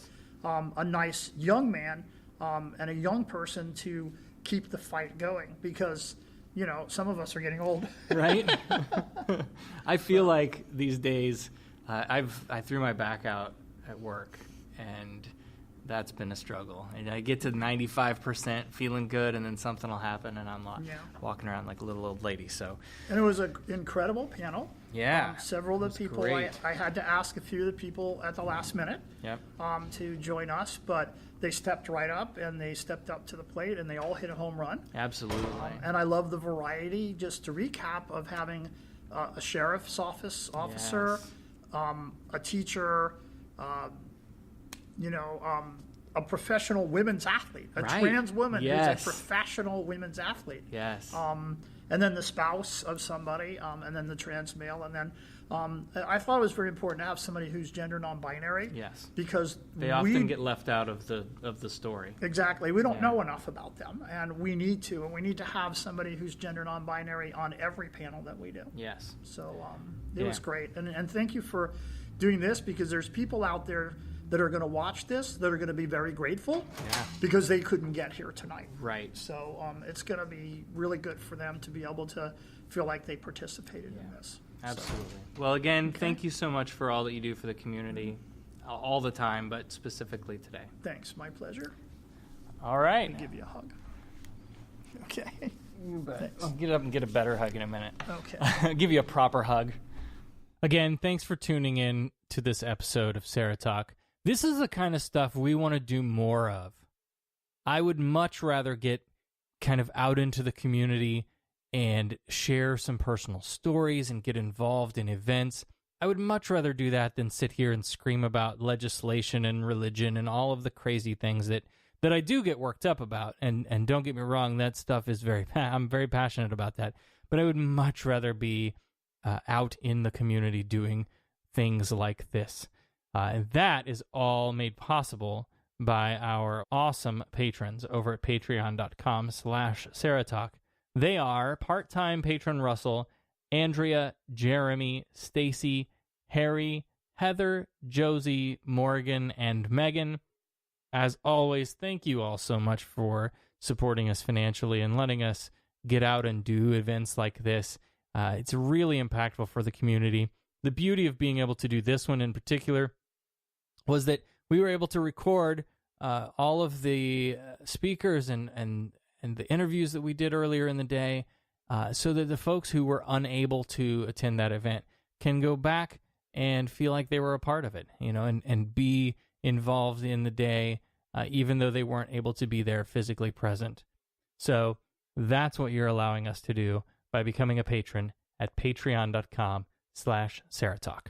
[SPEAKER 8] a nice young man and a young person to keep the fight going, because some of us are getting old.
[SPEAKER 2] Right? I feel like these days I threw my back out at work, and that's been a struggle. And I get to 95% feeling good, and then something will happen, and I'm walking around like a little old lady. So,
[SPEAKER 8] and it was an incredible panel.
[SPEAKER 2] Yeah.
[SPEAKER 8] Several of the people, I had to ask a few of the people at the last minute to join us, but they stepped right up, and they stepped up to the plate, and they all hit a home run.
[SPEAKER 2] Absolutely.
[SPEAKER 8] And I love the variety, just to recap, of having a sheriff's officer, a teacher, a professional women's athlete, a trans woman who's a professional women's athlete.
[SPEAKER 2] Yes.
[SPEAKER 8] And then the spouse of somebody, and then the trans male, and then I thought it was very important to have somebody who's gender non-binary.
[SPEAKER 2] Yes.
[SPEAKER 8] Because
[SPEAKER 2] they often get left out of the story.
[SPEAKER 8] Exactly. We don't know enough about them, and we need to have somebody who's gender non-binary on every panel that we do.
[SPEAKER 2] Yes.
[SPEAKER 8] So it was great, and thank you for doing this, because there's people out there that are going to watch this that are going to be very grateful because they couldn't get here tonight.
[SPEAKER 2] Right.
[SPEAKER 8] So it's going to be really good for them to be able to feel like they participated in this.
[SPEAKER 2] Absolutely. So. Well, again, thank you so much for all that you do for the community all the time, but specifically today.
[SPEAKER 8] Thanks. My pleasure.
[SPEAKER 2] All right.
[SPEAKER 8] Let me give you a hug. Okay.
[SPEAKER 2] You bet. I'll get up and get a better hug in a minute.
[SPEAKER 8] Okay.
[SPEAKER 2] I'll give you a proper hug. Again, thanks for tuning in to this episode of SarahTalk. This is the kind of stuff we want to do more of. I would much rather get kind of out into the community and share some personal stories and get involved in events. I would much rather do that than sit here and scream about legislation and religion and all of the crazy things that I do get worked up about. And don't get me wrong, that stuff is I'm very passionate about that. But I would much rather be out in the community doing things like this. And that is all made possible by our awesome patrons over at patreon.com/SarahTalk. They are part-time patron Russell, Andrea, Jeremy, Stacy, Harry, Heather, Josie, Morgan, and Megan. As always, thank you all so much for supporting us financially and letting us get out and do events like this. It's really impactful for the community. The beauty of being able to do this one in particular was that we were able to record all of the speakers and the interviews that we did earlier in the day so that the folks who were unable to attend that event can go back and feel like they were a part of it, and be involved in the day, even though they weren't able to be there physically present. So that's what you're allowing us to do by becoming a patron at patreon.com/SarahTalk.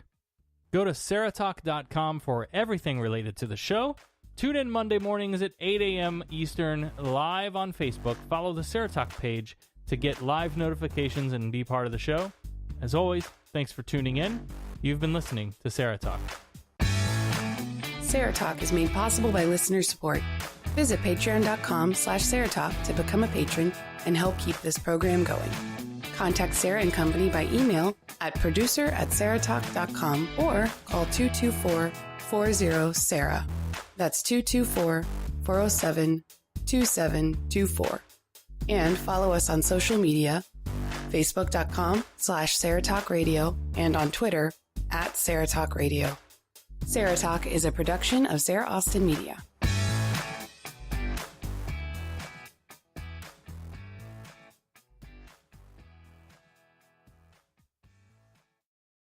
[SPEAKER 2] Go to SarahTalk.com for everything related to the show. Tune in Monday mornings at 8 a.m. Eastern, live on Facebook. Follow the SarahTalk page to get live notifications and be part of the show. As always, thanks for tuning in. You've been listening to SarahTalk.
[SPEAKER 1] SarahTalk is made possible by listener support. Visit patreon.com/SarahTalk to become a patron and help keep this program going. Contact Sarah and Company by email at producer@sarahtalk.com or call 224-40-SARAH. That's 224-407-2724. And follow us on social media, facebook.com/SarahTalkRadio and on Twitter @SarahTalkRadio. SarahTalk is a production of Sarah Austin Media.